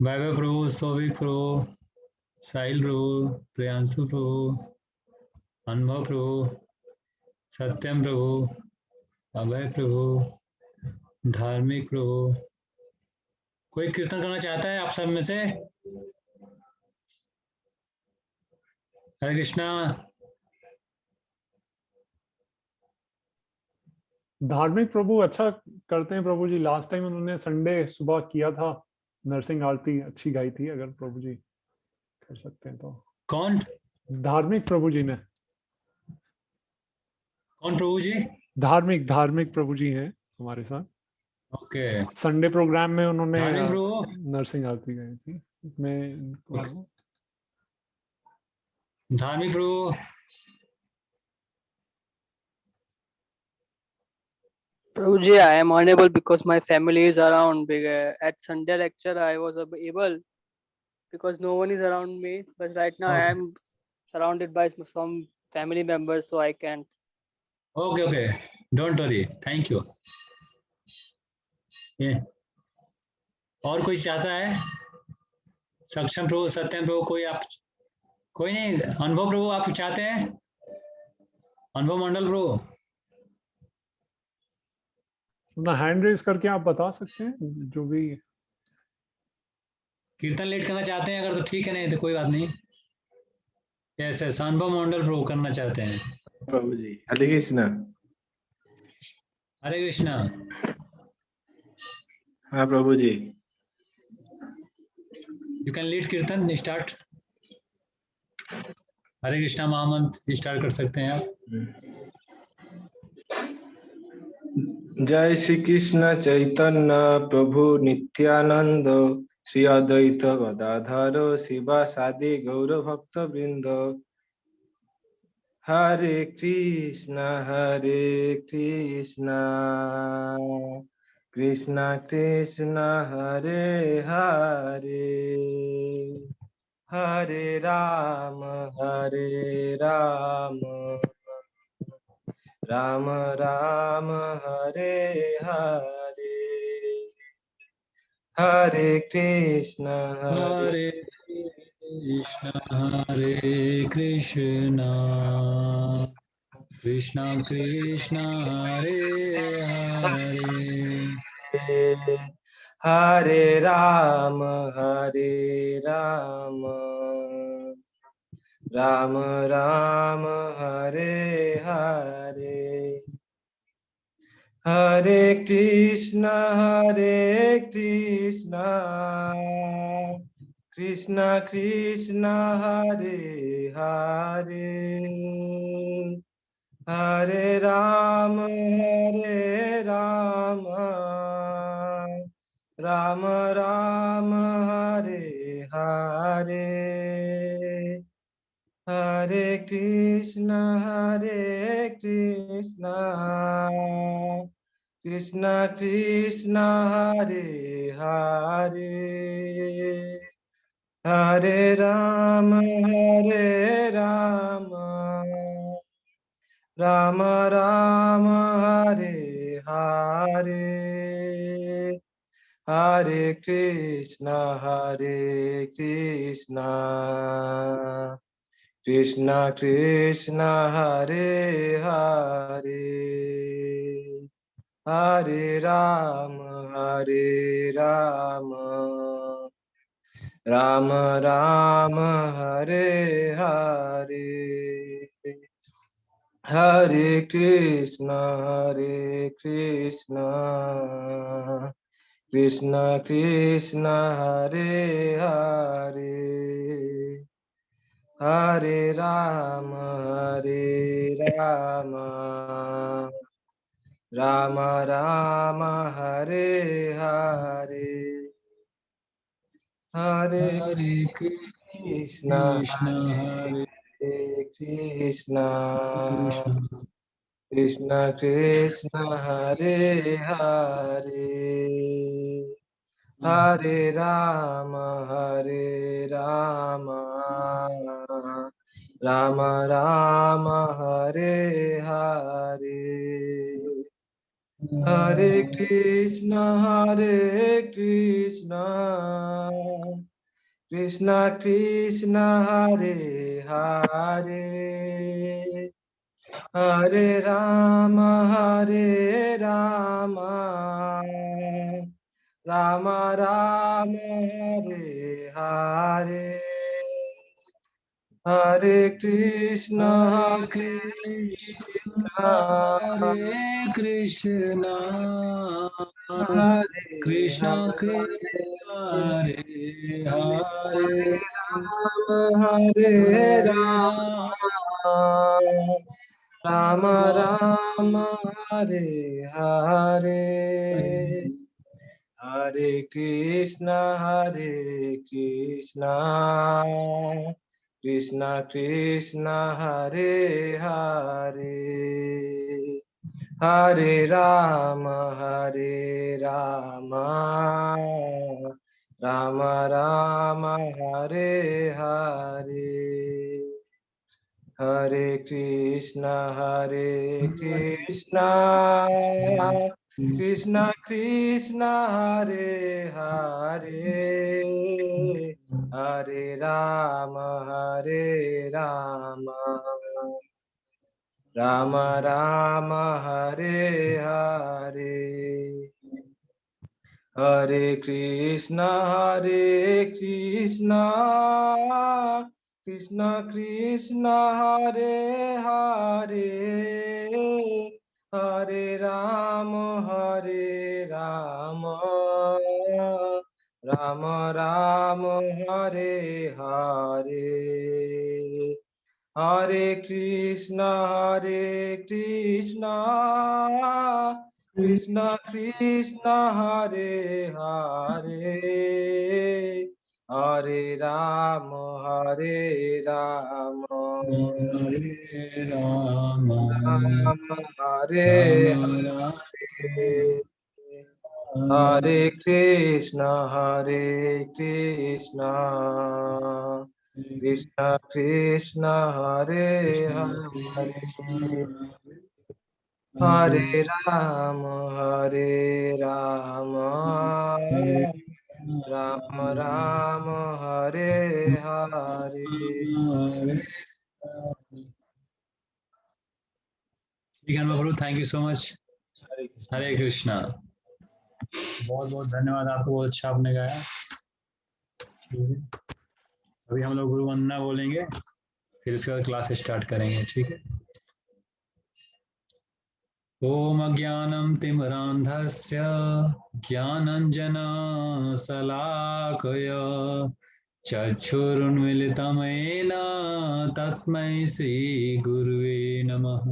वैभव प्रभु, सौविक प्रभु, साहिल प्रभु, प्रियांशु प्रभु, अनुभव प्रभु, सत्यम प्रभु, अभय प्रभु, धार्मिक प्रभु। कोई कीर्तन करना चाहता है आप सब में से? हरे कृष्णा। धार्मिक प्रभु अच्छा करते हैं प्रभु जी। लास्ट टाइम उन्होंने संडे सुबह किया था, नरसिंह आरती अच्छी गाई थी। अगर प्रभु जी कर सकते हैं तो। कौन धार्मिक प्रभु जी ने। कौन प्रभु जी? धार्मिक धार्मिक प्रभु जी हैं हमारे साथ। ओके। संडे प्रोग्राम में उन्होंने धार्मिक प्रभु। नरसिंह आरती गाई थी। इसमें इनको धार्मिक प्रभु। Prabhuji, I am unable because my family is around. At Sunday lecture, I was able because no one is around me. But right now, I am surrounded by some family members, so I can't. Okay okay, don't worry, thank you. और कोई चाहता है? सक्षम प्रभु, सत्यम प्रभु, कोई आप? कोई नहीं। अनुभव प्रभु आप चाहते हैं? अनुभव मंडल प्रभु। अपना हैंड रेज करके आप बता सकते हैं जो भी। कीर्तन लेट करना चाहते हैं अगर तो ठीक है, नहीं तो कोई बात नहीं। यस यस, अनुभव मंडल प्रभु करना चाहते हैं। प्रभु जी, हरे कृष्णा। हरे कृष्णा। हाँ प्रभु जी। यू कैन लीड कीर्तन, स्टार्ट। हरे कृष्णा महामंत्र स्टार्ट कर सकते हैं आप। जय श्री कृष्ण चैतन्य प्रभु नित्यानंद, श्री अद्वैत गदाधर शिवासादि गौर भक्त वृंद। हरे कृष्ण कृष्ण कृष्ण हरे हरे, हरे राम राम राम हरे हरे, हरे कृष्ण हरे कृष्ण कृष्ण कृष्ण हरे हरे, हरे राम राम राम हरे हरे, हरे कृष्ण कृष्ण कृष्ण हरे हरे, हरे राम राम राम हरे हरे, हरे कृष्ण कृष्ण कृष्ण हरे हरे, हरे राम राम राम हरे हरे, हरे कृष्ण कृष्ण कृष्ण हरे हरे, हरे राम राम राम हरे हरे, हरे कृष्ण कृष्ण कृष्ण हरे हरे, हरे राम राम राम हरे हरे, हरे हरे कृष्ण हरे कृष्ण कृष्ण कृष्ण कृष्ण हरे हरे, हरे Ram Ram Ram Hare Hare, Hare Krishna, Krishna Krishna, Hare Hare, Hare Rama, Rama Rama, Hare Hare, Hare Krishna, Hare Krishna, Hare Krishna, Hare Krishna Krishna, Hare Hare, Hare Hare Ram, Rama, Rama Rama, Hare Hare, Hare Krishna, Krishna Krishna, Hare Hare, Hare Rama, Rama Rama, Hare Hare, Hare Krishna, Krishna Krishna, Hare Hare, Hare Rama, Rama Rama, Hare Hare, Hare Krishna, Krishna Krishna, Hare Hare, Hare Rama, Rama Rama, Hare Hare, Hare Krishna, Krishna Krishna, Hare Hare, Hare Rama, Hare Rama, Hare Rama Rama, Hare, Hare Krishna, Krishna Krishna, Hare Hare, Hare Rama, Rama Rama, Hare Hare. Thank you so much. Hare Krishna. बहुत बहुत धन्यवाद आपको, बहुत अच्छा आपने गाया। अभी हम लोग गुरु वंदना बोलेंगे, फिर उसके बाद क्लास स्टार्ट करेंगे, ठीक है। ओम अज्ञानं तिमिरान्धस्य ज्ञानञ्जनशलाकय चक्षुरुन्मिलितं येन तस्मै श्रीगुरुवे नमः।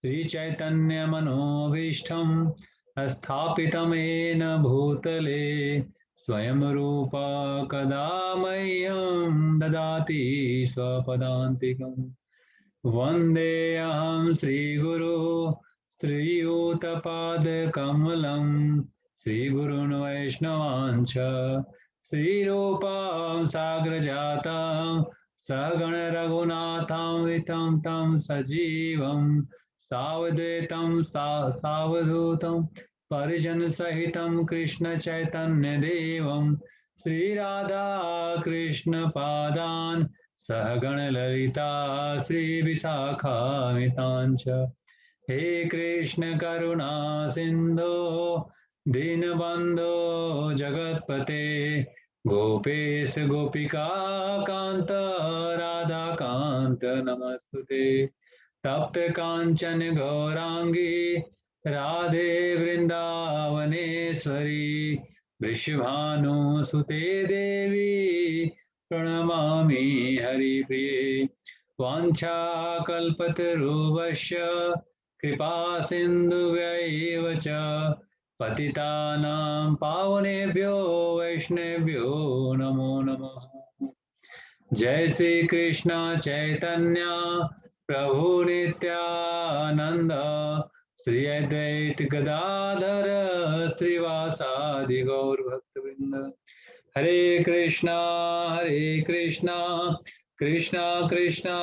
श्रीचैतन्यमनोभीष्टं स्थापितं येन भूतले स्वयं रूप कदा मह्यं ददाति स्वपदान्तिकम्। वन्देऽहं श्रीगुरो श्रीयुतपादकमलं श्रीगुरून् वैष्णवांश्च श्रीरूपां साग्रजातं सगणरघुनाथं वितं तं सजीवं सावद्वैतं सावधूतं परिजनसहितं कृष्णचैतन्यदेवं श्रीराधा कृष्णपादान् सहगणललिता श्रीविशाखामिताञ्च। हे कृष्ण करुणा सिन्धो दीनबन्धो जगत्पते गोपेश गोपिका कान्त राधाकान्त नमस्तुते। तप्त काञ्चन गौराङ्गी राधे वृन्दावनेश्वरी वृषभानुसुते देवी प्रणमामि हरिप्रिये। वाञ्छाकल्पतरुभ्यश्च कृपा सिन्धुभ्यैव च पतितानां पावनेभ्यो वैष्णवेभ्यो नमो नमः। जय श्री कृष्ण चैतन्य प्रभु नित्यानंद श्री अद्वैत गदाधर श्रीवासादि गौर भक्तवृंद। हरे कृष्णा कृष्णा कृष्णा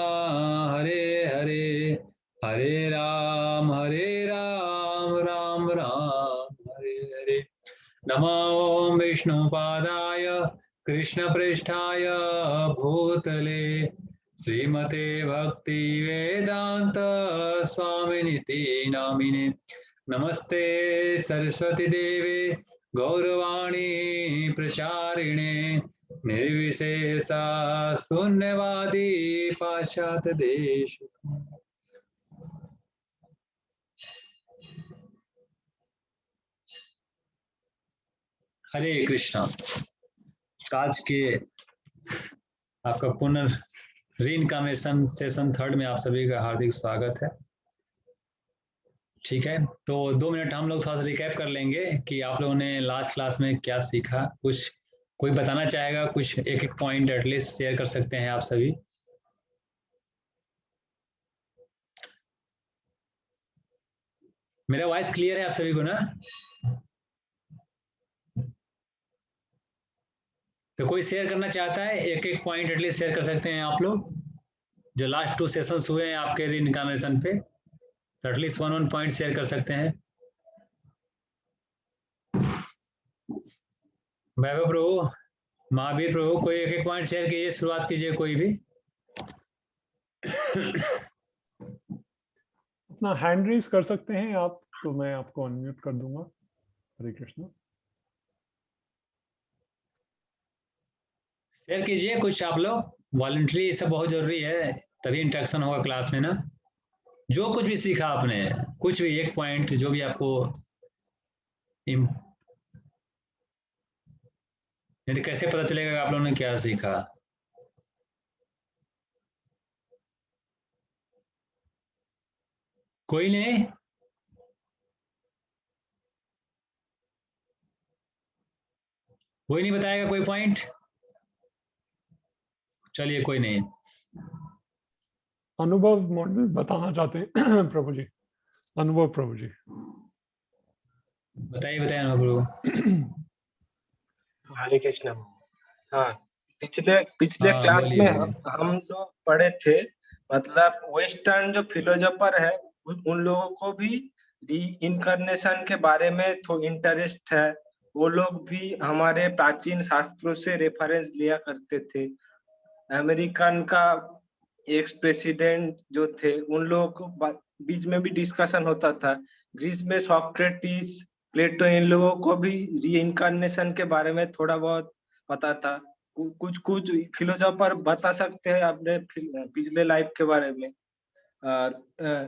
हरे हरे हरे राम राम राम हरे हरे। नमो विष्णुपादाय कृष्णपृष्ठाय भूतले श्रीमते भक्ति वेदांत स्वामिनिति नामिने। नमस्ते सरस्वती देवे गौरवाणी प्रचारिणे निर्विशेषा शून्यवादी पाश्चात्य देश। हरे कृष्णा। आज के आपका रीइंकार्नेशन सेशन 3 में आप सभी का हार्दिक स्वागत है। ठीक है, तो 2 मिनट हम लोग थोड़ा सा रिकैप कर लेंगे कि आप लोगों ने लास्ट क्लास में क्या सीखा। कुछ कोई बताना चाहेगा, कुछ एक एक पॉइंट एटलीस्ट शेयर कर सकते हैं आप सभी। मेरा वॉइस क्लियर है आप सभी को ना? तो कोई शेयर करना चाहता है, एक एक पॉइंट एटलीस्ट शेयर कर सकते हैं आप लोग। जो लास्ट 2 सेशंस हुए हैं आपके रीइंकार्नेशन पे, तो एटलीस्ट 1 पॉइंट शेयर कर सकते हैं। वैभव प्रभु, महावीर प्रभु, कोई एक एक पॉइंट शेयर कीजिए, शुरुआत कीजिए कोई भी। अपना हैंड रेज कर सकते हैं आप, तो मैं आपको अनम्यूट कर दूंगा। हरे कृष्णा। शेयर कीजिए कुछ आप लोग, वॉलंटरी सब बहुत जरूरी है, तभी इंटरेक्शन होगा क्लास में ना। जो कुछ भी सीखा आपने, कुछ भी एक पॉइंट जो भी आपको नहीं तो कैसे पता चलेगा आप लोगों ने क्या सीखा। कोई नहीं? कोई नहीं बताएगा कोई पॉइंट? चलिए कोई नहीं। अनुभव मॉडल बताना चाहते हैं प्रभु जी। अनुभव प्रभु जी बताइए बताइए अनुभव प्रभु। हरे कृष्ण। हाँ, पिछले हाँ क्लास बोलिए में बोलिए। हम लोग पढ़े थे, मतलब वेस्टर्न जो फिलोसोफर है उन लोगों को भी री इनकारनेशन के बारे में थोड़ा इंटरेस्ट है। वो लोग भी हमारे प्राचीन शास्त्रों से रेफरेंस लिया करते थे। अमेरिकन का एक्स प्रेसिडेंट जो थे उन लोगों को बीच में भी डिस्कशन होता था। ग्रीस में सोक्रेटिस, प्लेटो, इन लोगों को भी रीइंकार्नेशन के बारे में थोड़ा बहुत पता था। कुछ कुछ फिलोसोफर बता सकते हैं अपने पिछले लाइफ के बारे में।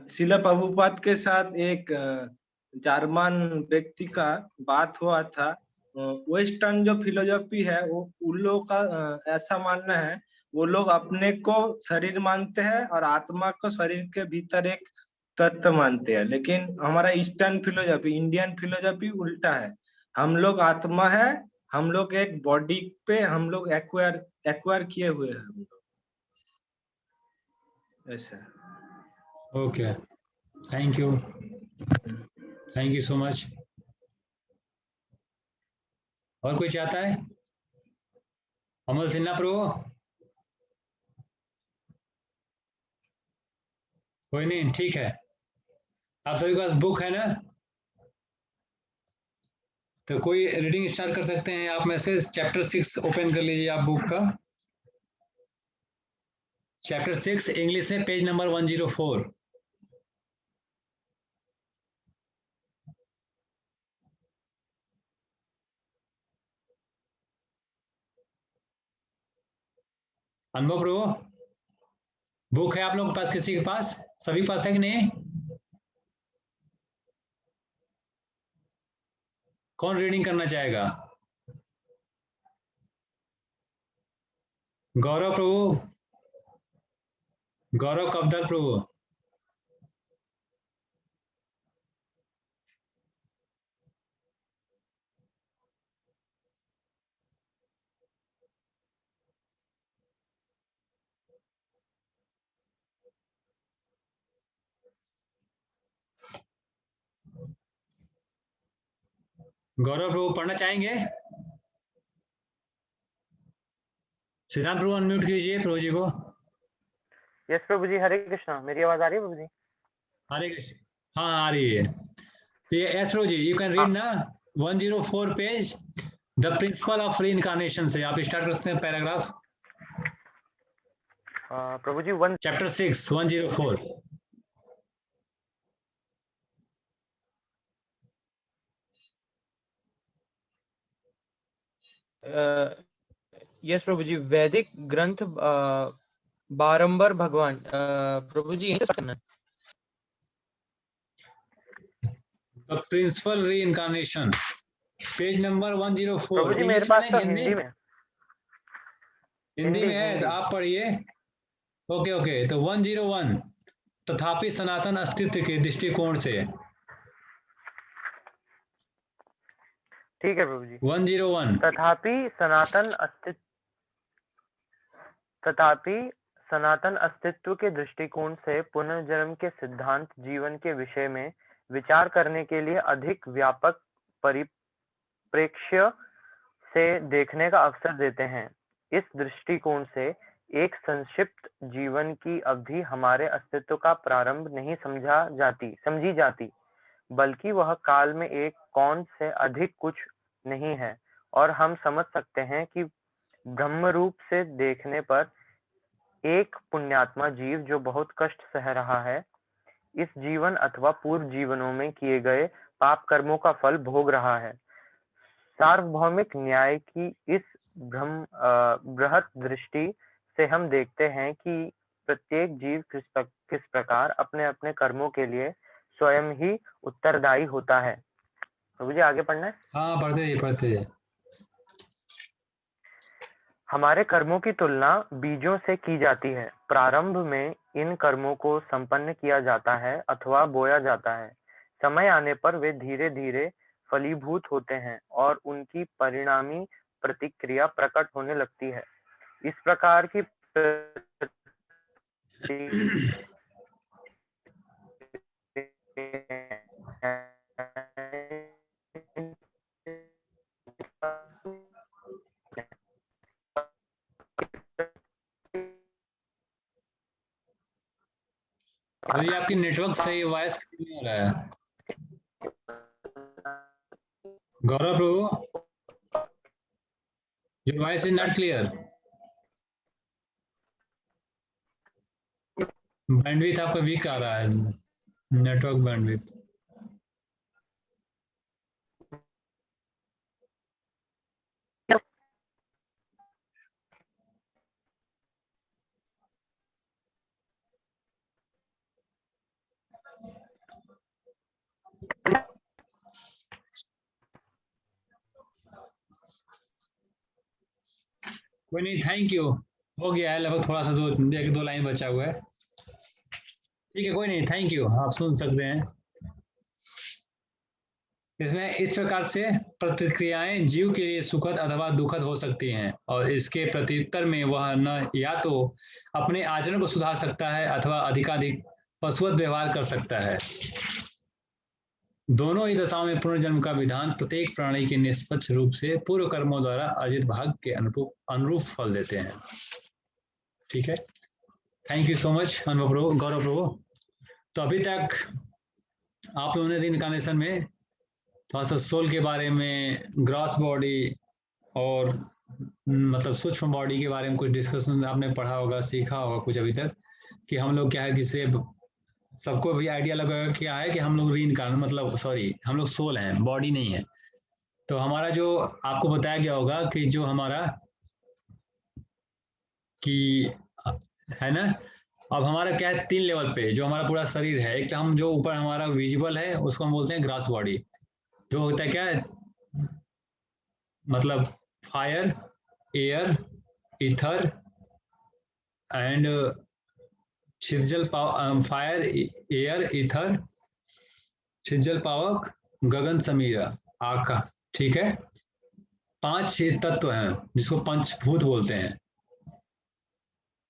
शिला प्रभुपाद के साथ एक जर्मन व्यक्ति का बात हुआ था। वेस्टर्न जो फिलोसफी है वो उन लोगों का ऐसा मानना है, वो लोग अपने को शरीर मानते हैं और आत्मा को शरीर के भीतर एक तत्व मानते हैं। लेकिन हमारा ईस्टर्न फिलोसफी, इंडियन फिलोसफी उल्टा है। हम लोग आत्मा है, हम लोग एक बॉडी पे हम लोग एक्वायर किए हुए हैं हम लोग, ऐसा। Okay, thank you, thank you so much. और कोई चाहता है? अमल सिन्हा प्रभु? कोई नहीं, ठीक है। आप सभी के पास बुक है ना? तो कोई रीडिंग स्टार्ट कर सकते हैं आप में से। चैप्टर 6 ओपन कर लीजिए आप बुक का। चैप्टर 6 इंग्लिश में पेज नंबर 104। अनुभव प्रभु, बुक है आप लोगों के पास? किसी के पास? सभी के पास है कि नहीं? कौन रीडिंग करना चाहेगा? गौरव प्रभु, गौरव कबदर प्रभु। गौरव प्रभु पढ़ना चाहेंगे? श्रीराम प्रभु अनम्यूट कीजिए प्रभु जी को। यस प्रभु जी, हरे कृष्णा। मेरी आवाज आ रही है प्रभु जी? हरे कृष्ण। हाँ आ रही है। तो ये एस्ट्रो जी यू कैन रीड ना 104 page the principle of reincarnation से आप स्टार्ट कर सकते हैं पैराग्राफ। प्रभु जी चैप्टर 6 104। यस प्रभु जी, वैदिक ग्रंथ बारंबार भगवान प्रभु जी यही करना। The principle reincarnation page number 104। प्रभु जी मेरे इंग्लिश पास में तो नहीं, हिंदी में हिंदी में है हिंदी। तो आप पढ़िए। ओके ओके तो 101 तथापि सनातन अस्तित्व के दृष्टिकोण से। ठीक है प्रभु जी। 101 तथापि सनातन अस्तित्व के दृष्टिकोण से पुनर्जन्म के सिद्धांत जीवन के विषय में विचार करने के लिए अधिक व्यापक परिप्रेक्ष्य से देखने का अवसर देते हैं। इस दृष्टिकोण से एक संक्षिप्त जीवन की अवधि हमारे अस्तित्व का प्रारंभ नहीं समझी जाती, बल्कि वह काल में एक कौन से अधिक कुछ नहीं है, और हम समझ सकते हैं कि ब्रह्म रूप से देखने पर एक पुण्यात्मा जीव जो बहुत कष्ट सह रहा है, इस जीवन अथवा पूर्व जीवनों में किए गए पाप कर्मों का फल भोग रहा है। सार्वभौमिक न्याय की इस बृहत दृष्टि से हम देखते हैं कि प्रत्येक जीव किस प्रकार अपने अपने कर्मों के लिए स्वयं ही उत्तरदायी होता है। तो मुझे आगे पढ़ना है। हाँ पढ़ते पढ़ते। हमारे कर्मों की तुलना बीजों से की जाती है। प्रारंभ में इन कर्मों को संपन्न किया जाता है अथवा बोया जाता है। समय आने पर वे धीरे धीरे फलीभूत होते हैं और उनकी परिणामी प्रतिक्रिया प्रकट होने लगती है। इस प्रकार की अभी आपकी नेटवर्क सही वॉइस नहीं हो रहा है। गौरव प्रभु your voice is not clear. Bandwidth आपका वीक आ रहा है, नेटवर्क बैंडविड्थ। कोई नहीं, थैंक यू। हो गया है लगभग, थोड़ा सा दो लाइन बचा हुआ है। ठीक है कोई नहीं, थैंक यू, आप सुन सकते हैं। इसमें इस प्रकार से प्रतिक्रियाएं जीव के लिए सुखद अथवा दुखद हो सकती हैं, और इसके प्रत्युत्तर में वह न या तो अपने आचरण को सुधार सकता है अथवा अधिकाधिक पशुवत व्यवहार कर सकता है। दोनों ही दशाओं में पुनर्जन्म का विधान प्रत्येक प्राणी के निष्पक्ष रूप से पूर्व कर्मों द्वारा अर्जित भाग के अनुरूप फल देते हैं। ठीक है, थैंक यू सो मच अनुभव प्रभु, गौरव प्रभु। तो अभी तक आप लोगों ने रीइंकार्नेशन में थोड़ा सा सोल के बारे में, ग्रॉस बॉडी और मतलब सूक्ष्म बॉडी के बारे में कुछ डिस्कशन आपने पढ़ा होगा, सीखा होगा कुछ अभी तक, कि हम लोग क्या है कि सबको भी आइडिया लगा क्या है कि हम लोग रीइंकार्नेट मतलब हम लोग सोल हैं, बॉडी नहीं है। तो हमारा जो आपको बताया गया होगा कि जो हमारा कि है ना, अब हमारा क्या है 3 लेवल पे जो हमारा पूरा शरीर है। एक तो हम जो ऊपर हमारा विजिबल है उसको हम बोलते हैं ग्रास बॉडी, जो होता है क्या है मतलब फायर, एयर, ईथर एंड छिज्जल फायर, एयर, ईथर, छिज्जल पावक, गगन समीरा, आका। ठीक है, 5 तत्व हैं जिसको पंचभूत बोलते हैं।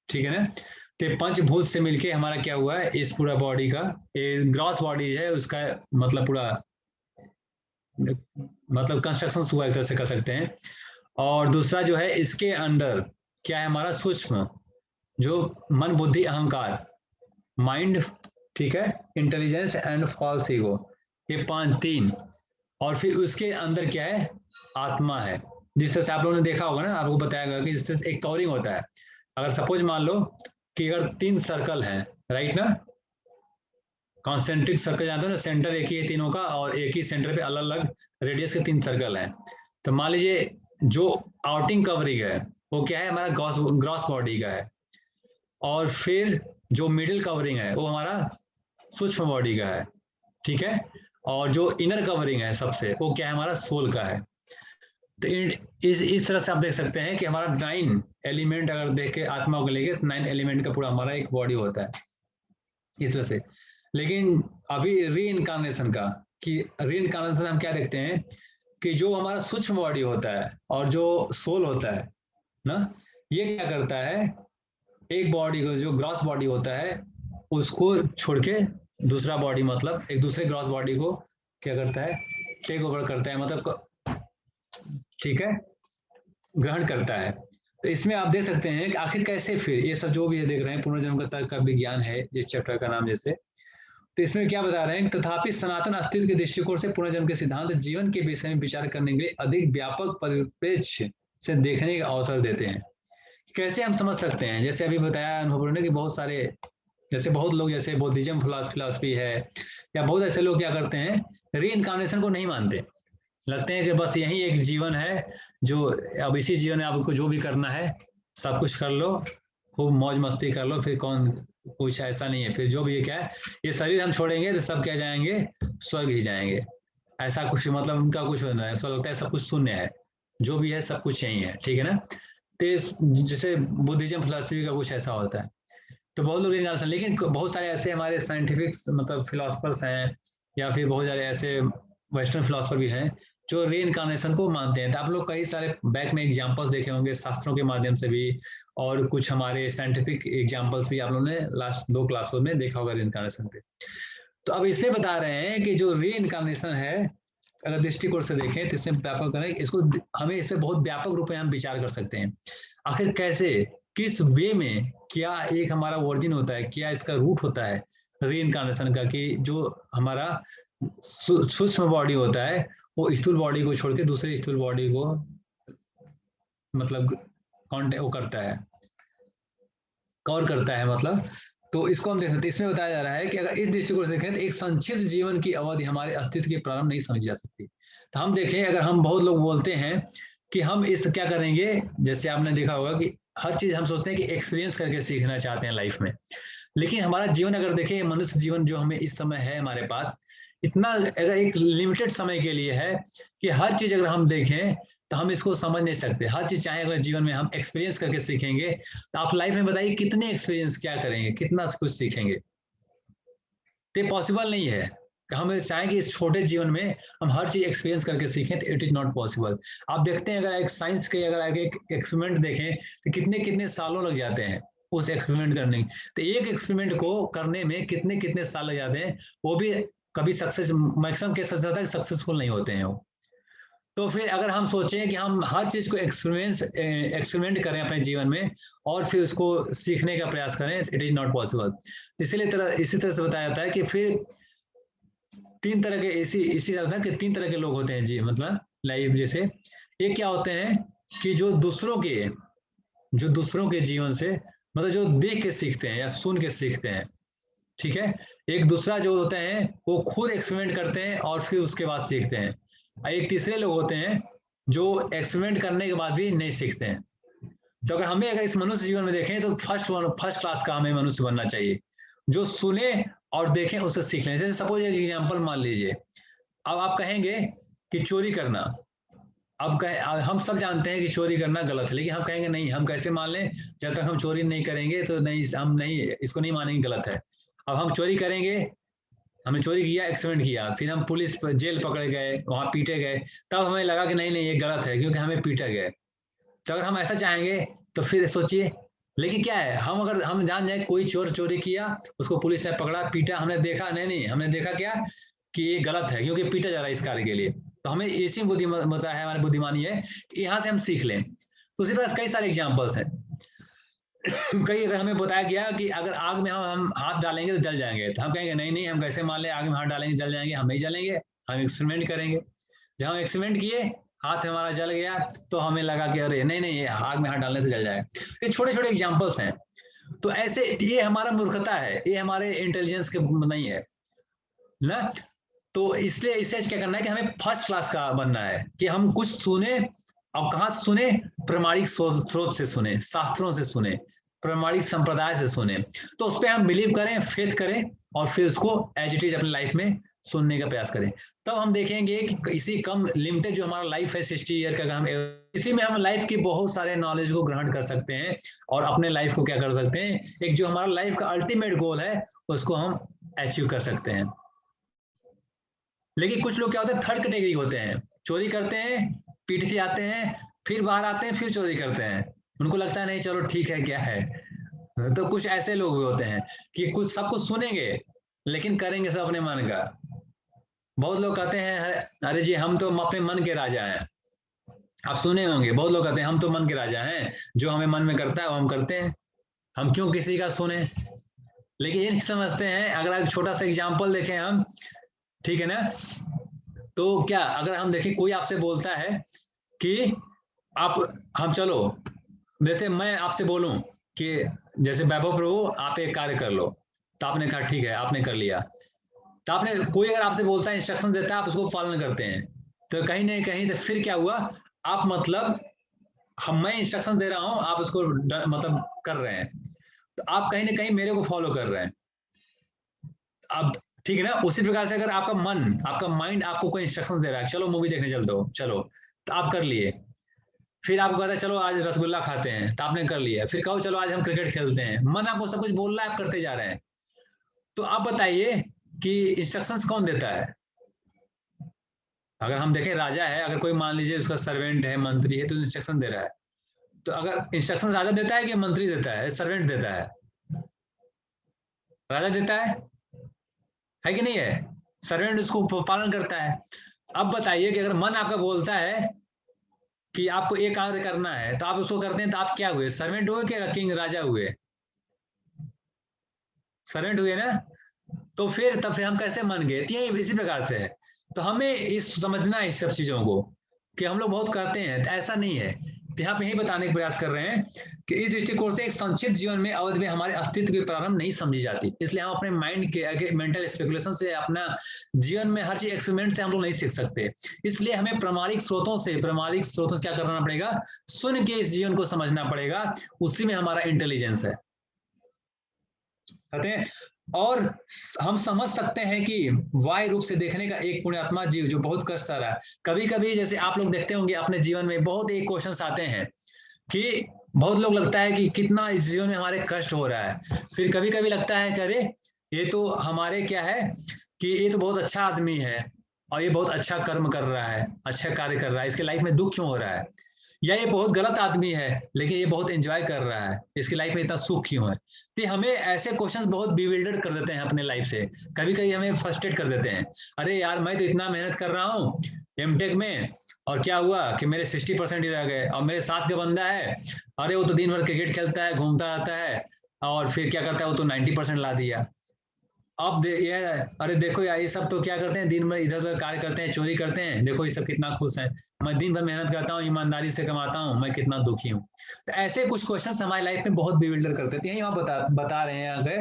ठीक है ना, तो पंचभूत से मिलके हमारा क्या हुआ है, इस पूरा बॉडी का ग्रॉस बॉडी है उसका मतलब पूरा मतलब कंस्ट्रक्शन हुआ एक तरह से कर सकते हैं। और दूसरा जो है इसके अंदर क्या है हमारा सूक्ष्म, जो मन बुद्धि अहंकार, माइंड ठीक है, इंटेलिजेंस एंड फॉल्स ईगो, ये 3, और फिर उसके अंदर क्या है, आत्मा है। जिस तरह से आप लोगों ने देखा होगा ना, आपको बताया गया कि जिस तरह से एक कवरिंग होता है, अगर सपोज मान लो कि अगर 3 सर्कल हैं, राइट ना, कॉन्सेंट्रिक सर्कल जानते हो ना, सेंटर एक ही है तीनों का, और एक ही सेंटर पे अलग अलग रेडियस के 3 सर्कल हैं। तो मान लीजिए जो आउटिंग कवरिंग है वो क्या है, हमारा ग्रॉस बॉडी का है, और फिर जो मिडिल कवरिंग है वो हमारा सूक्ष्म बॉडी का है, ठीक है, और जो इनर कवरिंग है सबसे, वो क्या है, हमारा सोल का है। तो इस तरह से आप देख सकते हैं कि हमारा 9 एलिमेंट अगर देख के आत्मा को लेके 9 एलिमेंट का पूरा हमारा एक बॉडी होता है, इस तरह से। लेकिन अभी री इनकारनेशन का, कि री इनकारनेशन हम क्या देखते हैं कि जो हमारा सूक्ष्म बॉडी होता है और जो सोल होता है ना, ये क्या करता है, एक बॉडी को, जो ग्रॉस बॉडी होता है उसको छोड़ के दूसरा बॉडी, मतलब एक दूसरे ग्रॉस बॉडी को क्या करता है, टेक ओवर करता है, मतलब ठीक है, ग्रहण करता है। तो इसमें आप देख सकते हैं कि आखिर कैसे, फिर ये सब जो भी देख रहे हैं पुनर्जन्म का तर्क का विज्ञान है इस चैप्टर का नाम जैसे, तो इसमें क्या बता रहे हैं, तथापि सनातन अस्तित्व के दृष्टिकोण से पुनर्जन्म के सिद्धांत जीवन के विषय में विचार करने के लिए अधिक व्यापक परिप्रेक्ष्य से देखने का अवसर देते हैं। कैसे हम समझ सकते हैं, जैसे अभी बताया अनुभव ने कि बहुत सारे, जैसे बहुत लोग, जैसे बौद्धिज्म फिलॉसफी है, या बहुत ऐसे लोग क्या करते हैं, री इनकारनेशन को नहीं मानते, लगते हैं कि बस यही एक जीवन है, जो अब इसी जीवन में आपको जो भी करना है सब कुछ कर लो, खूब मौज मस्ती कर लो, फिर कौन, कुछ ऐसा नहीं है, फिर जो भी क्या है, ये शरीर हम छोड़ेंगे तो सब क्या जाएंगे, स्वर्ग ही जाएंगे, ऐसा कुछ, मतलब उनका कुछ होना है, ऐसा लगता है सब कुछ शून्य है, जो भी है सब कुछ यही है, ठीक है ना। तो जैसे बुद्धिज्म फिलॉसफी का कुछ ऐसा होता है, तो बहुत लोग नहीं, लेकिन बहुत सारे ऐसे हमारे साइंटिफिक मतलब फिलोसफर्स हैं, या फिर बहुत सारे ऐसे वेस्टर्न फिलोसफर भी हैं जो री इनकारनेशन को मानते हैं। तो आप लोग कई सारे बैक में एग्जांपल्स देखे होंगे शास्त्रों के माध्यम से भी, और कुछ हमारे साइंटिफिक एग्जांपल्स भी आप लोगों ने लास्ट 2 क्लासों में देखा होगा री इनकारनेशन पे। तो अब इसमें बता रहे हैं कि जो री इनकारनेशन है, अगर दृष्टिकोण से देखें तो इसमें व्यापक करें, इसको हमें इस पर बहुत व्यापक रूप में हम विचार कर सकते हैं। आखिर कैसे, किस वे में, क्या एक हमारा ओरिजिन होता है, क्या इसका रूट होता है री इनकारनेशन का, कि जो हमारा सूक्ष्म बॉडी होता है वो स्थूल बॉडी को छोड़ के दूसरे स्थूल बॉडी को मतलब वो करता है, कवर करता है, मतलब। तो इसको हम देख सकते हैं, इसमें बताया जा रहा है कि अगर इस दृष्टिकोण से देखें तो एक संक्षिप्त जीवन की अवधि हमारे अस्तित्व के प्रारंभ नहीं समझी जा सकती। तो हम देखें, अगर हम, बहुत लोग बोलते हैं कि हम इस क्या करेंगे, जैसे आपने देखा होगा कि हर चीज हम सोचते हैं कि एक्सपीरियंस करके सीखना चाहते हैं लाइफ में, लेकिन हमारा जीवन अगर देखें, मनुष्य जीवन जो हमें इस समय है हमारे पास, इतना अगर एक लिमिटेड समय के लिए है कि हर चीज अगर हम देखें तो हम इसको समझ नहीं सकते। हर चीज चाहे अगर जीवन में हम एक्सपीरियंस करके सीखेंगे, तो आप लाइफ में बताइए कितने एक्सपीरियंस क्या करेंगे, कितना कुछ सीखेंगे। तो पॉसिबल नहीं है कि हम चाहें कि इस छोटे जीवन में हम हर चीज एक्सपीरियंस करके सीखें, तो इट इज नॉट पॉसिबल। आप देखते हैं, अगर एक साइंस के अगर एक एक्सपेरिमेंट देखें तो कितने कितने सालों लग जाते हैं उस एक्सपेरिमेंट करने। तो एक एक्सपेरिमेंट को करने में कितने कितने साल लग जाते हैं, वो भी कभी सक्सेस, मैक्सिमम केस ऐसा होता है सक्सेसफुल नहीं होते हैं वो। तो फिर अगर हम सोचें कि हम हर चीज को एक्सपेरिमेंट करें अपने जीवन में और फिर उसको सीखने का प्रयास करें, इट इज नॉट पॉसिबल। इसीलिए इसी तरह से बताया जाता है कि फिर 3 तरह के इसी तरह कि 3 तरह के लोग होते हैं जी, मतलब लाइफ जैसे, एक क्या होते हैं कि जो दूसरों के जीवन से, मतलब जो देख के सीखते हैं या सुन के सीखते हैं, ठीक है। एक दूसरा जो होते हैं वो खुद एक्सपेरिमेंट करते हैं और फिर उसके बाद सीखते हैं। एक तीसरे लोग होते हैं जो एक्सपेरिमेंट करने के बाद भी नहीं सीखते हैं। तो अगर हमें अगर इस मनुष्य जीवन में देखें तो फर्स्ट क्लास का हमें मनुष्य बनना चाहिए, जो सुने और देखें उससे सीख लें। जैसे सपोज एक एग्जाम्पल मान लीजिए, अब आप कहेंगे कि चोरी करना, अब हम सब जानते हैं कि चोरी करना गलत है, लेकिन हम कहेंगे नहीं, हम कैसे मान लें, जब तक हम चोरी नहीं करेंगे तो नहीं, हम नहीं, इसको नहीं मानेंगे गलत है। अब हम चोरी करेंगे, हमने चोरी किया, एक्सपेरिमेंट किया, फिर हम पुलिस जेल पकड़े गए, वहां पीटे गए, तब हमें लगा कि नहीं ये गलत है क्योंकि हमें पीटा गया। तो अगर हम ऐसा चाहेंगे तो फिर सोचिए, लेकिन क्या है, अगर हम जान जाए कोई चोरी किया, उसको पुलिस ने पकड़ा, पीटा, हमने देखा नहीं, हमने देखा क्या कि ये गलत है क्योंकि पीटा जा रहा है इस कार्य के लिए, तो हमें इसी बुद्धिमत्ता है, बुद्धिमानी है कि यहाँ से हम सीख लें। तो उसी तरह कई सारे एग्जाम्पल्स हैं कई बार हमें बताया गया कि अगर आग में हम हाथ डालेंगे तो जल जाएंगे, तो हम कहेंगे नहीं नहीं, हम कैसे मान ले आग में हाथ डालेंगे जल जाएंगे, हम नहीं जलेंगे, हम एक्सपेरिमेंट करेंगे। जब हम एक्सपेरिमेंट किए, हाथ हमारा जल गया, तो हमें लगा कि अरे नहीं नहीं, ये आग में हाथ डालने से जल जाएगा। ये छोटे छोटे एग्जाम्पल्स हैं। तो ऐसे ये हमारा मूर्खता है, ये हमारे इंटेलिजेंस के नहीं है ना। तो इसलिए इसे क्या करना है कि हमें फर्स्ट क्लास का बनना है कि हम कुछ सुने, और कहाँ से सुने, प्रमाणिक स्रोत से सुने, शास्त्रों से सुने, प्रमाणिक संप्रदाय से सुने, तो उस पर हम बिलीव करें, फेथ करें, और फिर उसको एज इट इज अपनी लाइफ में सुनने का प्रयास करें। तब हम देखेंगे कि इसी कम लिमिटेड जो हमारा लाइफ है 60 ईयर का, हम इसी में हम लाइफ के बहुत सारे नॉलेज को ग्रहण कर सकते हैं और अपने लाइफ को क्या कर सकते हैं, एक जो हमारा लाइफ का अल्टीमेट गोल है उसको हम अचीव कर सकते हैं। लेकिन कुछ लोग क्या होते हैं, थर्ड कैटेगरी होते हैं, चोरी करते हैं, पीट के जाते हैं, फिर बाहर आते हैं, फिर चोरी करते हैं, उनको लगता है नहीं चलो ठीक है क्या है। तो कुछ ऐसे लोग भी होते हैं कि कुछ सब कुछ सुनेंगे लेकिन करेंगे सब अपने मन का। बहुत लोग कहते हैं अरे जी हम तो अपने मन के राजा हैं, आप सुने होंगे, बहुत लोग कहते हैं हम तो मन के राजा हैं, जो हमें मन में करता है वो हम करते हैं, हम क्यों किसी का सुने। लेकिन ये नहीं समझते हैं, अगर एक छोटा सा एग्जाम्पल देखें हम, ठीक है ना, तो क्या अगर हम देखें कोई आपसे बोलता है कि आप हम चलो, जैसे मैं आपसे बोलूं कि जैसे वैभव प्रभु आप एक कार्य कर लो, तो आपने कहा ठीक है, आपने कर लिया, तो आपने कोई अगर आपसे बोलता है, इंस्ट्रक्शन देता है, आप उसको पालन करते हैं, तो कहीं ना कहीं तो फिर क्या हुआ, आप मतलब मैं इंस्ट्रक्शन दे रहा हूं, आप उसको मतलब कर रहे हैं, तो आप कहीं ना कहीं मेरे को फॉलो कर रहे हैं। अब ठीक है ना, उसी प्रकार से अगर आपका मन, आपका माइंड आपको कोई इंस्ट्रक्शन दे रहा है, चलो मूवी देखने चलते हो, चलो, तो आप कर लिए, फिर आपको कहता है चलो आज रसगुल्ला खाते हैं, तो आपने कर लिया, फिर कहो चलो आज हम क्रिकेट खेलते हैं, मन आपको सब कुछ बोल रहा है, आप करते जा रहे हैं। तो आप बताइए कि इंस्ट्रक्शंस कौन देता है। अगर हम देखें राजा है, अगर कोई मान लीजिए उसका सर्वेंट है, मंत्री है, तो इंस्ट्रक्शन दे रहा है, तो अगर इंस्ट्रक्शन राजा देता है कि मंत्री देता है, सर्वेंट देता है, राजा देता है कि नहीं है, सर्वेंट उसको पालन करता है। अब बताइए कि अगर मन आपका बोलता है कि आपको एक कार्य करना है, तो आप उसको करते हैं, तो आप क्या हुए, सर्वेंट हुए कि किंग, राजा हुए, सर्वेंट हुए ना। तो फिर तब से हम कैसे मान गए, ये इसी प्रकार से है। तो हमें इस समझना है इस सब चीजों को कि हम लोग बहुत करते हैं, तो ऐसा नहीं है। तो यहाँ पे यही बताने का प्रयास कर रहे हैं कि इस दृष्टिकोण से एक संक्षिप्त जीवन में अवधि में हमारे अस्तित्व की प्रारंभ नहीं समझी जाती, इसलिए हम अपने माइंड के आगे मेंटल स्पेकुलेशन से अपना जीवन में हर चीज एक्सपेरिमेंट से हम लोग नहीं सीख सकते। इसलिए हमें प्रामाणिक स्रोतों से क्या करना पड़ेगा, सुन के इस जीवन को समझना पड़ेगा, उसी में हमारा इंटेलिजेंस है, कहते हैं। और हम समझ सकते हैं कि वाह्य रूप से देखने का एक पुण्यात्मा जीव जो बहुत कष्ट सह रहा है, कभी कभी जैसे आप लोग देखते होंगे अपने जीवन में बहुत एक क्वेश्चंस आते हैं कि बहुत लोग लगता है कि कितना इस जीवन में हमारे कष्ट हो रहा है, फिर कभी कभी लगता है कि अरे ये तो हमारे क्या है कि ये तो बहुत अच्छा आदमी है और ये बहुत अच्छा कर्म कर रहा है, अच्छा कार्य कर रहा है, इसके लाइफ में दुख क्यों हो रहा है, या ये बहुत गलत आदमी है लेकिन ये बहुत एंजॉय कर रहा है, इसकी लाइफ में इतना सुख क्यों है। तो हमें ऐसे क्वेश्चंस बहुत बिविल्डर्ड कर देते हैं अपने लाइफ से, कभी कभी हमें फ्रस्ट्रेट कर देते हैं, अरे यार मैं तो इतना मेहनत कर रहा हूँ एमटेक में, और क्या हुआ कि मेरे 60% ही रह गए, और मेरे साथ का बंदा है, अरे वो तो दिन भर क्रिकेट खेलता है, घूमता आता है, और फिर क्या करता है, वो तो 90% ला दिया। अब ये अरे देखो यार, ये सब तो क्या करते हैं, दिन भर इधर उधर कार्य करते हैं, चोरी करते हैं, देखो ये सब कितना खुश है, मैं दिन भर मेहनत करता हूँ, ईमानदारी से कमाता हूँ, मैं कितना दुखी हूँ। तो ऐसे कुछ क्वेश्चंस हमारी लाइफ में बहुत बिविल्डर करते हैं। यही वहां बता रहे हैं आगे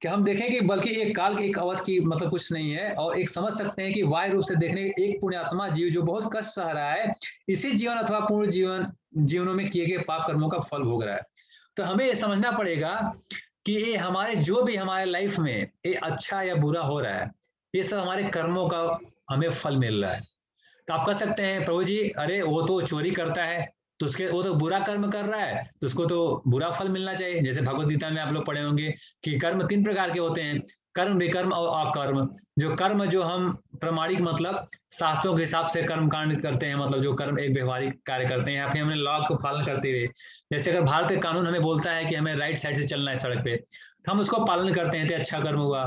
कि हम देखें कि बल्कि एक काल एक अवध की मतलब कुछ नहीं है, और एक समझ सकते हैं कि वाह्य रूप से देखने एक पुण्यात्मा जीव जो बहुत कष्ट सह रहा है, इसी जीवन अथवा पूर्ण जीवनों में किए गए पाप कर्मों का फल भोग रहा है। तो हमें ये समझना पड़ेगा कि ये हमारे जो भी हमारे लाइफ में ये अच्छा या बुरा हो रहा है, ये सब हमारे कर्मों का हमें फल मिल रहा है। तो आप कह सकते हैं प्रभु जी अरे वो तो चोरी करता है, तो उसके वो तो बुरा कर्म कर रहा है, तो उसको तो बुरा फल मिलना चाहिए। जैसे भगवद गीता में आप लोग पढ़े होंगे कि कर्म 3 प्रकार के होते हैं, कर्म, विकर्म और अकर्म। जो कर्म जो हम प्रमाणिक मतलब शास्त्रों के हिसाब से कर्म कांड करते हैं, मतलब जो कर्म एक व्यवहारिक कार्य करते हैं, या फिर हमने लॉ को पालन करते हुए, जैसे अगर भारत का कानून हमें बोलता है कि हमें राइट साइड से चलना है सड़क पे, तो हम उसको पालन करते हैं, तो अच्छा कर्म हुआ।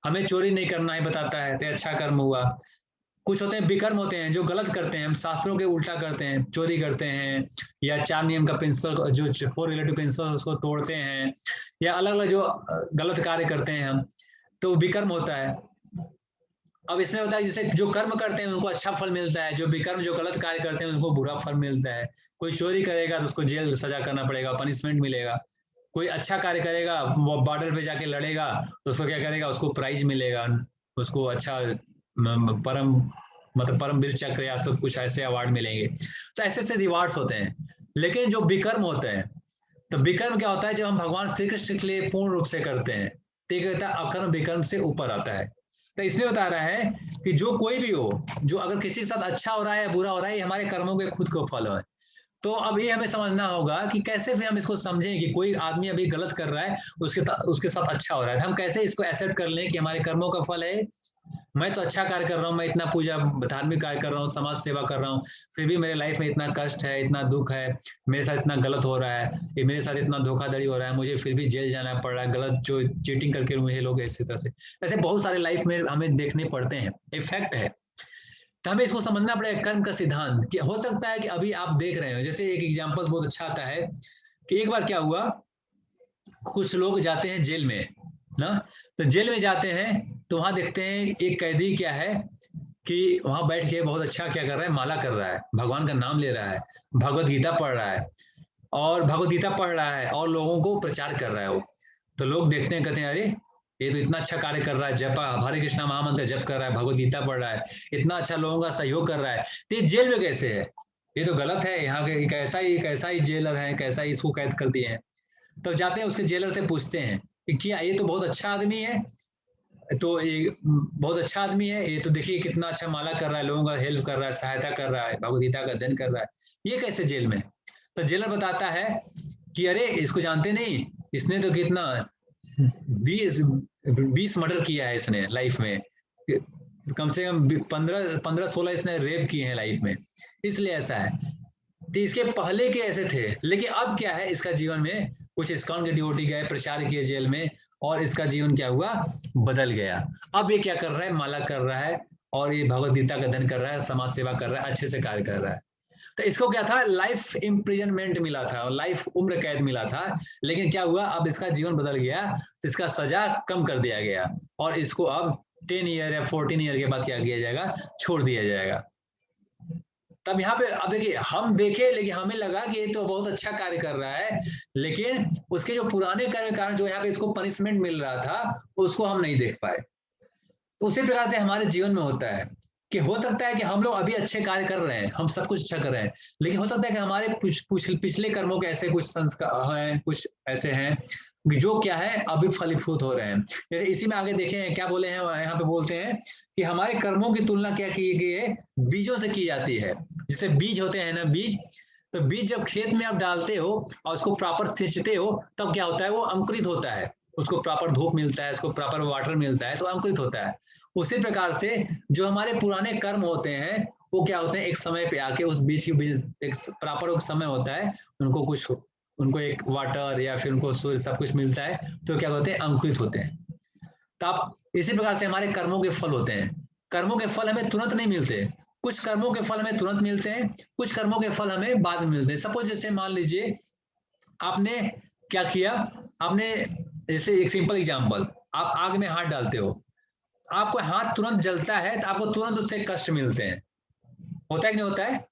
हमें चोरी नहीं करना है बताता है, तो अच्छा कर्म हुआ। कुछ होते हैं विकर्म होते हैं जो गलत करते हैं, हम शास्त्रों के उल्टा करते हैं, चोरी करते हैं, या 4 नियम का प्रिंसिपल जो 4 रिलेटिव प्रिंसिपल उसको तोड़ते हैं, या अलग अलग जो गलत कार्य करते हैं हम, तो विकर्म होता है। अब इसमें होता है जैसे जो कर्म करते हैं उनको अच्छा फल मिलता है, जो विकर्म जो गलत कार्य करते हैं उनको बुरा फल मिलता है। कोई चोरी करेगा तो उसको जेल सजा करना पड़ेगा, पनिशमेंट मिलेगा। कोई अच्छा कार्य करेगा, वो बॉर्डर पे जाके लड़ेगा तो उसको क्या करेगा, उसको प्राइज मिलेगा, उसको अच्छा परम मतलब परमवीर चक्र या सब कुछ ऐसे अवार्ड मिलेंगे। तो ऐसे ऐसे रिवार्ड्स होते हैं। लेकिन जो विकर्म होते हैं, तो विकर्म क्या होता है, जब हम भगवान श्री कृष्ण के लिए पूर्ण रूप से करते हैं तो ये कहता है अकर्म विकर्म से ऊपर आता है। तो इसमें बता रहा है कि जो कोई भी हो, जो अगर किसी के साथ अच्छा हो रहा है या बुरा हो रहा है, ये हमारे कर्मों के खुद को फल है। तो अब ये हमें समझना होगा कि कैसे फिर हम इसको समझें कि कोई आदमी अभी गलत कर रहा है, उसके साथ अच्छा हो रहा है, हम कैसे इसको एक्सेप्ट कर लें कि हमारे कर्मों का फल है। मैं तो अच्छा कार्य कर रहा हूँ, मैं इतना पूजा धार्मिक कार्य कर रहा हूँ, समाज सेवा कर रहा हूँ, फिर भी मेरे लाइफ में इतना कष्ट है, इतना दुख है, मेरे साथ इतना गलत हो रहा है, ये मेरे साथ इतना धोखाधड़ी हो रहा है, मुझे फिर भी जेल जाना पड़ रहा है, गलत जो चीटिंग करके मुझे लोग इसी तरह से, ऐसे बहुत सारे लाइफ में हमें देखने पड़ते हैं, ये फैक्ट है। तो हमें इसको समझना पड़ेगा कर्म का सिद्धांत कि हो सकता है कि अभी आप देख रहे हो, जैसे एक एग्जाम्पल बहुत अच्छा आता है कि एक बार क्या हुआ, कुछ लोग जाते हैं जेल में ना, तो जेल में जाते हैं तो वहां देखते हैं एक कैदी क्या है कि वहां बैठ के बहुत अच्छा क्या कर रहा है, माला कर रहा है, भगवान का नाम ले रहा है, भगवत गीता पढ़ रहा है, और भगवत गीता पढ़ रहा है और लोगों को प्रचार कर रहा है वो। तो लोग देखते हैं, कहते हैं अरे ये तो इतना अच्छा कार्य कर रहा है, जप हरे कृष्णा महामंत्र जप कर रहा है, भगवत गीता पढ़ रहा है, इतना अच्छा लोगों का सहयोग कर रहा है, तो ये जेल में कैसे है, ये तो गलत है, यहाँ के कैसा ही जेलर है, कैसा ही इसको कैद कर दिए हैं। तो जाते हैं उसके जेलर से पूछते हैं कि क्या ये तो बहुत अच्छा आदमी है, तो ये बहुत अच्छा आदमी है, ये तो देखिए कितना अच्छा माला कर रहा है, लोगों का हेल्प कर रहा है, सहायता कर रहा है, भगवत गीता का अध्ययन कर रहा है, ये कैसे जेल में? तो जेलर बताता है कि अरे इसको जानते नहीं, इसने तो कितना 20 मर्डर किया है इसने लाइफ में, कम से कम 15-16 इसने रेप किए हैं लाइफ में, इसलिए ऐसा है। तो इसके पहले के ऐसे थे, लेकिन अब क्या है, इसका जीवन में कुछ इस्कॉन के डिवोटी गए, प्रचार किए जेल में, और इसका जीवन क्या हुआ, बदल गया। अब ये क्या कर रहा है, माला कर रहा है, और ये भगवत गीता का अध्ययन कर रहा है, समाज सेवा कर रहा है, अच्छे से कार्य कर रहा है। तो इसको क्या था, लाइफ इम्प्रिजनमेंट मिला था, लाइफ उम्र कैद मिला था, लेकिन क्या हुआ, अब इसका जीवन बदल गया, तो इसका सजा कम कर दिया गया, और इसको अब 10 ईयर या 14 ईयर के बाद क्या किया जाएगा, छोड़ दिया जाएगा। तब यहाँ पे अब देखिए, हम देखे लेकिन हमें लगा कि ये तो बहुत अच्छा कार्य कर रहा है, लेकिन उसके जो पुराने कार्य के कारण जो यहाँ पे इसको पनिशमेंट मिल रहा था, उसको हम नहीं देख पाए। तो उसी प्रकार से हमारे जीवन में होता है कि हो सकता है कि हम लोग अभी अच्छे कार्य कर रहे हैं, हम सब कुछ अच्छा कर रहे हैं, लेकिन हो सकता है कि हमारे पिछले कर्मों के ऐसे कुछ संस्कार हैं, कुछ ऐसे हैं जो क्या है, अभी फलीभूत हो रहे हैं। जैसे इसी में आगे देखें क्या बोले हैं, यहाँ पे बोलते हैं कि हमारे कर्मों की तुलना क्या की गई है, बीजों से की जाती है। जैसे बीज होते हैं ना, बीज, तो बीज जब खेत में आप डालते हो और उसको प्रॉपर सींचते हो, तब क्या होता है, वो अंकुरित होता है, उसको प्रॉपर धूप मिलता है, उसको प्रॉपर वाटर मिलता है, तो अंकुरित होता है। उसी प्रकार से जो हमारे पुराने कर्म होते हैं, वो क्या होते हैं, एक समय पे आके उस बीज की एक प्रॉपर समय होता है, उनको एक वाटर या फिर उनको सूर्य सब कुछ मिलता है, तो क्या होते हैं, अंकुरित होते हैं। तो आप इसी प्रकार से हमारे कर्मों के फल होते हैं। कर्मों के फल हमें तुरंत नहीं मिलते, कुछ कर्मों के फल हमें तुरंत मिलते हैं, कुछ कर्मों के फल हमें बाद में मिलते हैं। सपोज जैसे मान लीजिए आपने क्या किया, आपने जैसे एक सिंपल एग्जांपल, आप आग में हाथ डालते हो, आपको हाथ तुरंत जलता है, तो आपको तुरंत उससे कष्ट मिलते हैं, होता है कि नहीं होता है,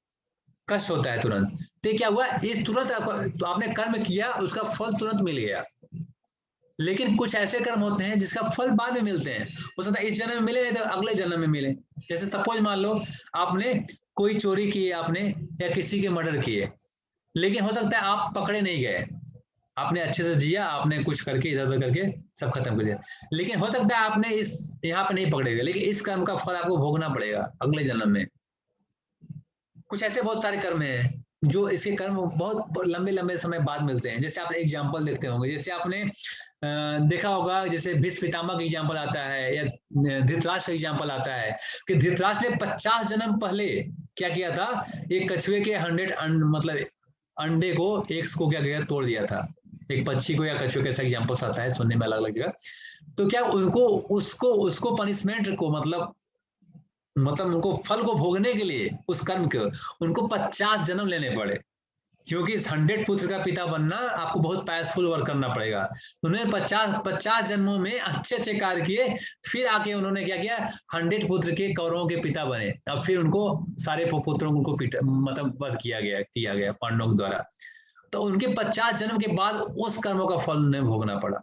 कष्ट होता है तुरंत। तो क्या हुआ, इस तुरंत तो आपने कर्म किया, उसका फल तुरंत मिल गया। लेकिन कुछ ऐसे कर्म होते हैं जिसका फल बाद में मिलते हैं, हो सकता है इस जन्म में मिले, नहीं तो अगले जन्म में मिले। जैसे सपोज मान लो आपने कोई चोरी की आपने, या किसी के मर्डर किए, लेकिन हो सकता है आप पकड़े नहीं गए, आपने अच्छे से जिया, आपने कुछ करके इधर उधर करके सब खत्म कर दिया, लेकिन हो सकता है आपने इस यहाँ पे नहीं पकड़े गए, लेकिन इस कर्म का फल आपको भोगना पड़ेगा अगले जन्म में। कुछ ऐसे बहुत सारे कर्म हैं जो इसके कर्म बहुत लंबे लंबे समय बाद मिलते हैं। जैसे आपने एग्जाम्पल देखते होंगे, जैसे आपने देखा होगा, जैसे भीष्म पितामह का एग्जाम्पल आता है, या धृतराष्ट्र का एग्जाम्पल आता है कि धृतराष्ट्र ने 50 जन्म पहले क्या किया था, एक कछुए के 100 मतलब अंडे को एक को क्या किया, तोड़ दिया था, एक पक्षी को या कछुए कैसा एग्जाम्पल आता है सुनने में अलग अलग जगह। तो क्या उनको उसको पनिशमेंट को मतलब मतलब उनको फल को भोगने के लिए उस कर्म के उनको 50 जन्म लेने पड़े, क्योंकि इस 100 पुत्र का पिता बनना आपको बहुत पैसफुल वर्क करना पड़ेगा। उन्होंने 50 जन्मों में अच्छे अच्छे कार्य किए, फिर आके उन्होंने क्या किया, 100 पुत्र के कौरवों के पिता बने। अब फिर उनको सारे पुत्रों को मतलब वध किया गया पांडवों के द्वारा। तो उनके 50 जन्म के बाद उस कर्मों का फल उन्हें भोगना पड़ा।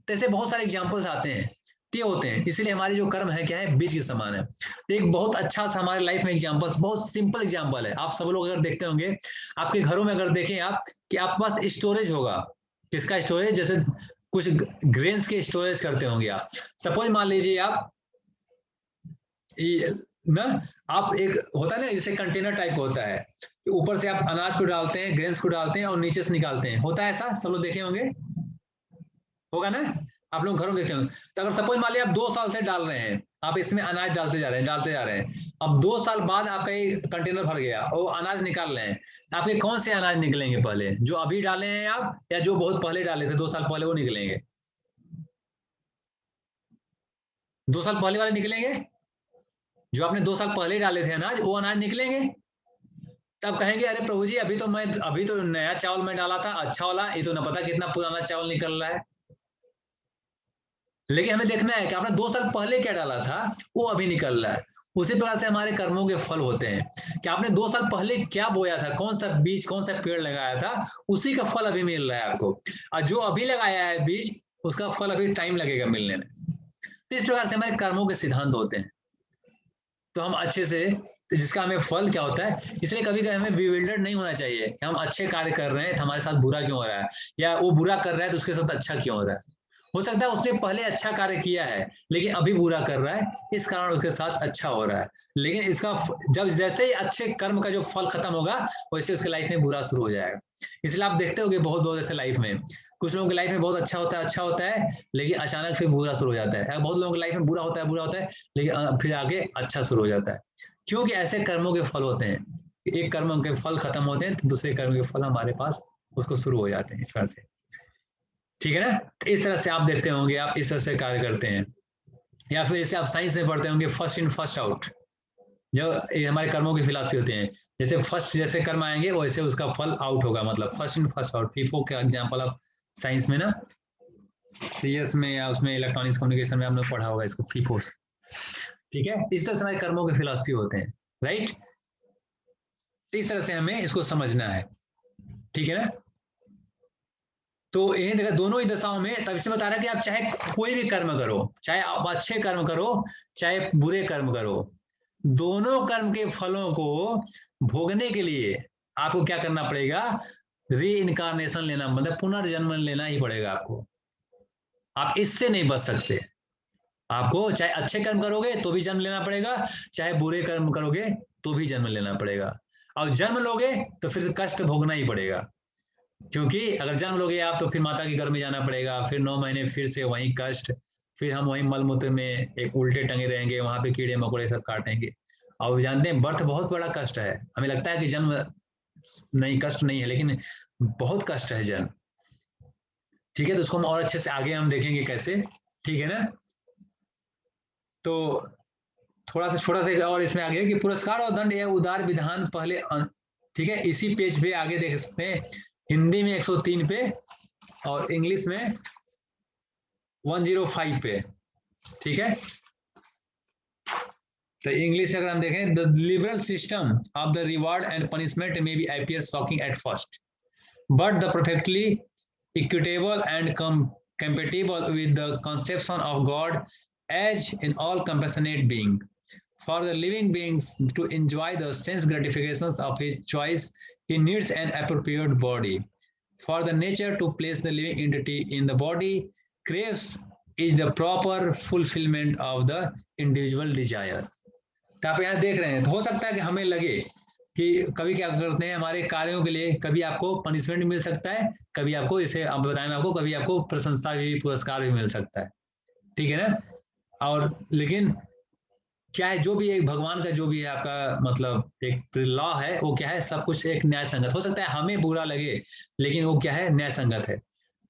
तो ऐसे बहुत सारे एग्जाम्पल्स आते हैं, ते होते हैं। इसलिए हमारे जो कर्म है क्या है, बीज के समान है। तो एक बहुत अच्छा सा हमारे लाइफ में एग्जाम्पल्स, बहुत सिंपल एग्जाम्पल है। आप सब लोग अगर देखते होंगे आपके घरों में, अगर देखें आप कि आपके पास स्टोरेज होगा, किसका स्टोरेज, जैसे कुछ ग्रेन्स के स्टोरेज करते होंगे आप। सपोज मान लीजिए आप ना, आप एक होता है ना जैसे कंटेनर टाइप होता है, ऊपर से आप अनाज को डालते हैं, ग्रेन्स को डालते हैं और नीचे से निकालते हैं, होता है ऐसा, सब लोग देखे होंगे, होगा ना, आप लोग घरों में देखते होंगे। तो अगर सपोज मान लिया आप 2 साल से डाल रहे हैं, आप इसमें अनाज डालते जा रहे हैं, अब 2 साल बाद आपका ये कंटेनर भर गया और अनाज निकाल रहे हैं, आपके कौन से अनाज निकलेंगे पहले, जो अभी डाले हैं आप, या जो बहुत पहले डाले थे 2 साल पहले, वो निकलेंगे? 2 साल पहले वाले निकलेंगे, जो आपने 2 साल पहले डाले थे अनाज, वो अनाज निकलेंगे। तब कहेंगे अरे प्रभु जी अभी तो नया चावल में डाला था, अच्छा वाला, ये तो ना पता कितना पुराना चावल निकल रहा है। लेकिन हमें देखना है कि आपने 2 साल पहले क्या डाला था, वो अभी निकल रहा है। उसी प्रकार से हमारे कर्मों के फल होते हैं कि आपने 2 साल पहले क्या बोया था, कौन सा बीज, कौन सा पेड़ लगाया था, उसी का फल अभी मिल रहा है आपको। और जो अभी लगाया है बीज, उसका फल अभी टाइम लगेगा मिलने में। तो इस प्रकार से हमारे कर्मों के सिद्धांत होते हैं। तो हम अच्छे से, जिसका हमें फल क्या होता है, इसलिए कभी कभी हमें बिविल्डर्ड नहीं होना चाहिए कि हम अच्छे कार्य कर रहे हैं तो हमारे साथ बुरा क्यों हो रहा है, या वो बुरा कर रहा है तो उसके साथ अच्छा क्यों हो रहा है। हो सकता है उसने पहले अच्छा कार्य किया है लेकिन अभी बुरा कर रहा है, इस कारण उसके साथ अच्छा हो रहा है। लेकिन इसका जब जैसे ही अच्छे कर्म का जो फल खत्म होगा, वैसे उसके लाइफ में बुरा शुरू हो जाएगा। इसलिए आप देखते होंगे बहुत ऐसे लाइफ में, कुछ लोगों की लाइफ में बहुत अच्छा होता है लेकिन अचानक फिर बुरा शुरू हो जाता है। बहुत लोगों की लाइफ में बुरा होता है लेकिन फिर आगे अच्छा शुरू हो जाता है, क्योंकि ऐसे कर्मों के फल होते हैं। एक कर्म के फल खत्म होते हैं तो दूसरे कर्म के फल हमारे पास उसको शुरू हो जाते हैं, इस तरह से, ठीक है ना। इस तरह से आप देखते होंगे, आप इस तरह से कार्य करते हैं। या फिर इसे आप साइंस में पढ़ते होंगे, फर्स्ट इन फर्स्ट आउट, जो हमारे कर्मों की फिलॉसफी होती है। जैसे फर्स्ट जैसे कर्म आएंगे वैसे उसका फल आउट होगा, मतलब first in first out. FIFO का एग्जांपल आप साइंस में ना, सीएस में या उसमें इलेक्ट्रॉनिक्स कम्युनिकेशन में आपने पढ़ा होगा इसको, फीफोस, ठीक है। इस तरह से हमारे कर्मों के फिलॉसफी होते हैं, राइट। इस तरह से हमें इसको समझना है, ठीक है ना। तो यही देखा दोनों ही दशाओं में, तब से बता रहा है कि आप चाहे कोई भी कर्म करो, चाहे आप अच्छे कर्म करो चाहे बुरे कर्म करो, दोनों कर्म के फलों को भोगने के लिए आपको क्या करना पड़ेगा, री इनकारनेशन लेना, मतलब पुनर्जन्म लेना ही पड़ेगा आपको। आप इससे नहीं बच सकते। आपको चाहे अच्छे कर्म करोगे तो भी जन्म लेना पड़ेगा, चाहे बुरे कर्म करोगे तो भी जन्म लेना पड़ेगा। और जन्म लोगे तो फिर कष्ट भोगना ही पड़ेगा, क्योंकि अगर जन्म लोगे आप तो फिर माता के घर में जाना पड़ेगा, फिर 9 महीने फिर से वहीं कष्ट, फिर हम वहीं मलमूत्र में एक उल्टे टंगे रहेंगे, वहां पे कीड़े मकोड़े सब काटेंगे। और जानते हैं बर्थ बहुत बड़ा कष्ट है। हमें लगता है कि जन्म नहीं, कष्ट नहीं है, लेकिन बहुत कष्ट है जन्म, ठीक है। तो उसको हम और अच्छे से आगे हम देखेंगे कैसे, ठीक है ना। तो थोड़ा सा छोटा सा और इसमें आगे कि पुरस्कार और दंड यह उदार विधान पहले, ठीक है, इसी पेज पे आगे देख सकते हैं, हिंदी में 103 पे और इंग्लिश में 105 पे, ठीक है। तो इंग्लिश अगर हम देखें, the liberal system of the reward and punishment may be appear shocking at first, but the perfectly equitable and compatible with the conception of God as in all compassionate being. For the living beings to enjoy the sense gratifications of his choice, he needs an appropriate body. For the nature to place the living entity in the body craves is the proper fulfillment of the individual desire. तो आप यहाँ देख रहे हैं, तो हो सकता है कि हमें लगे कि कभी क्या करते हैं हमारे कार्यों के लिए, कभी आपको पनिशमेंट मिल सकता है, कभी आपको, इसे आप बताएं आपको, कभी आपको प्रशंसा भी, पुरस्कार भी मिल सकता है, ठीक है ना। और लेकिन क्या है, जो भी एक भगवान का जो भी है आपका मतलब एक लॉ है, वो क्या है, सब कुछ एक न्याय संगत। हो सकता है हमें बुरा लगे लेकिन वो क्या है, न्याय संगत है।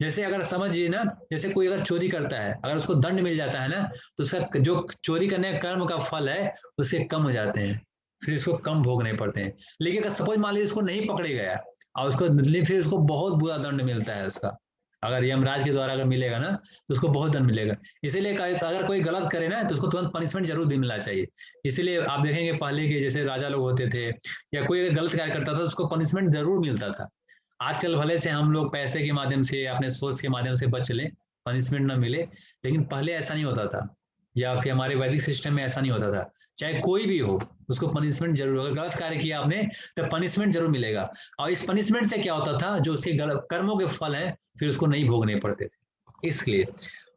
जैसे अगर समझिए ना, जैसे कोई अगर चोरी करता है, अगर उसको दंड मिल जाता है ना, तो उसका जो चोरी करने का कर्म का फल है उसके कम हो जाते हैं, फिर इसको कम भोगने पड़ते हैं। लेकिन अगर सपोज मान लीजिए उसको नहीं पकड़े गया और उसको फिर उसको बहुत बुरा दंड मिलता है उसका, अगर यमराज के द्वारा अगर मिलेगा ना तो उसको बहुत दंड मिलेगा। इसीलिए अगर कोई गलत करे ना तो उसको तुरंत पनिशमेंट जरूर मिलना चाहिए। इसीलिए आप देखेंगे पहले के जैसे राजा लोग होते थे या कोई अगर गलत कार्य करता था तो उसको पनिशमेंट जरूर मिलता था। आजकल भले से हम लोग पैसे के माध्यम से, अपने सोच के माध्यम से बच लें, पनिशमेंट ना मिले, लेकिन पहले ऐसा नहीं होता था, या फिर हमारे वैदिक सिस्टम में ऐसा नहीं होता था। चाहे कोई भी हो उसको पनिशमेंट जरूर, अगर गलत कार्य किया आपने तो पनिशमेंट जरूर मिलेगा। और इस पनिशमेंट से क्या होता था, जो उसके कर्मों के फल है फिर उसको नहीं भोगने पड़ते थे। इसलिए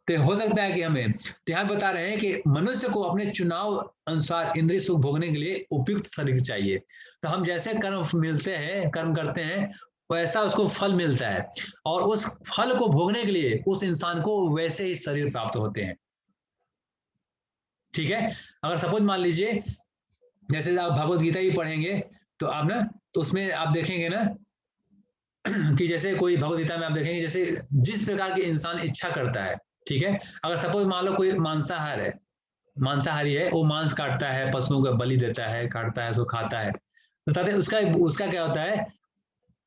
तो हो सकता है कि हमें यहाँ बता रहे हैं कि मनुष्य को अपने चुनाव अनुसार इंद्रिय सुख भोगने के लिए उपयुक्त शरीर चाहिए। तो हम जैसे कर्म मिलते हैं, कर्म करते हैं, वैसा उसको फल मिलता है, और उस फल को भोगने के लिए उस इंसान को वैसे ही शरीर प्राप्त होते हैं। ठीक है, अगर सपोज मान लीजिए जैसे आप भगवत गीता ही पढ़ेंगे तो आप ना, तो उसमें आप देखेंगे ना कि जैसे कोई भगवत गीता में आप देखेंगे जैसे जिस प्रकार के इंसान इच्छा करता है, ठीक है, अगर सपोज मान लो कोई मांसाहारी है, वो मांस काटता है, पशुओं का बलि देता है, काटता है, उसको खाता है, तो ताकि उसका उसका क्या होता है,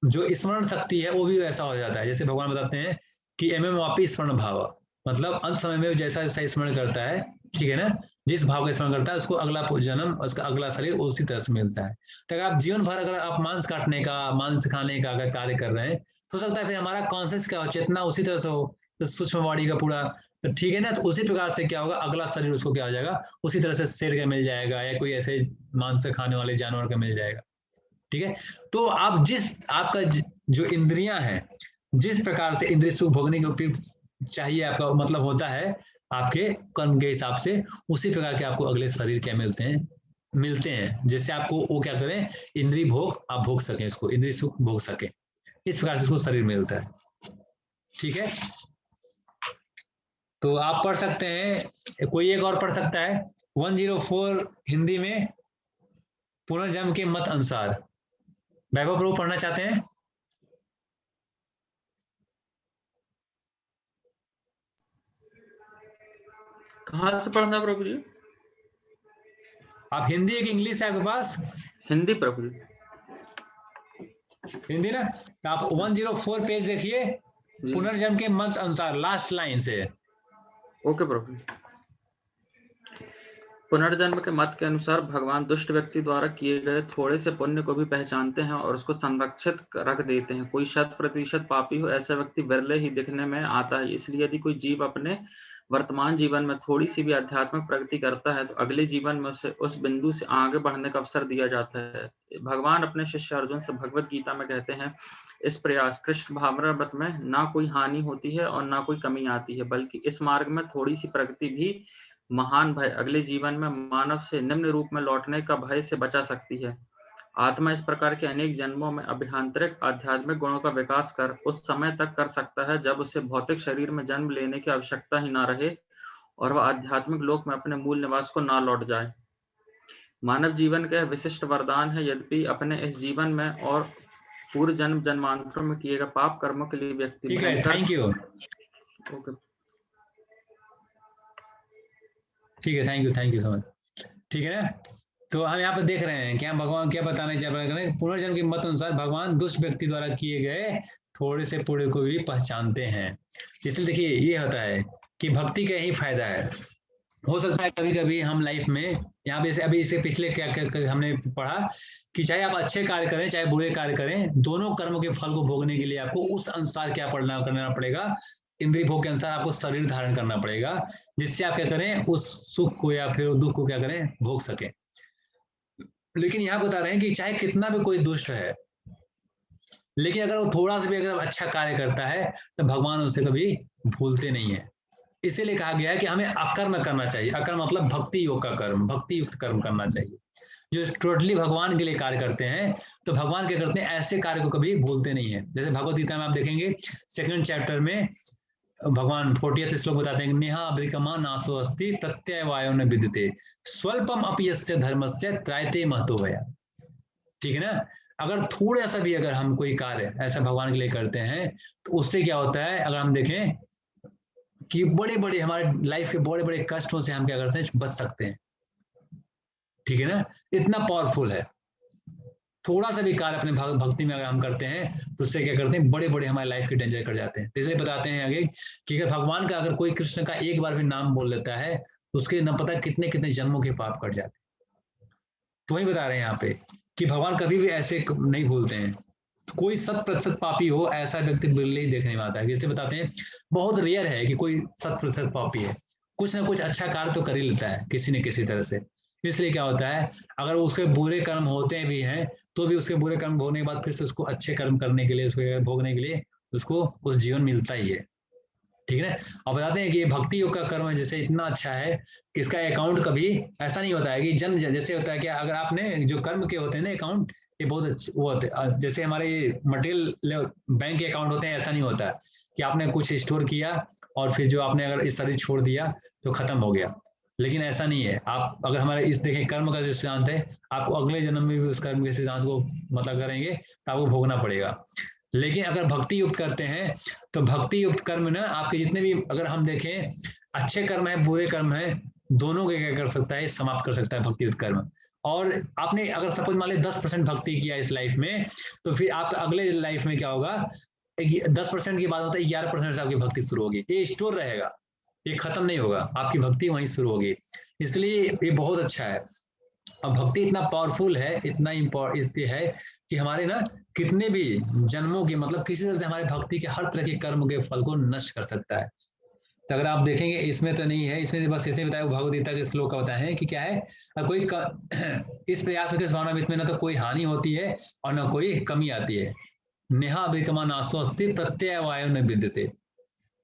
जो स्मरण शक्ति है वो भी वैसा हो जाता है। जैसे भगवान बताते हैं कि एम वापी स्मरण भाव, मतलब अंत समय में जैसा जैसा स्मरण करता है, ठीक है ना, जिस भाव का स्मरण करता है उसको अगला जन्म, उसका अगला शरीर उसी तरह से मिलता है। तो अगर आप जीवन भर अगर आप मांस काटने का, मांस खाने का अगर कार्य कर रहे हैं तो हो सकता है फिर हमारा कॉन्शियस का चेतना उसी तरह से हो, तो सूक्ष्म बॉडी का पूरा, तो ठीक है ना, तो उसी प्रकार से क्या होगा, अगला शरीर उसको क्या हो जाएगा, उसी तरह से शेर का मिल जाएगा या कोई ऐसे मांस खाने वाले जानवर का मिल जाएगा। ठीक है, तो आप आपका जो इंद्रियां हैं, जिस प्रकार से इंद्रिय सुख भोगने के उपयुक्त चाहिए, आपका मतलब होता है आपके कर्म के हिसाब से, उसी प्रकार के आपको अगले शरीर क्या मिलते हैं जिससे आपको वो क्या करें, इंद्रिय भोग आप भोग सकें, इसको इंद्रिय सुख भोग सके, इस प्रकार से उसको शरीर मिलता है। ठीक है, तो आप पढ़ सकते हैं, कोई एक और पढ़ सकता है 104 हिंदी में, पुनर्जन्म के मत अनुसार। वैभव प्रभु पढ़ना चाहते हैं? कहाँ से पढ़ना प्रभु जी? आप हिंदी एक इंग्लिश है आपके पास? हिंदी प्रभु जी। हिंदी ना, तो आप 104 पेज देखिए, पुनर्जन्म के मत अनुसार, लास्ट लाइन से। ओके प्रभु जी। पुनर्जन्म के मत के अनुसार भगवान दुष्ट व्यक्ति द्वारा किए गए थोड़े से पुण्य को भी पहचानते हैं और उसको संरक्षित रख देते हैं। कोई 100% पापी हो, ऐसा व्यक्ति विरले ही दिखने में आता है। इसलिए यदि कोई जीव अपने वर्तमान जीवन में थोड़ी सी भी आध्यात्मिक प्रगति करता है तो अगले जीवन में उसे उस बिंदु से आगे बढ़ने का अवसर दिया जाता है। भगवान अपने शिष्य अर्जुन से भगवत गीता में कहते हैं, इस प्रयास कृष्ण भावनामृत में ना कोई हानि होती है और ना कोई कमी आती है, बल्कि इस मार्ग में थोड़ी सी प्रगति भी महान भय अगले जीवन में मानव से निम्न रूप में लौटने का भय से बचा सकती है। आत्मा इस प्रकार के अनेक जन्मों में अभ्यंतरिक आध्यात्मिक गुणों का विकास कर उस समय तक कर सकता है जब उसे भौतिक शरीर में जन्म लेने की आवश्यकता ही ना रहे और वह आध्यात्मिक लोक में अपने मूल निवास को ना लौट जाए। मानव जीवन का विशिष्ट वरदान है। यद्यपि अपने इस जीवन में और पूर्व जन्म जन्मांतरों में किए गए पाप कर्मों के लिए व्यक्ति ठीक है, थैंक यू। ओके, ठीक है, थैंक यू सो मच। ठीक है ना, तो हम यहाँ पर देख रहे हैं क्या भगवान क्या बताने चाह रहे हैं, पुनर्जन्म के मत अनुसार भगवान दुष्ट व्यक्ति द्वारा किए गए थोड़े से पुण्य को भी पहचानते हैं। इसलिए देखिए ये होता है कि भक्ति का ही फायदा है। हो सकता है कभी कभी हम लाइफ में यहाँ पे अभी इससे पिछले क्या हमने पढ़ा कि चाहे आप अच्छे कार्य करें चाहे बुरे कार्य करें, दोनों कर्मों के फल को भोगने के लिए आपको उस अनुसार क्या करना पड़ेगा, इंद्रिय भोग के अनुसार आपको शरीर धारण करना पड़ेगा, जिससे आप क्या करें, उस सुख को या फिर दुख को क्या करें, भोग सके। लेकिन यहाँ बता रहे हैं कि चाहे कितना भी कोई दुष्ट है, लेकिन अगर वो थोड़ा सा भी अगर अच्छा कार्य करता है तो भगवान उसे कभी भूलते नहीं है। इसीलिए कहा गया है कि हमें अकर्म करना चाहिए। अकर्म मतलब भक्ति योग का कर्म, भक्ति युक्त कर्म करना चाहिए। जो टोटली भगवान के लिए कार्य करते हैं तो भगवान क्या करते हैं, ऐसे कार्य को कभी भूलते नहीं है। जैसे भगवत गीता में आप देखेंगे 2nd चैप्टर में भगवान 40th श्लोक बताते हैं, नेहा अभिकमा नासो अस्ति प्रत्यय वायो न विद्यते स्वल्पम अपि यस्य धर्मस्य त्रायते महतो भया। ठीक है ना, अगर थोड़ा सा भी अगर हम कोई कार्य ऐसा भगवान के लिए करते हैं तो उससे क्या होता है, अगर हम देखें कि बड़े बड़े हमारे लाइफ के बड़े बड़े कष्टों से हम क्या करते हैं, बच सकते हैं। ठीक है ना, इतना पावरफुल है। थोड़ा सा भी कार्य अपने भक्ति में अगर हम करते हैं तो उससे क्या करते हैं, बड़े बड़े हमारे लाइफ के डेंजर कर जाते हैं। इसलिए बताते हैं आगे कि अगर भगवान का, अगर कोई कृष्ण का एक बार भी नाम बोल लेता है तो उसके न पता कितने कितने जन्मों के पाप कट जाते हैं। तो वही बता रहे हैं यहाँ पे कि भगवान कभी भी ऐसे नहीं भूलते हैं। तो कोई 100% पापी हो ऐसा व्यक्ति बिल्कुल ही देखने में आता है। जैसे बताते हैं बहुत रेयर है कि कोई 100% पापी है, कुछ ना कुछ अच्छा कार्य तो कर ही लेता है किसी न किसी तरह से। इसलिए क्या होता है, अगर उसके बुरे कर्म होते भी हैं तो भी उसके बुरे कर्म भोगने के बाद फिर से उसको अच्छे कर्म करने के लिए, उसको भोगने के लिए उसको उस जीवन मिलता ही है। ठीक है ना। और बताते हैं कि ये भक्ति योग का कर्म जैसे इतना अच्छा है कि इसका अकाउंट कभी ऐसा नहीं होता है कि जन्म, जैसे होता है कि अगर आपने जो कर्म के होते हैं ना अकाउंट, ये बहुत अच्छे वो होते हैं, जैसे हमारे मटेरियल बैंक के अकाउंट होते हैं, ऐसा नहीं होता कि आपने कुछ स्टोर किया और फिर जो आपने अगर इस शरीर छोड़ दिया तो खत्म हो गया। लेकिन ऐसा नहीं है। आप अगर हमारे इस देखें कर्म का जो सिद्धांत है, आपको अगले जन्म में भी उस कर्म के सिद्धांत को मतलब करेंगे तो आपको भोगना पड़ेगा। लेकिन अगर भक्ति युक्त करते हैं तो भक्ति युक्त कर्म ना आपके जितने भी, अगर हम देखें अच्छे कर्म है बुरे कर्म है, दोनों के क्या कर सकता है, समाप्त कर सकता है भक्ति युक्त कर्म। और आपने अगर सपोज मान ली 10% भक्ति किया इस लाइफ में, तो फिर आपका अगले लाइफ में क्या होगा, 10% के बाद होता है 11% से आपकी भक्ति शुरू होगी। ये स्टोर रहेगा, ये खत्म नहीं होगा, आपकी भक्ति वहीं शुरू होगी। इसलिए ये बहुत अच्छा है। और भक्ति इतना पावरफुल है, इतना इसलिए है कि हमारे ना कितने भी जन्मों के, मतलब किसी तरह से हमारे भक्ति के हर तरह के कर्म के फल को नष्ट कर सकता है। तो अगर आप देखेंगे इसमें तो नहीं है, इसमें बस ऐसे बताया, भगवद गीता के श्लोक का बताया है कि क्या है, कोई इस प्रयास में, किस भावना में ना तो कोई हानि होती है और ना कोई कमी आती है। नेहा अभिकमा नास्ति प्रत्यय वायु न विद्यते।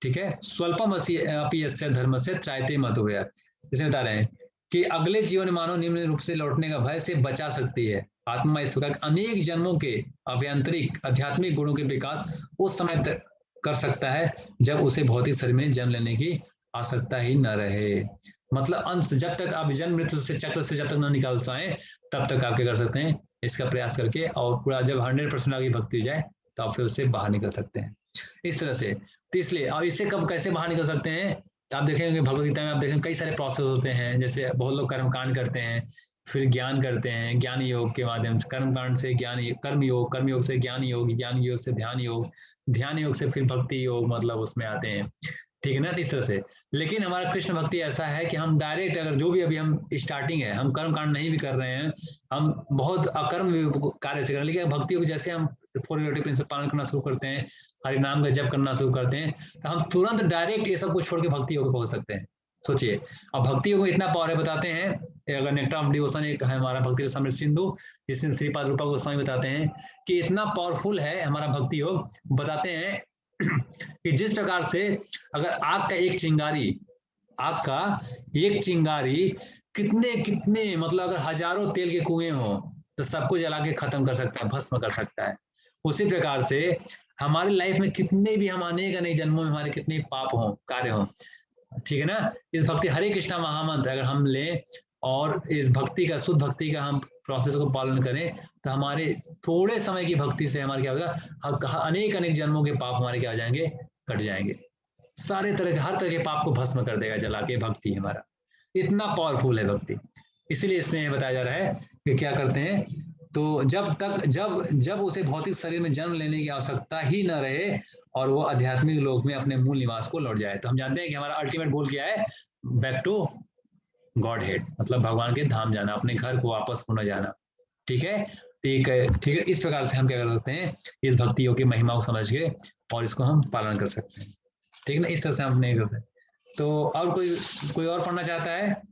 ठीक है, स्वल्पम अपि यस्य धर्म से त्रायते मत हुआ। इसमें बता रहे हैं कि अगले जीवन मानव निम्न रूप से लौटने का भय से बचा सकती है। आत्मा इस प्रकार अनेक जन्मों के अभ्यंतरिक आध्यात्मिक गुणों के विकास उस समय तक कर सकता है जब उसे भौतिक शरीर में जन्म लेने की आवश्यकता ही न रहे। मतलब अंत, जब तक आप जन्म मृत्यु से चक्र से जब तक न निकल पाए तब तक आप क्या कर सकते हैं, इसका प्रयास करके, और पूरा जब 100% आपकी भक्ति हो जाए तो आप फिर उससे बाहर निकल सकते हैं इस तरह से। तो इसलिए, और इससे कब कैसे बाहर निकल सकते हैं, तो आप देखेंगे भगवद गीता में, आप देखेंगे कई सारे प्रोसेस होते हैं। जैसे बहुत लोग कर्मकांड करते हैं, फिर ज्ञान करते हैं, ज्ञान योग के माध्यम से, कर्मकांड से ज्ञान, कर्म योग से ज्ञान योग से ध्यान योग से फिर भक्ति योग, मतलब उसमें आते हैं। ठीक है ना, इस तरह से। लेकिन हमारा कृष्ण भक्ति ऐसा है कि हम डायरेक्ट, अगर जो भी अभी हम स्टार्टिंग है, हम कर्म कांड नहीं भी कर रहे हैं, हम बहुत अकर्म कार्य से कर रहे हैं, लेकिन भक्ति को जैसे हम 4 प्रिंसिपल पालन करना शुरू करते हैं, हरि नाम का जप करना शुरू करते हैं, तो हम तुरंत डायरेक्ट ये सब कुछ छोड़ के भक्ति योग पहुंच सकते हैं। सोचिए, अब भक्ति योग में इतना पावर है, बताते हैं, अगर नेक्टर ऑफ डिवोशन एक है हमारा भक्ति समृद्ध सिंधु, जिसमें श्रीपाद रूपा गोस्वामी बताते हैं कि इतना पावरफुल है हमारा भक्ति योग। बताते हैं कि जिस प्रकार से अगर आग का एक चिंगारी कितने कितने, मतलब अगर हजारों तेल के कुएं हो तो सबको जला के खत्म कर सकता है, भस्म कर सकता है। उसी प्रकार से हमारी लाइफ में कितने भी, हम अनेक जन्मों में हमारे कितने पाप हो, कार्य हो, ठीक है ना, इस भक्ति हरे कृष्णा महामंत्र अगर हम लें और इस भक्ति का, शुद्ध भक्ति का हम प्रोसेस को पालन करें, तो हमारे थोड़े समय की भक्ति से हमारे क्या होगा, अनेक जन्मों के पाप हमारे क्या हो जाएंगे, कट जाएंगे। सारे तरह के, हर तरह के पाप को भस्म कर देगा जला के भक्ति हमारा। इतना पावरफुल है भक्ति। इसीलिए इसमें बताया जा रहा है कि क्या करते हैं, तो जब उसे भौतिक शरीर में जन्म लेने की आवश्यकता ही न रहे और वो आध्यात्मिक लोक में अपने मूल निवास को लौट जाए। तो हम जानते हैं कि हमारा अल्टीमेट गोल क्या है, बैक टू गॉड हेड, मतलब भगवान के धाम जाना, अपने घर को वापस पुनः जाना। ठीक है, ठीक है, इस प्रकार से हम क्या कर सकते हैं, इस भक्ति योग की महिमा को समझ के और इसको हम पालन कर सकते हैं। ठीक है ना, इस तरह से हम नहीं कर सकते। तो और कोई और पढ़ना चाहता है?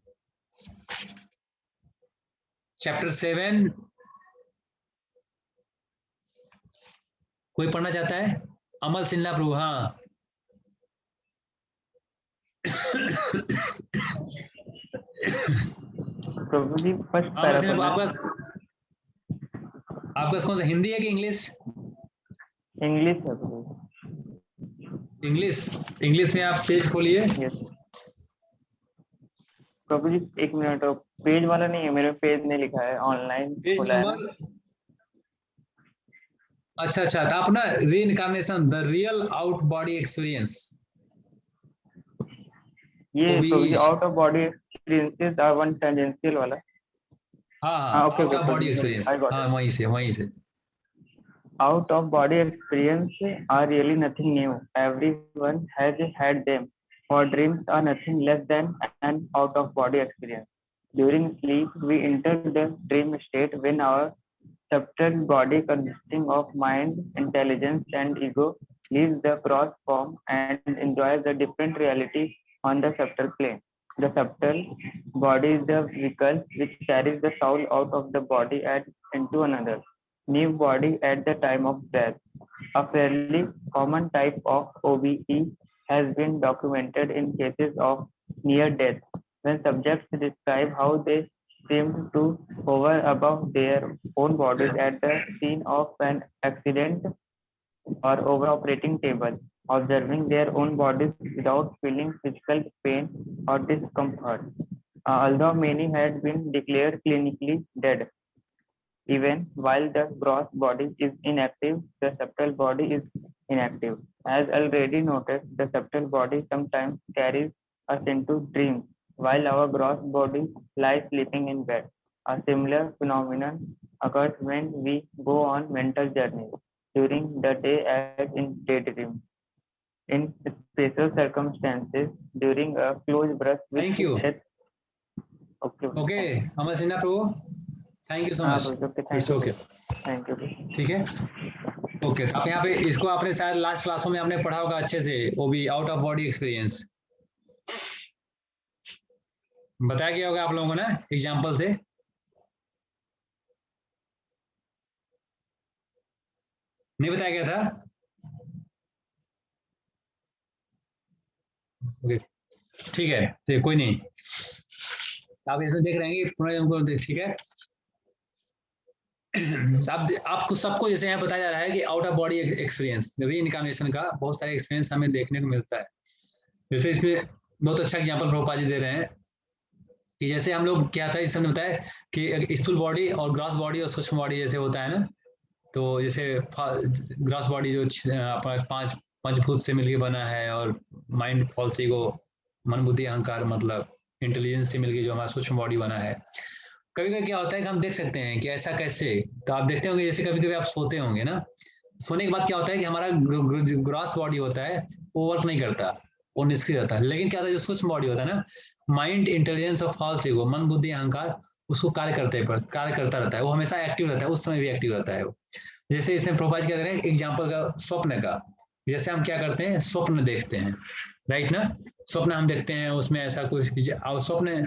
चैप्टर 7 कोई पढ़ना चाहता है? अमल सिन्हा प्रभु, हाँ। प्रभु जी फर्स्ट पैरा आपका कौन सा, हिंदी है कि इंग्लिश? इंग्लिश है प्रभु। इंग्लिश में आप पेज खोलिए। प्रभु जी 1 मिनट, पेज वाला नहीं है, मेरे पेज नहीं लिखा है, ऑनलाइन पेज खोला है नंबर ना। अच्छा अच्छा, तो आप ना reincarnation the real out body experience, ये वो भी प्रभु जी out of body experiences are one tangential वाला। हाँ हाँ हाँ, ओके आउट ओके ऑफ प्रभु बॉडी जी एक्सपीरियंस, आई गॉट हाँ इट। वहीं से। Out of body experience are really nothing new. Everyone has had them. Our dreams are nothing less than an out of body experience. During sleep, we enter the dream state when our subtle body consisting of mind, intelligence, and ego leaves the gross form and enjoys the different reality on the subtle plane. The subtle body is the vehicle which carries the soul out of the body and into another new body at the time of death. A fairly common type of OBE has been documented in cases of near death, when subjects describe how they seemed to hover above their own bodies at the scene of an accident or over operating table, observing their own bodies without feeling physical pain or discomfort. Although many had been declared clinically dead, even while the gross body is inactive, the subtle body is inactive. As already noted, the subtle body sometimes carries us into dreams, while our gross body lies sleeping in bed. A similar phenomenon occurs when we go on mental journeys during the day as in daydreams. In special circumstances, during a close brush with thank you. death. Okay, okay Amar Sinha प्रभु, thank you so हाँ much, okay it's thank okay, you thank you. ठीक है। Okay, आप यहाँ पे इसको आपने शायद लास्ट क्लासों में आपने पढ़ा होगा अच्छे से, वो भी आउट ऑफ बॉडी एक्सपीरियंस बताया गया होगा आप लोगों को ना एग्जाम्पल से। नहीं बताया गया था? ओके ठीक है, तो कोई नहीं, आप इसमें देख रहे हैं कि ठीक है। आपको सबको जैसे यहाँ बताया जा रहा है कि out of body experience, reincarnation का बहुत सारे एक्सपीरियंस हमें देखने को मिलता है। जैसे इसमें बहुत अच्छा एग्जांपल प्रभुपाद जी दे रहे हैं कि जैसे हम लोग क्या था इस समय बताया कि स्थूल बॉडी और ग्रॉस बॉडी और सूक्ष्म बॉडी जैसे होता है ना, तो जैसे ग्रॉस बॉडी जो अपना पांच पंचभूत से मिलकर बना है और माइंड फॉल्स ईगो मन बुद्धि अहंकार मतलब इंटेलिजेंस से मिलकर जो हमारा सूक्ष्म बॉडी बना है। कभी कभी क्या होता है कि हम देख सकते हैं कि ऐसा कैसे, तो आप देखते होंगे जैसे कभी कभी आप सोते होंगे ना, सोने के बाद क्या होता है कि हमारा ग्रॉस बॉडी होता है वो वर्क नहीं करता, वो निष्क्रिय रहता है। लेकिन क्या होता है जो सूक्ष्म बॉडी होता है ना, माइंड इंटेलिजेंस और फॉल्स ईगो मन बुद्धि अहंकार उसको कार्य करता रहता है, वो हमेशा एक्टिव रहता है, उस समय भी एक्टिव रहता है वो। जैसे इसमें प्रोवाइड क्या करें एग्जाम्पल का स्वप्न का, जैसे हम क्या करते हैं स्वप्न देखते हैं, राइट ना, स्वप्न हम देखते हैं उसमें ऐसा कुछ स्वप्न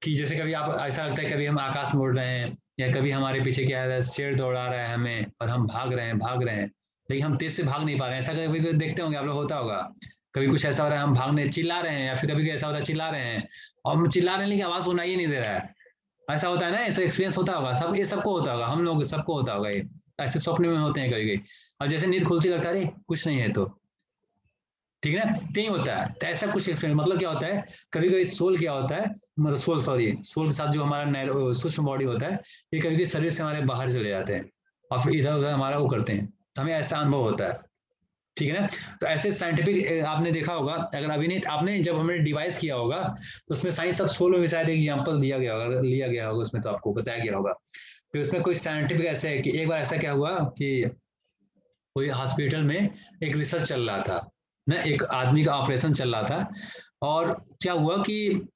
कि जैसे कभी आप ऐसा लगता है कभी हम आकाश में उड़ रहे हैं या कभी हमारे पीछे क्या है शेर दौड़ा रहा है हमें और हम भाग रहे हैं लेकिन हम तेज से भाग नहीं पा रहे हैं, ऐसा कभी देखते होंगे आप लोग, होता होगा कभी कुछ ऐसा हो रहा है हम भागने चिल्ला रहे हैं, या फिर कभी ऐसा होता है चिल्ला रहे हैं और हम चिल्ला रहे हैं लेकिन आवाज सुनाई नहीं दे रहा है, ऐसा होता है ना, ऐसा एक्सपीरियंस होता होगा सब, ये सबको होता होगा, हम लोग सबको होता होगा ये, ऐसे स्वप्न में होते हैं कभी कभी। और जैसे नींद खुलती लगता है कुछ नहीं है तो ठीक है ना, तो होता है। तो ऐसा कुछ एक्सपीरियंस मतलब क्या होता है, कभी कभी सोल क्या होता है, मतलब सोल के साथ जो हमारा सूक्ष्म बॉडी होता है ये कभी कभी शरीर से हमारे बाहर चले जाते हैं और फिर इधर उधर हमारा वो करते हैं, तो हमें ऐसा अनुभव होता है, ठीक है ना। तो ऐसे साइंटिफिक आपने देखा होगा, अगर अभी नहीं आपने जब हमने डिवाइस किया होगा तो उसमें साइंस ऑफ सोल में शायद एग्जाम्पल लिया गया होगा उसमें, तो आपको बताया गया होगा। तो उसमें कोई साइंटिफिक ऐसे है कि एक बार ऐसा क्या हुआ कि कोई हॉस्पिटल में एक रिसर्च चल रहा था ना, एक आदमी का ऑपरेशन चल रहा था और क्या हुआ कि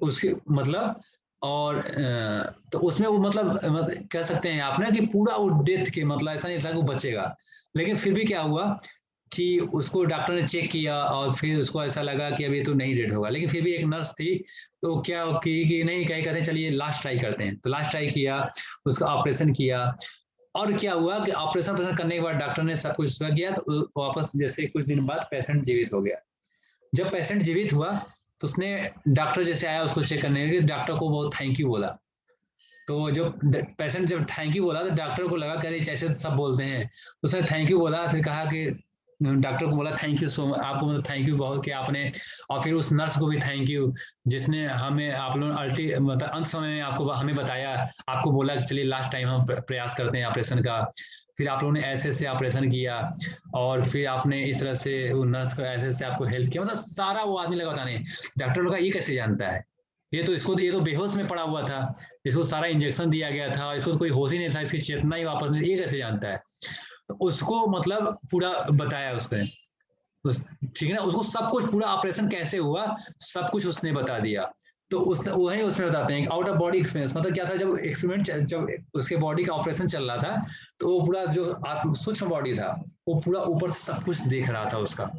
उसके मतलब और तो उसमें वो मतलब कह सकते हैं आप ना कि पूरा वो डेथ के मतलब ऐसा नहीं था कि वो बचेगा, लेकिन फिर भी क्या हुआ कि उसको डॉक्टर ने चेक किया और फिर उसको ऐसा लगा कि अभी तो नहीं डेड होगा, लेकिन फिर भी एक नर्स थी तो क्या कि नहीं क्या कहते हैं चलिए लास्ट ट्राई करते हैं, तो लास्ट ट्राई किया, उसका ऑपरेशन किया और क्या हुआ कि ऑपरेशन करने के बाद डॉक्टर ने सब कुछ किया तो वापस जैसे कुछ दिन बाद पेशेंट जीवित हो गया। जब पेशेंट जीवित हुआ तो उसने डॉक्टर जैसे आया उसको चेक करने के लिए, डॉक्टर को बहुत थैंक यू बोला, तो जब पेशेंट जब थैंक यू बोला तो डॉक्टर को लगा कि अरे जैसे सब बोलते हैं, उसने थैंक यू बोला, फिर कहा कि डॉक्टर को बोला थैंक यू सो मच, आपको मतलब थैंक यू बहुत कि आपने, और फिर उस नर्स को भी थैंक यू जिसने हमें, आप लोग मतलब अंत समय में आपको हमें बताया, आपको बोला कि चलिए लास्ट टाइम हम प्रयास करते हैं ऑपरेशन का, फिर आप लोगों ने ऐसे ऐसे ऑपरेशन किया, और फिर आपने इस तरह से वो नर्स को ऐसे ऐसे आपको हेल्प किया, मतलब सारा वो आदमी लगा बताने। डॉक्टर लोग का ये कैसे जानता है, ये तो बेहोश में पड़ा हुआ था, इसको सारा इंजेक्शन दिया गया था, इसको कोई होश ही नहीं था, इसकी चेतना ही वापस नहीं, ये कैसे जानता है? तो उसको मतलब पूरा बताया उसने, ठीक है ना, उसको सब कुछ पूरा ऑपरेशन कैसे हुआ सब कुछ उसने बता दिया। तो उसने वही उसमें बताते हैं आउट ऑफ बॉडी एक्सपीरियंस, मतलब क्या था, जब एक्सपेरिमेंट जब उसके बॉडी का ऑपरेशन चल रहा था, तो वो पूरा जो सूक्ष्म बॉडी था वो पूरा ऊपर से सब कुछ देख रहा था उसका,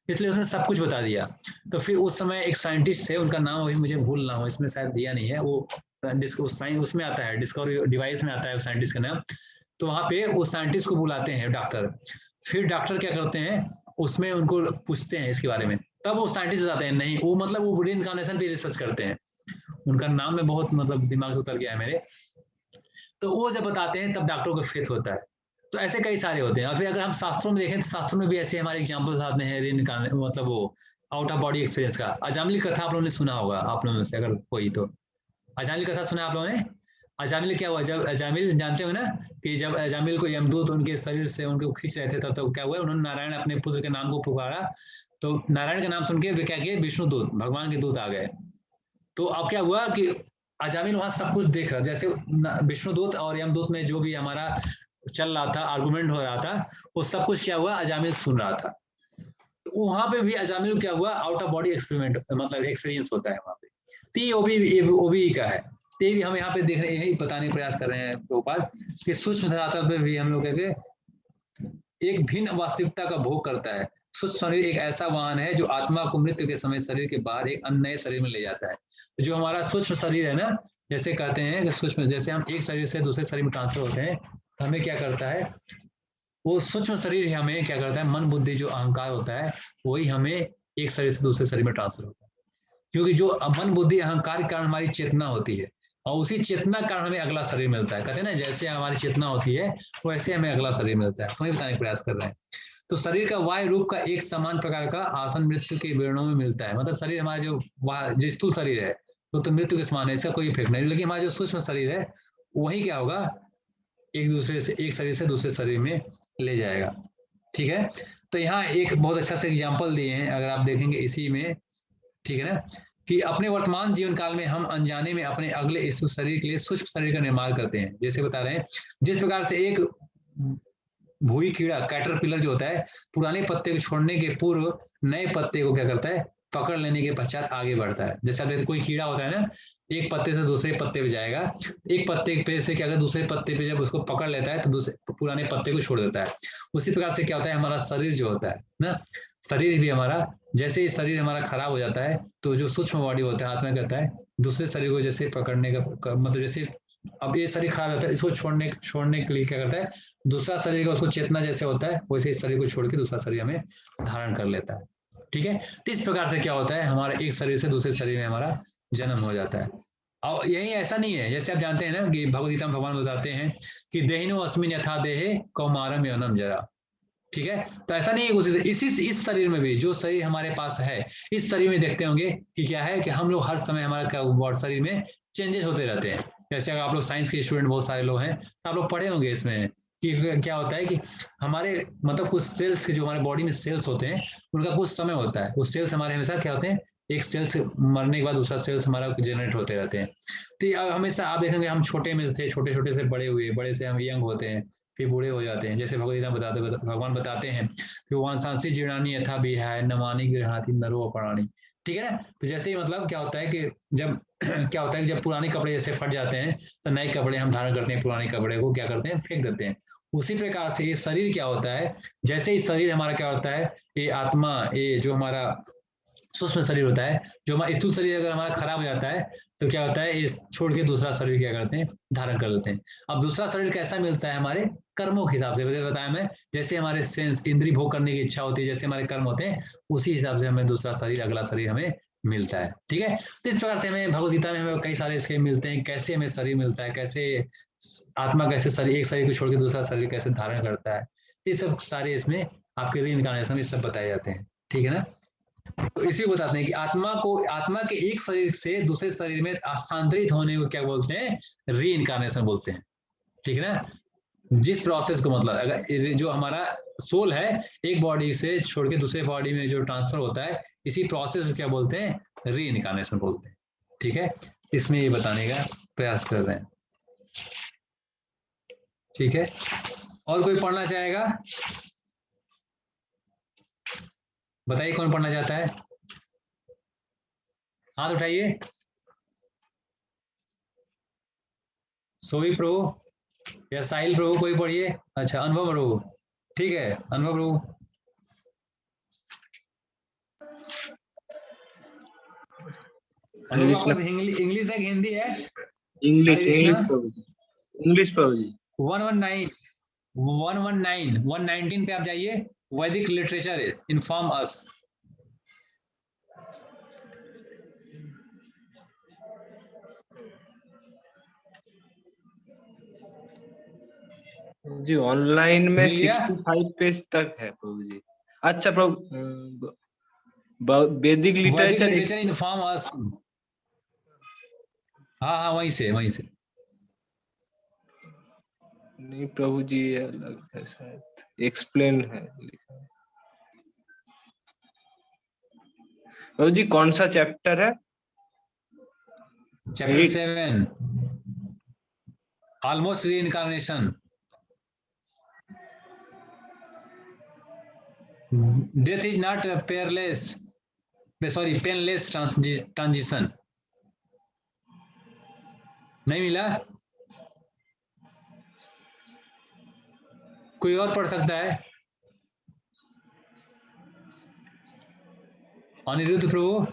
इसलिए उसने सब कुछ बता दिया। तो फिर उस समय एक साइंटिस्ट थे, उनका नाम अभी मुझे भूल ना हो, इसमें शायद दिया नहीं है, वो उसमें आता है, डिस्कवरी डिवाइस में आता है साइंटिस्ट का नाम। तो वहां पे उस साइंटिस्ट को बुलाते हैं डॉक्टर, फिर डॉक्टर क्या करते हैं, उसमें उनको पूछते हैं इसके बारे में, तब वो साइंटिस्ट बताते हैं, नहीं वो मतलब वो रीइंकार्नेशन पे रिसर्च करते हैं, उनका नाम में बहुत मतलब दिमाग से उतर गया है मेरे। तो वो जब बताते हैं तब डॉक्टरों को फेथ होता है। तो ऐसे कई सारे होते हैं। और फिर अगर हम शास्त्रों में देखें तो शास्त्रों में भी ऐसे हमारे एग्जाम्पल्स आते हैं रीइंकार्नेशन, मतलब वो आउट ऑफ बॉडी एक्सपीरियंस का। अजामिल कथा आप लोगों ने सुना होगा, आप लोगों में से अगर कोई, तो अजामिल कथा सुना आप लोगों ने? अजामिल क्या हुआ, जब अजामिल जानते हो ना, कि जब अजामिल को यमदूत उनके शरीर से उनको खींच रहे थे, तब तो क्या हुआ, उन्होंने नारायण अपने पुत्र के नाम को पुकारा, तो नारायण का नाम सुन के वे क्या किए, विष्णुदूत भगवान के दूत आ गए। तो अब क्या हुआ कि अजामिल वहां सब कुछ देख रहा, जैसे विष्णुदूत और यमदूत में जो भी हमारा चल रहा था, आर्गुमेंट हो रहा था, वो सब कुछ क्या हुआ, अजामिल सुन रहा था। तो वहां पे भी अजामिल क्या हुआ, आउट ऑफ बॉडी एक्सपेरिमेंट मतलब एक्सपीरियंस होता है वहां पे। तो ये ओबी का है, तो ये भी हम यहाँ पे देख रहे हैं, यही बताने का प्रयास कर रहे हैं गोपाल, कि सूक्ष्म धरातल पे भी हम लोग एक भिन्न वास्तविकता का भोग करता है। सूक्ष्म शरीर एक ऐसा वाहन है जो आत्मा को मृत्यु के समय शरीर के बाहर एक अन्य नए शरीर में ले जाता है। तो जो हमारा सूक्ष्म शरीर है ना, जैसे कहते हैं कि सूक्ष्म, जैसे हम एक शरीर से दूसरे शरीर में ट्रांसफर होते हैं, हमें क्या करता है, वो सूक्ष्म शरीर हमें क्या करता है, मन बुद्धि जो अहंकार होता है वही हमें एक शरीर से दूसरे शरीर में ट्रांसफर होता है। क्योंकि जो मन बुद्धि अहंकार के कारण हमारी चेतना होती है, और उसी चेतना कारण हमें अगला शरीर मिलता है। कहते हैं ना, जैसे हमारी चेतना होती है वैसे हमें अगला शरीर मिलता है। तो ये बताने का प्रयास कर रहे हैं। तो शरीर का वायु रूप का एक समान प्रकार का आसन मृत्यु के विवरणों में मिलता है। मतलब शरीर हमारा जो स्थूल शरीर है वो तो मृत्यु के समान है, इसका कोई इफेक्ट नहीं, लेकिन हमारा जो सूक्ष्म शरीर है वही क्या होगा, एक शरीर से दूसरे शरीर में ले जाएगा। ठीक है, तो यहाँ एक बहुत अच्छा से एग्जाम्पल दिए हैं, अगर आप देखेंगे इसी में, ठीक है ना, कि अपने वर्तमान जीवन काल में हम अनजाने में अपने अगले इस शरीर के लिए सूक्ष्म शरीर का निर्माण करते हैं। जैसे बता रहे हैं, जिस प्रकार से एक भूई कीड़ा कैटरपिलर जो होता है, पुराने पत्ते को छोड़ने के पूर्व नए पत्ते को क्या करता है, पकड़ लेने के पश्चात आगे बढ़ता है। जैसे आप कोई कीड़ा होता है ना, एक पत्ते से दूसरे पत्ते पे जाएगा, एक पत्ते पे से क्या करता है, दूसरे पत्ते पे जब उसको पकड़ लेता है तो दूसरे पुराने पत्ते को छोड़ देता है। उसी प्रकार से क्या होता है, हमारा शरीर जो होता है ना, शरीर भी हमारा, जैसे ही शरीर हमारा खराब हो जाता है तो जो सूक्ष्म बॉडी होता है आत्मा कहता है दूसरे शरीर को जैसे पकड़ने का मतलब, जैसे अब ये शरीर खराब होता है, इसको छोड़ने के लिए क्या करता है, दूसरा शरीर का उसको चेतना जैसे होता है वैसे इस शरीर को छोड़ के दूसरा शरीर हमें धारण कर लेता है। ठीक है, तो इस प्रकार से क्या होता है, हमारा एक शरीर से दूसरे शरीर में हमारा जन्म हो जाता है। और यही ऐसा नहीं है, जैसे आप जानते हैं ना कि भगवदगीता में भगवान बताते हैं कि देहिनो अस्मिन् यथा देहे कौमारम यौवनम जरा। ठीक है, तो ऐसा नहीं है उसी से इस शरीर में भी, जो शरीर हमारे पास है, इस शरीर में देखते होंगे कि क्या है कि हम लोग हर समय हमारा क्या शरीर में चेंजेस होते रहते हैं। जैसे अगर आप लोग साइंस के स्टूडेंट बहुत सारे लोग हैं तो आप लोग पढ़े होंगे इसमें कि क्या होता है कि हमारे मतलब कुछ सेल्स के, जो हमारे बॉडी में सेल्स होते हैं उनका कुछ समय होता है। वो सेल्स हमारे हमेशा क्या होते हैं, एक सेल से मरने के बाद दूसरा सेल्स हमारा जनरेट होते रहते हैं। तो हमेशा आप देखेंगे हम छोटे में थे, छोटे छोटे से बड़े हुए, बड़े से हम यंग होते हैं, फिर बूढ़े हो जाते हैं। जैसे भगवान बताते हैं कि वांसांसी जीर्णानी यथा विहाय नमानि गृह्णाति नरो अपराणी। ठीक है ना, तो जैसे ही मतलब क्या होता है कि जब क्या होता है कि जब पुराने कपड़े जैसे फट जाते हैं तो नए कपड़े हम धारण करते हैं, पुराने कपड़े को क्या करते हैं, फेंक देते हैं। उसी प्रकार से ये शरीर क्या होता है, जैसे ही शरीर हमारा क्या होता है, ये आत्मा, ये जो हमारा सूक्ष्म शरीर होता है, जो हमारा स्थूल शरीर अगर हमारा खराब हो जाता है तो क्या होता है, इस छोड़ के दूसरा शरीर क्या करते हैं, धारण कर लेते हैं। अब दूसरा शरीर कैसा मिलता है, हमारे कर्मों के हिसाब से, वैसे बताया मैं, जैसे हमारे सेंस इंद्रिय भोग करने की इच्छा होती है, जैसे हमारे कर्म होते हैं उसी हिसाब से हमें दूसरा शरीर, अगला शरीर हमें मिलता है। ठीक है, तो इस प्रकार से हमें भगवदगीता में हमें कई सारे इसके मिलते हैं, कैसे हमें शरीर मिलता है, कैसे आत्मा कैसे शरीर, एक शरीर को छोड़ के दूसरा शरीर कैसे धारण करता है, ये सब सारे इसमें आपके रीइंकार्नेशन ये सब बताए जाते हैं, ठीक है ना। तो इसी को बताते हैं कि आत्मा के एक शरीर से दूसरे शरीर में स्थानांतरित होने को क्या बोलते हैं, रीइंकार्नेशन बोलते हैं, ठीक है ना। जिस प्रोसेस को मतलब अगर जो हमारा सोल है एक बॉडी से छोड़ के दूसरे बॉडी में जो ट्रांसफर होता है, इसी प्रोसेस को क्या बोलते हैं, रीइंकार्नेशन बोलते हैं, ठीक है। इसमें ये बताने का प्रयास कर रहे हैं, ठीक है। और कोई पढ़ना चाहेगा, बताइए कौन पढ़ना चाहता है, हाथ उठाइए। सोवी प्रभु या साहिल प्रभु कोई पढ़िए। अच्छा अनुभव प्रभु, ठीक है अनुभव प्रभु। इंग्लिश में, इंग्लिश है कि हिंदी है? इंग्लिश हरे कृष्णा। प्रभु जी, इंग्लिश प्रभु जी। 119 पे आप जाइए। वैदिक लिटरेचर इन्फॉर्म अस। जी ऑनलाइन में मिल गया? 65 पेज तक है प्रभु जी। अच्छा प्रभु, वैदिक लिटरेचर इन्फॉर्म अस। हाँ वहीं से नहीं प्रभु जी, ये अलग है शायद, एक्सप्लेन है लिखा है। प्रभु जी कौन सा चैप्टर है? Chapter 7 almost reincarnation. Death is not painless transition. नहीं मिला? कोई और पढ़ सकता है? अनिरुद्ध प्रभु।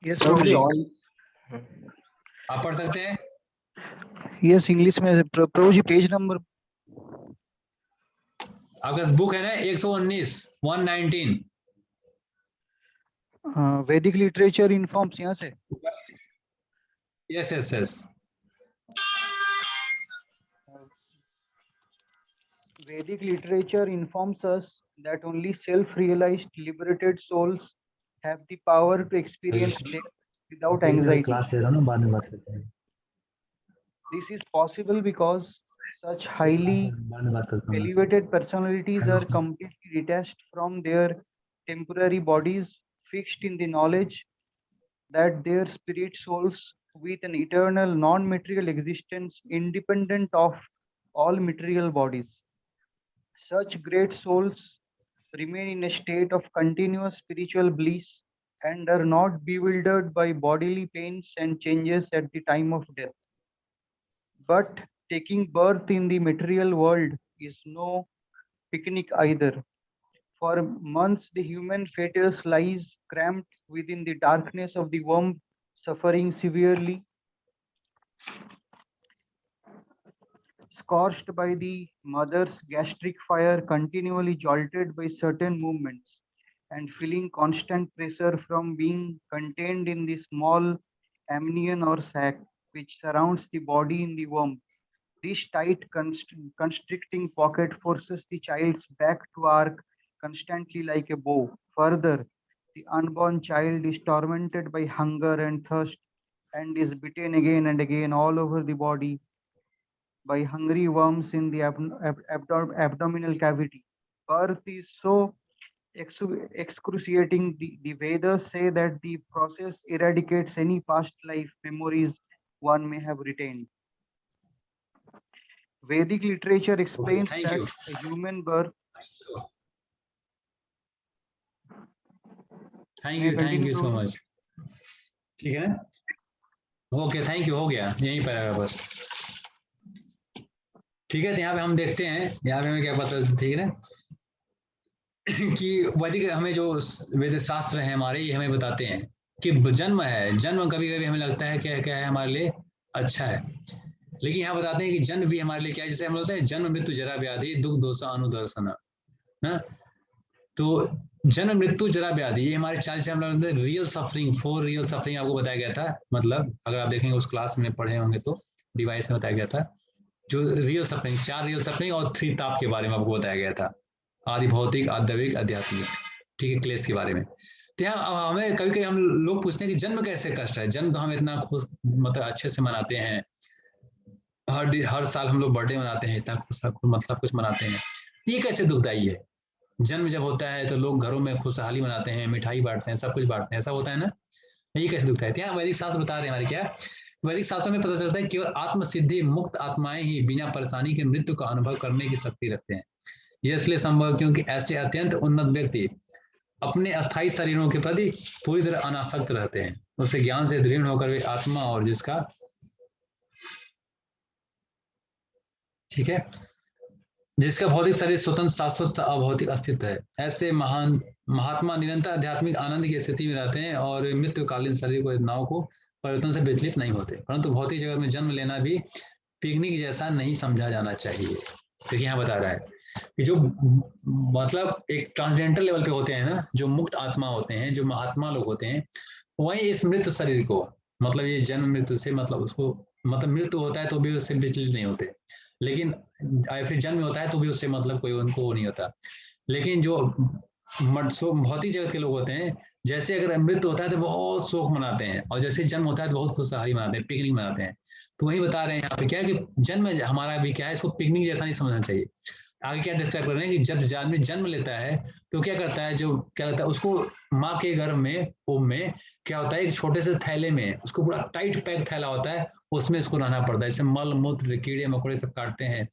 यस प्रभु जी, आप पढ़ सकते हैं? यस इंग्लिश में प्रभु जी, पेज नंबर आपका बुक है ना 119 वैदिक लिटरेचर इन्फॉर्म्स, यहाँ से। Yes Vedic literature informs us that only self-realized, liberated souls have the power to experience death without anxiety. Class ले रहा हूँ ना, बाद में बात करते हैं। This is possible because such highly elevated personalities are completely detached from their temporary bodies, fixed in the knowledge that their spirit souls with an eternal non-material existence independent of all material bodies. Such great souls remain in a state of continuous spiritual bliss and are not bewildered by bodily pains and changes at the time of death. But taking birth in the material world is no picnic either. For months, the human fetus lies cramped within the darkness of the womb, suffering severely, scorched by the mother's gastric fire, continually jolted by certain movements, and feeling constant pressure from being contained in the small amnion or sac which surrounds the body in the womb. This tight constricting pocket forces the child's back to arc constantly like a bow. Further, the unborn child is tormented by hunger and thirst and is bitten again and again all over the body by hungry worms in the abdominal cavity. Birth is so excruciating. The Vedas say that the process eradicates any past life memories one may have retained. Vedic literature explains that a human birth. Thank you so much. ठीक है, okay thank you, हो गया, यहीं पर है बस। ठीक है, तो यहाँ पे हम देखते हैं, यहाँ पे हमें क्या पता, ठीक है ना, कि वैदिक हमें जो वेद शास्त्र है हमारे, ये हमें बताते हैं कि जन्म है, जन्म कभी कभी हमें लगता है क्या क्या है हमारे लिए अच्छा है, लेकिन यहाँ बताते हैं कि जन्म भी हमारे लिए क्या है, जैसे हम बोलते हैं जन्म मृत्यु जरा व्याधि दुख दोषा अनुदर्शन ना, तो जन्म मृत्यु जरा व्याधि, ये हमारे 40 से हम लोग रियल सफरिंग, 4 रियल सफरिंग आपको बताया गया था। मतलब अगर आप देखेंगे उस क्लास में पढ़े होंगे तो डिवाइस में बताया गया था, जो रियल सफरिंग, 4 रियल सफरिंग और 3 ताप के बारे में आपको बताया गया था, आदि भौतिक, आध्यात्मिक, आध्यात्मिक, ठीक है, क्लेश के बारे में। तो यहाँ हमें कभी कभी हम लोग पूछते हैं कि जन्म कैसे कष्ट है। जन्म तो हम इतना खुश, मतलब अच्छे से मनाते हैं, हर साल हम लोग बर्थडे मनाते हैं, इतना खुश मतलब कुछ मनाते हैं, ये कैसे दुखदाई है? जन्म जब होता है तो लोग घरों में खुशहाली मनाते हैं, मिठाई बांटते हैं, सब कुछ बांटते हैं, ऐसा होता है ना, ये कैसे दुखता है? यहाँ वैदिक शास्त्र बता रहे हैं हमारे, क्या वैदिक शास्त्रों में पता चलता है केवल आत्मसिद्धि मुक्त आत्माएं ही बिना परेशानी के मृत्यु का अनुभव करने की शक्ति रखते हैं। यह इसलिए संभव है क्योंकि ऐसे अत्यंत उन्नत व्यक्ति अपने अस्थायी शरीरों के प्रति पूरी तरह अनासक्त रहते हैं। उससे ज्ञान से दृढ़ होकर वे आत्मा और जिसका, ठीक है, जिसका भौतिक शरीर स्वतंत्र शाश्वत अभौतिक अस्तित्व है, ऐसे महान महात्मा निरंतर आध्यात्मिक आनंद की स्थिति में रहते हैं और मृत्युकालीन शरीर को नाव को परिवर्तन से विचलित नहीं होते। परंतु भौतिक जगत में जन्म लेना भी पिकनिक जैसा नहीं समझा जाना चाहिए। तो यहाँ बता रहा है कि जो मतलब एक ट्रांसडेंटल लेवल पे होते हैं ना, जो मुक्त आत्मा होते हैं, जो महात्मा लोग होते हैं, वही इस मृत शरीर को, मतलब ये जन्म मृत्यु से, मतलब उसको, मतलब मृत्यु होता है तो भी उससे विचलित नहीं होते, लेकिन फिर जन्म होता है तो भी उससे मतलब कोई उनको नहीं होता। लेकिन जो भौतिक जगत के लोग होते हैं, जैसे अगर मृत्यु होता है तो बहुत शोक मनाते हैं, और जैसे जन्म होता है तो बहुत खुशहाली मनाते हैं, पिकनिक मनाते हैं। तो वही बता रहे हैं यहाँ पे क्या है कि जन्म हमारा भी क्या है, इसको पिकनिक जैसा नहीं समझना चाहिए। आगे क्या डिस्क्राइब कर रहे हैं कि जब आदमी जन्म लेता है तो क्या करता है, जो क्या करता है, उसको माँ के गर्भ में, ओम में क्या होता है, एक छोटे से थैले में, उसको पूरा टाइट पैक थैला होता है, उसमें इसको रहना पड़ता है। इसमें मल मूत्र कीड़े मकोड़े सब काटते हैं,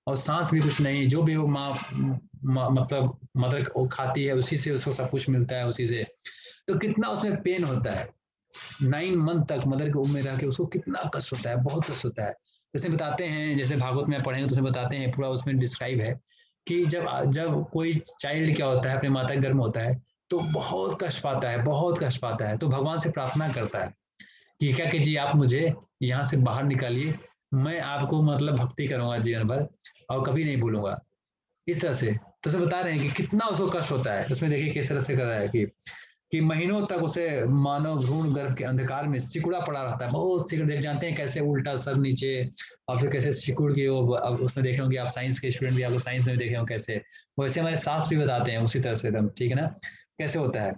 और सांस भी कुछ नहीं, जो भी वो माँ मतलब मदर खाती है उसी से उसको सब कुछ मिलता है, उसी से। तो कितना उसमें पेन होता है, 9 मंथ तक मदर के उम में रह के उसको कितना कष्ट होता है, बहुत कष्ट होता है। जैसे बताते हैं, जैसे भागवत में पढ़ेंगे तो उसमें बताते हैं, पूरा उसमें डिस्क्राइब है कि जब कोई चाइल्ड क्या होता है, अपने माता के गर्भ में होता है, तो बहुत कष्ट पाता है, बहुत कष्ट पाता है। तो भगवान से प्रार्थना करता है कि क्या कीजिए, आप मुझे यहाँ से बाहर निकालिए, मैं आपको मतलब भक्ति करूंगा जीवन भर और कभी नहीं भूलूंगा, इस तरह से। तो उसे बता रहे हैं कि कितना उसको कष्ट होता है। उसमें देखिए किस तरह से कर रहा है कि महीनों तक उसे मानव भ्रूण गर्भ के अंधकार में सिकुड़ा पड़ा रहता है, बहुत सिकुड़, देख जानते हैं कैसे उल्टा सर नीचे, और फिर कैसे सिकुड़ के वो, अब उसमें देखे होंगे आप, साइंस के स्टूडेंट भी आपको साइंस में देखे होंगे कैसे, वैसे हमारे शास्त्र भी बताते हैं उसी तरह से एकदम, ठीक है ना, कैसे होता है।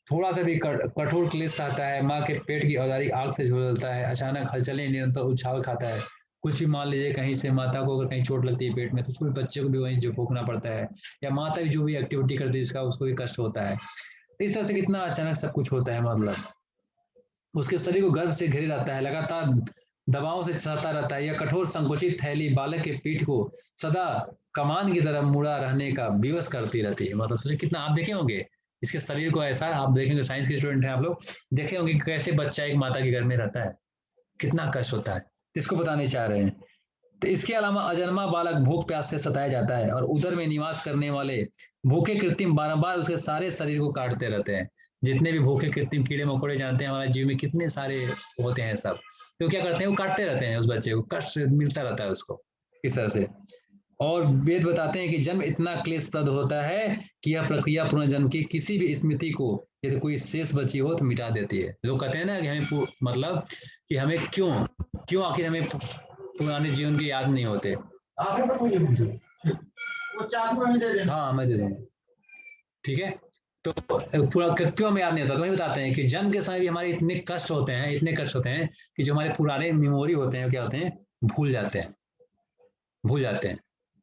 थोड़ा सा भी कठोर क्लेश आता है, माँ के पेट की औदारी आग से झुलसता है, अचानक हलचलें निरंतर उछाल खाता है। कुछ भी मान लीजिए, कहीं से माता को अगर कहीं चोट लगती है पेट में, तो उसको बच्चे को भी वहीं जो भोगना पड़ता है, या माता भी जो भी एक्टिविटी करती है उसका, उसको भी कष्ट होता है। इस तरह से कितना अचानक सब कुछ होता है, मतलब उसके शरीर को गर्भ से घेरे रहता है, लगातार दबाव से सहता रहता है। यह कठोर संकुचित थैली बालक के पीठ को सदा कमान की तरह मुड़ा रहने का विवश करती रहती है। मतलब सोचिए कितना, आप देखे होंगे इसके शरीर को ऐसा, आप देखेंगे, साइंस के स्टूडेंट हैं आप लोग, देखे होंगे कैसे बच्चा एक माता के घर में रहता है, कितना कष्ट होता है, इसको बताने चाह रहे हैं। तो इसके अलावा अजन्मा बालक भूख प्यास से सताया जाता है, और उदर में निवास करने वाले भूखे कृत्रिम बारंबार उसके सारे शरीर को काटते रहते हैं। जितने भी भूखे कृत्रिम कीड़े मकोड़े जानते हैं हमारे जीव में कितने सारे होते हैं सब, तो क्या करते हैं, वो काटते रहते हैं, उस बच्चे को कष्ट मिलता रहता है उसको, इस तरह से। और वेद बताते हैं कि जन्म इतना क्लेशप्रद होता है कि यह प्रक्रिया पुनर्जन्म की किसी भी स्मृति को, यदि कोई शेष बची हो तो मिटा देती है। लोग कहते हैं ना कि हमें मतलब कि हमें क्यों आखिर हमें पुराने जीवन की याद नहीं होते। हाँ मैं दे दूंगा, ठीक है। तो पूरा क्यों हमें याद नहीं होता, तो वही बताते हैं कि जन्म के समय भी हमारे इतने कष्ट होते हैं, इतने कष्ट होते हैं कि जो हमारे पुराने मेमोरी होते हैं क्या होते हैं, भूल जाते हैं।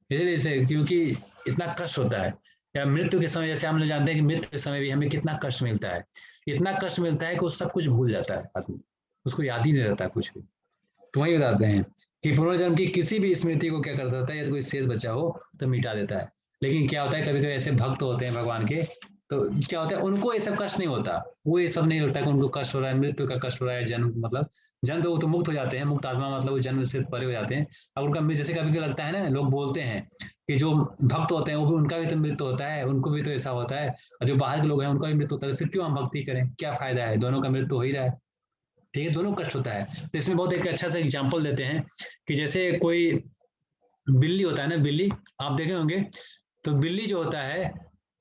इसलिए क्योंकि इतना कष्ट होता है, या मृत्यु के समय, जैसे हम लोग जानते हैं कि मृत्यु के समय भी हमें कितना कष्ट मिलता है, इतना कष्ट मिलता है कि वो सब कुछ भूल जाता है आदमी, उसको याद ही नहीं रहता कुछ भी। तो वही बताते हैं कि पुनर्जन्म की किसी भी स्मृति को क्या कर सकता है, यदि कोई शेष बचा हो तो मिटा देता है। लेकिन क्या होता है, कभी कभी ऐसे भक्त होते हैं भगवान के, तो क्या होता है, उनको ये सब कष्ट नहीं होता, वो ये सब नहीं लगता कि उनको कष्ट हो रहा है, मृत्यु का कष्ट हो रहा है, जन्म मतलब जन्म तो वो तो मुक्त हो जाते हैं, मुक्त आत्मा मतलब वो जन्म से परे हो जाते हैं। अब उनका जैसे कभी कभी लगता है ना, लोग बोलते हैं कि जो भक्त होते हैं वो भी, उनका भी तो मृत्यु होता है, उनको भी तो ऐसा होता है, और जो बाहर के लोग हैं उनका भी मृत्यु होता है, फिर क्यों हम भक्ति करें, क्या फायदा है, दोनों का मृत्यु हो ही रहा है, ठीक है, दोनों कष्ट होता है। तो इसमें बहुत एक अच्छा सा एग्जाम्पल देते हैं कि जैसे कोई बिल्ली होता है ना, बिल्ली आप देखे होंगे, तो बिल्ली जो होता है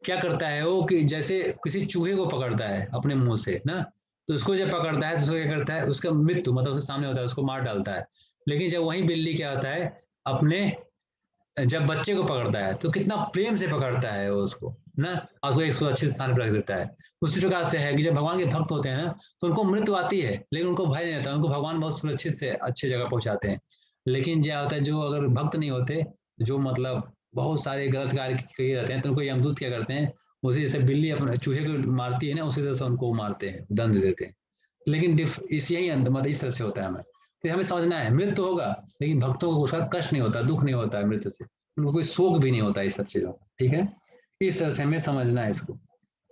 क्या करता है वो कि जैसे किसी चूहे को पकड़ता है अपने मुंह से ना, तो उसको जब पकड़ता है तो उसको क्या करता है, उसका मृत्यु मतलब उसके सामने होता है, उसको मार डालता है। लेकिन जब वही बिल्ली क्या होता है, अपने जब बच्चे को पकड़ता है तो कितना प्रेम से पकड़ता है वो उसको ना, और उसको एक सुरक्षित स्थान पर रख देता है। उसी प्रकार से है कि जब भगवान के भक्त होते हैं ना, तो उनको मृत्यु आती है लेकिन उनको भय नहीं रहता, उनको भगवान बहुत सुरक्षित से अच्छी जगह पहुंचाते हैं। लेकिन क्या होता है, जो अगर भक्त नहीं होते, जो मतलब बहुत सारे गलत कार्य किए जाते हैं, तो उनको यमदूत क्या करते हैं, उसी जैसे बिल्ली अपने चूहे को मारती है ना, उसी तरह से उनको मारते हैं, दंड देते हैं। लेकिन इस यही मतलब इस तरह से होता है हमें, तो हमें समझना है मृत्यु होगा, लेकिन भक्तों को उसका कष्ट नहीं होता, दुख नहीं होता है मृत्यु से, उनको कोई शोक भी नहीं होता इस सब चीजों का। ठीक है, इस तरह से हमें समझना है इसको।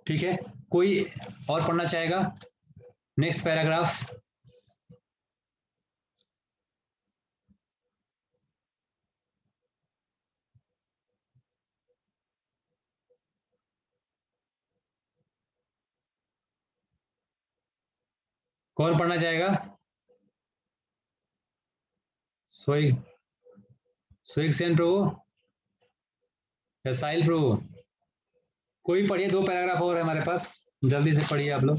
ठीक है, कोई और पढ़ना चाहेगा? Next paragraph. कौन पढ़ना चाहेगा? सोई सेन प्रभु या साहिल प्रभु, कोई पढ़िए, 2 पैराग्राफ और है हमारे पास, जल्दी से पढ़िए आप लोग।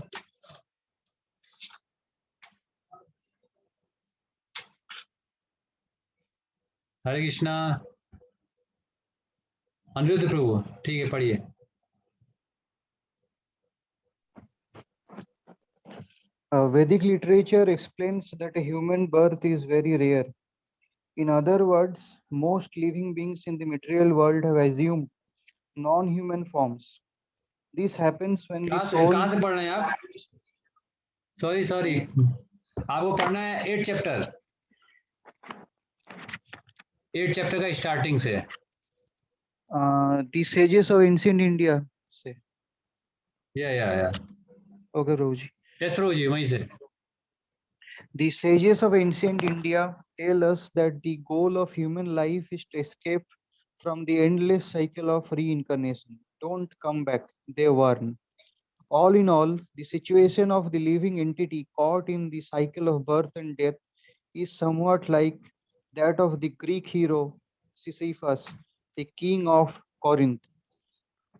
हरे कृष्णा। अनिरुद्ध प्रभु, ठीक है पढ़िए। Vedic literature explains that a human birth is very rare. In other words, most living beings in the material world have assumed non-human forms. This happens when the soul. कहाँ से पढ़ रहे हैं आप? सॉरी आपको पढ़ना है 8 चैप्टर, 8 चैप्टर का स्टार्टिंग से। The sages of ancient India say. या Okay, Prabhuji. यस प्रभु जी, वहीं से। The sages of ancient India tell us that the goal of human life is to escape from the endless cycle of reincarnation. Don't come back, they warn. All in all, the situation of the living entity caught in the cycle of birth and death is somewhat like that of the Greek hero Sisyphus, the king of Corinth,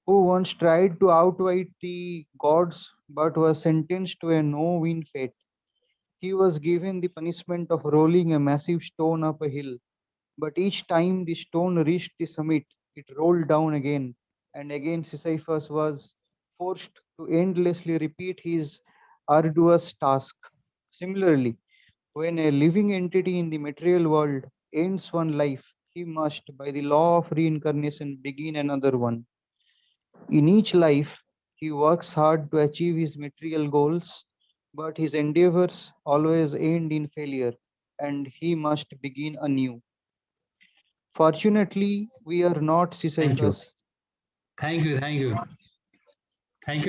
who once tried to outwit the gods but was sentenced to a no-win fate. He was given the punishment of rolling a massive stone up a hill, but each time the stone reached the summit, it rolled down again, and again Sisyphus was forced to endlessly repeat his arduous task. Similarly, when a living entity in the material world ends one life, he must, by the law of reincarnation, begin another one. In each life, he works hard to achieve his material goals, but his endeavors always end in failure, and he must begin anew. Fortunately, we are not Sisyphus. Thank you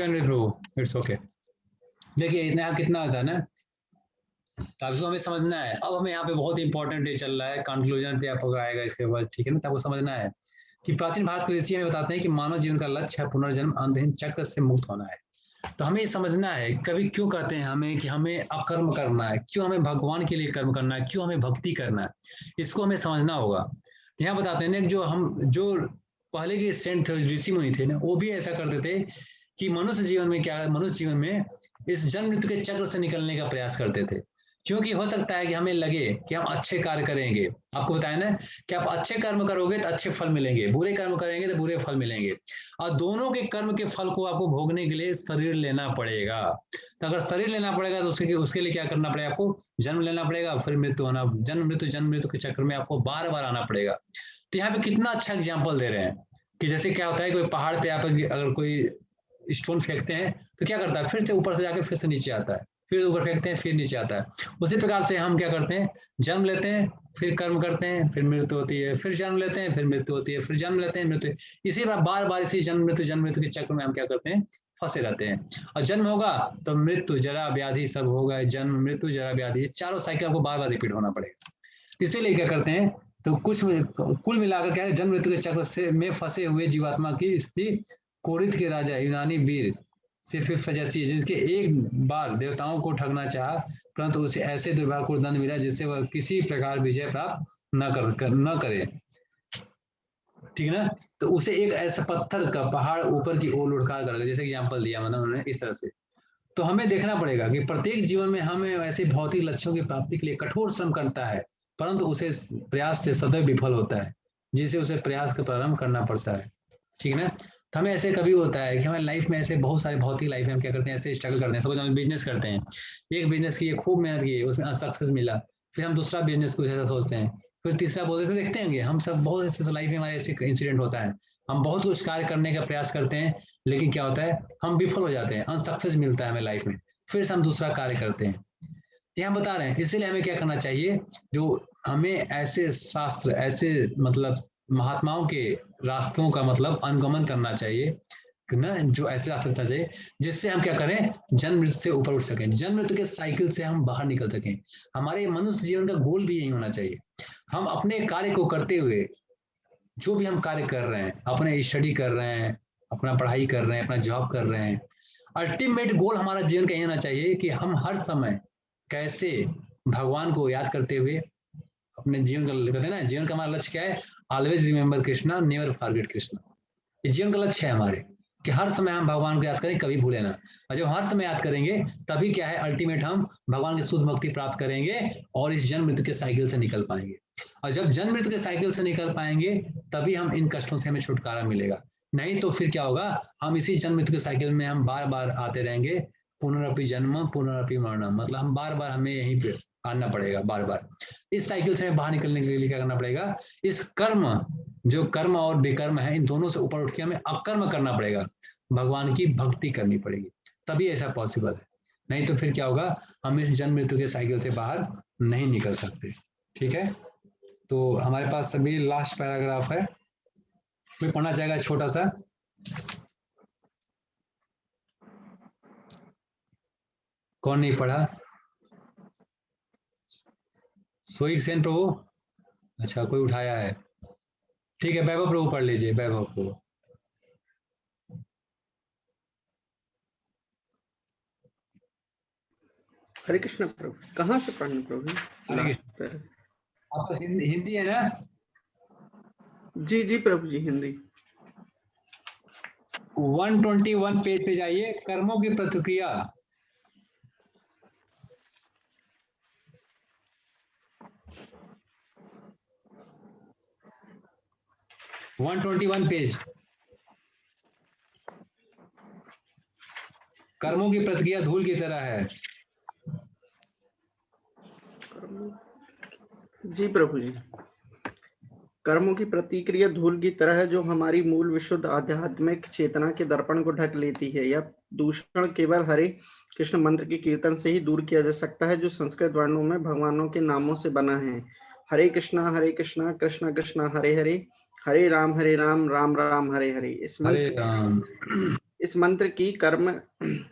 Anil Prabhu, it's okay. देखिए इतना कितना होता है ना, तो आपको हमें समझना है। अब हमें यहाँ पे बहुत इंपॉर्टेंट डे चल रहा है, कंक्लूजन पे आपको आएगा इसके बाद, ठीक है ना। तो आपको समझना है कि प्राचीन भारत के ऋषि हमें बताते हैं कि मानव जीवन का लक्ष्य है पुनर्जन्म अंतहीन चक्र से मुक्त होना है। तो हमें ये समझना है कभी क्यों कहते हैं हमें कि हमें अकर्म करना है, क्यों हमें भगवान के लिए कर्म करना है, क्यों हमें भक्ति करना है, इसको हमें समझना होगा। यहाँ बताते हैं ना, जो पहले के सेंट थे, ऋषि मुनि थे ना, वो भी ऐसा करते थे कि मनुष्य जीवन में इस जन्म मृत्यु के चक्र से निकलने का प्रयास करते थे। क्योंकि हो सकता है कि हमें लगे कि हम अच्छे कार्य करेंगे, आपको बताया ना कि आप अच्छे कर्म करोगे तो अच्छे फल मिलेंगे, बुरे कर्म करेंगे तो बुरे फल मिलेंगे, और दोनों के कर्म के फल को आपको भोगने के लिए शरीर लेना पड़ेगा। तो अगर शरीर लेना पड़ेगा तो उसके लिए क्या करना पड़ेगा, आपको जन्म लेना पड़ेगा, फिर मृत्यु होना, जन्म मृत्यु के चक्र में आपको बार बार आना पड़ेगा। तो यहाँ पे कितना अच्छा एग्जाम्पल दे रहे हैं कि जैसे क्या होता है, कोई पहाड़ पे आप अगर कोई स्टोन फेंकते हैं तो क्या करता है, फिर से ऊपर से जाके फिर से नीचे आता है, फिर ऊपर फेंकते हैं फिर नीचे आता है। उसी प्रकार से हम क्या करते हैं, जन्म लेते हैं, फिर कर्म करते हैं, फिर मृत्यु होती है, फिर जन्म लेते हैं, फिर मृत्यु होती है, फिर जन्म लेते हैं, मृत्यु। इसी बार बार इसी जन्म मृत्यु के चक्र में हम क्या करते हैं, फंसे रहते हैं। और जन्म होगा तो मृत्यु जरा व्याधि सब होगा, जन्म मृत्यु जरा व्याधि, चारों साइकिल को बार बार रिपीट होना पड़ेगा। इसीलिए क्या करते हैं, तो कुल मिलाकर क्या है, जन्म मृत्यु के चक्र से में फंसे हुए जीवात्मा की स्थिति कोरिथ के राजा यूनानी वीर सिसिफस जैसी है, जिसके एक बार देवताओं को ठगना चाहा, परंतु उसे ऐसे दुर्भाग्य को दंड मिला जिससे वह किसी प्रकार विजय प्राप्त न करे। ठीक है ना। तो उसे एक ऐसा पत्थर का पहाड़ ऊपर की ओर लुढ़का कर, जैसे एग्जाम्पल दिया मतलब उन्होंने इस तरह से। तो हमें देखना पड़ेगा कि प्रत्येक जीवन में हमें ऐसे भौतिक लक्ष्यों की प्राप्ति के लिए कठोर श्रम करता है, परंतु उसे प्रयास से सदैव विफल होता है, जिसे उसे प्रयास का प्रारंभ करना पड़ता है। ठीक है ना। तो हमें ऐसे कभी होता है कि हमारी लाइफ में ऐसे बहुत सारे भौतिक लाइफ में हम क्या करते हैं, ऐसे स्ट्रगल करते हैं। सपोज हम बिजनेस करते हैं, एक बिजनेस की खूब मेहनत की, उसमें सक्सेस मिला, फिर हम दूसरा बिजनेस कुछ ऐसा सोचते हैं, फिर तीसरा बोलते से देखते हैं हम सब बहुत ऐसे लाइफ में हमारे ऐसे इंसिडेंट होता है। हम बहुत कुछ कार्य करने का प्रयास करते हैं, लेकिन क्या होता है, हम विफल हो जाते हैं, अनसक्सेस मिलता है हमें लाइफ में, फिर से हम दूसरा कार्य करते हैं। यहाँ बता रहे हैं, इसीलिए हमें क्या करना चाहिए, जो हमें ऐसे शास्त्र, ऐसे मतलब महात्माओं के रास्तों का मतलब अनुगमन करना चाहिए ना, जो ऐसे रास्ते करना चाहिए जिससे हम क्या करें, जन्म मृत्यु से ऊपर उठ सकें, जन्म मृत्यु के साइकिल से हम बाहर निकल सकें। हमारे मनुष्य जीवन का गोल भी यही होना चाहिए। हम अपने कार्य को करते हुए, जो भी हम कार्य कर रहे हैं, अपने स्टडी कर रहे हैं, अपना पढ़ाई कर रहे हैं, अपना जॉब कर रहे हैं, अल्टीमेट गोल हमारा जीवन का यही होना चाहिए कि हम हर समय कैसे भगवान को याद करते हुए अपने जीवन का, कहते हैं ना, जीवन का हमारा लक्ष्य क्या है, always remember Krishna, never forget Krishna. ये जीवन का लक्ष्य है हमारे, कि हर समय हम भगवान को याद करें, कभी भूले ना। और जब हर समय याद करेंगे तभी क्या है, अल्टीमेट हम भगवान की शुद्ध भक्ति प्राप्त करेंगे और इस जन्म मृत्यु के साइकिल से निकल पाएंगे। और जब जन्म मृत्यु के साइकिल से निकल पाएंगे तभी हम इन कष्टों से हमें छुटकारा मिलेगा। नहीं तो फिर क्या होगा, हम इसी जन्म मृत्यु के साइकिल में हम बार बार आते रहेंगे, पुनरअपि जन्म पुनरअपि मरणम, मतलब हम बार बार हमें यहीं पे आना पड़ेगा बार बार। इस साइकिल से हमें बाहर निकलने के लिए क्या करना पड़ेगा, इस कर्म, जो कर्म और विकर्म है, इन दोनों से ऊपर उठ के हमें अकर्म करना पड़ेगा, भगवान की भक्ति करनी पड़ेगी, तभी ऐसा पॉसिबल है। नहीं तो फिर क्या होगा, हम इस जन्म मृत्यु के साइकिल से बाहर नहीं निकल सकते। ठीक है, तो हमारे पास सभी लास्ट पैराग्राफ है, कोई पढ़ना चाहेगा छोटा सा? कौन नहीं पढ़ा? सोइक सेन प्रभु, अच्छा कोई उठाया है, ठीक है, वैभव प्रभु पढ़ लीजिए, वैभव प्रभु। हरे कृष्ण प्रभु, कहाँ से पढ़ना प्रभु? हरे कृष्ण, आपका हिंदी है ना? जी जी प्रभु जी, हिंदी। 121 पेज पे जाइए, कर्मों की प्रतिक्रिया। वन 121 पेज, कर्मों की प्रतिक्रिया धूल की तरह है। जी प्रभु जी, कर्मों की प्रतिक्रिया धूल की तरह है, जो हमारी मूल विशुद्ध आध्यात्मिक चेतना के दर्पण को ढक लेती है। यह दूषण केवल हरे कृष्ण मंत्र के कीर्तन से ही दूर किया जा सकता है, जो संस्कृत वर्णों में भगवानों के नामों से बना है। हरे कृष्णा कृष्ण कृष्ण हरे हरे, हरे राम राम राम हरे हरे। इस मंत्र की कर्म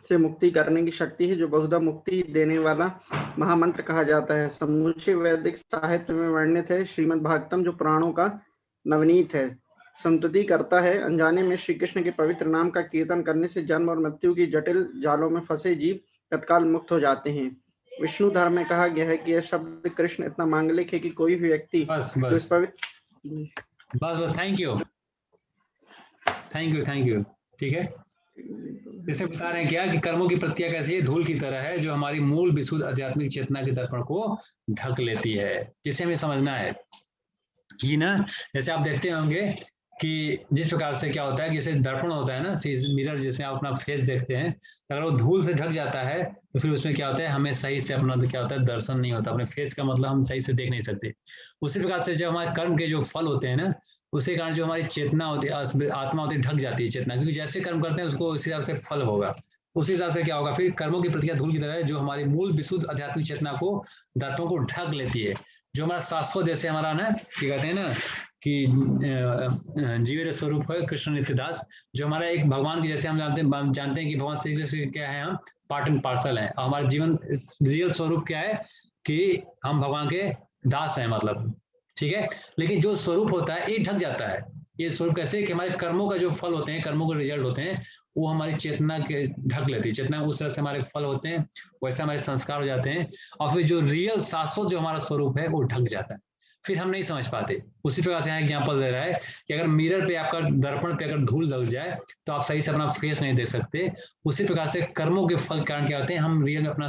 से मुक्ति करने की शक्ति है, जो बहुधा मुक्ति देने वाला महामंत्र कहा जाता है। समूचे वैदिक साहित्य में वर्णित है। श्रीमद् भागवतम, जो पुराणों का नवनीत है, संतुति करता है। अनजाने में श्री कृष्ण के पवित्र नाम का कीर्तन करने से जन्म और मृत्यु की जटिल जालों में फंसे जीव तत्काल मुक्त हो जाते हैं। विष्णु धर्म में कहा गया है कि यह शब्द कृष्ण इतना मांगलिक है कि कोई भी व्यक्ति बस थैंक यू। ठीक है, इसे बता रहे हैं क्या कि कर्मों की प्रतिक्रिया कैसी है, धूल की तरह है, जो हमारी मूल विशुद्ध आध्यात्मिक चेतना के दर्पण को ढक लेती है। जिसे हमें समझना है कि ना, जैसे आप देखते होंगे कि जिस प्रकार से क्या होता है कि जैसे दर्पण होता है ना, मिरर, जिसमें आप अपना फेस देखते हैं, अगर वो धूल से ढक जाता है तो फिर उसमें क्या होता है, हमें सही से अपना क्या होता है, दर्शन नहीं होता, अपने फेस का मतलब हम सही से देख नहीं सकते। उसी प्रकार से जब हमारे कर्म के जो फल होते हैं ना, उसी कारण जो हमारी चेतना होती है, आत्मा होती है, ढक जाती है चेतना, क्योंकि जैसे कर्म करते हैं उसको उसी हिसाब से फल होगा। उस हिसाब से क्या होगा, फिर कर्मों की प्रतिक्रिया धूल की तरह है, जो हमारी मूल विशुद्ध आध्यात्मिक चेतना को, दर्पण को ढक लेती है। जो हमारा शाश्वत, जैसे हमारा ना क्या कहते हैं ना कि जीवेर स्वरूप है कृष्ण नित्यदास, जो हमारा एक भगवान की, जैसे हम जानते हैं कि भगवान श्री कृष्ण क्या है, हम पार्ट एंड पार्सल हैं। हमारा जीवन रियल स्वरूप क्या है कि हम भगवान के दास हैं, मतलब ठीक है। लेकिन जो स्वरूप होता है ये ढक जाता है। ये स्वरूप कैसे कि हमारे कर्मों का जो फल होते हैं, कर्मों के रिजल्ट होते हैं, वो हमारी चेतना के ढक लेती है। चेतना उस तरह से हमारे फल होते हैं, वैसे हमारे संस्कार हो जाते हैं, और फिर जो रियल शाश्वत जो हमारा स्वरूप है वो ढक जाता है। फिर हम नहीं समझ पाते। उसी प्रकार से यहाँ एग्जाम्पल दे रहा है कि अगर मिरर पे आपका दर्पण पे अगर धूल लग जाए तो आप सही से अपना फेस नहीं देख सकते। उसी प्रकार से कर्मों के फल कारण क्या होते हैं, हम रियल में अपना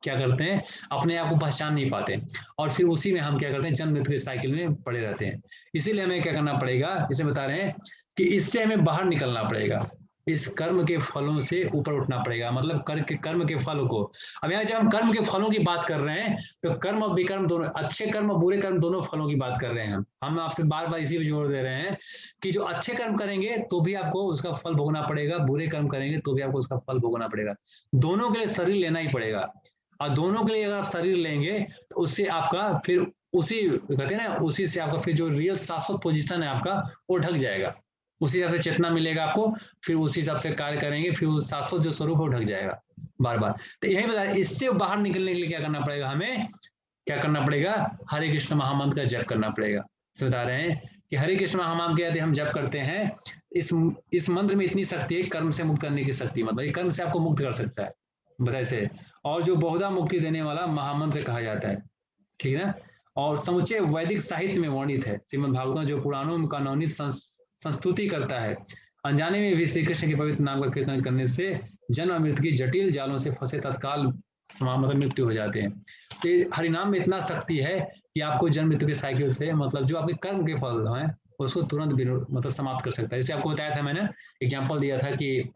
क्या करते हैं, अपने आप को पहचान नहीं पाते, और फिर उसी में हम क्या करते हैं, जन्म मृत्यु की साइकिल में पड़े रहते हैं। इसीलिए हमें क्या करना पड़ेगा, इसे बता रहे हैं कि इससे हमें बाहर निकलना पड़ेगा, इस कर्म के फलों से ऊपर उठना पड़ेगा, मतलब कर्म के फलों को। अब यहाँ जब हम कर्म के फलों की बात कर रहे हैं तो कर्म और विकर्म दोनों, अच्छे कर्म और बुरे कर्म दोनों फलों की बात कर रहे हैं। हम आपसे बार बार इसी पे जोर दे रहे हैं कि जो अच्छे कर्म करेंगे तो भी आपको उसका फल भोगना पड़ेगा, बुरे कर्म करेंगे तो भी आपको उसका फल भोगना पड़ेगा। दोनों के लिए शरीर लेना ही पड़ेगा, और दोनों के लिए अगर आप शरीर लेंगे तो उससे आपका फिर उसी कहते हैं ना, उसी से आपका फिर जो रियल शाश्वत पोजीशन है आपका वो ढक जाएगा, उसी हिसाब से चेतना मिलेगा आपको, फिर उसी हिसाब से कार्य करेंगे, फिर वो शाश्वत जो स्वरूप है वो ढक जाएगा बार बार। तो यही बता, इससे बाहर निकलने के लिए क्या करना पड़ेगा, हमें क्या करना पड़ेगा, हरे कृष्ण महामंत्र का जप करना पड़ेगा। से बता रहे हैं कि हरे कृष्ण महामंत्र यदि हम जप करते हैं, इस मंत्र में इतनी शक्ति है, कर्म से मुक्त करने की शक्ति, मतलब कर्म से आपको मुक्त कर सकता है, बताए से, और जो बहुधा मुक्ति देने वाला महामंत्र कहा जाता है, ठीक है ना। और समुचे वैदिक साहित्य में वर्णित है, श्रीमद् भागवत जो पुराणों का नवनीत संस्तुति करता है। अनजाने में भी श्री कृष्ण के पवित्र नाम का कीर्तन करने से जन्म मृत्यु की जटिल जालों से फंसे तत्काल मतलब मृत्यु हो जाते हैं। तो हरिनाम में इतना शक्ति है कि आपको जन्म मृत्यु के साइकिल से, मतलब जो आपके कर्म के फल हैं उसको तुरंत मतलब समाप्त कर सकता है। जैसे आपको बताया था, मैंने एग्जाम्पल दिया था कि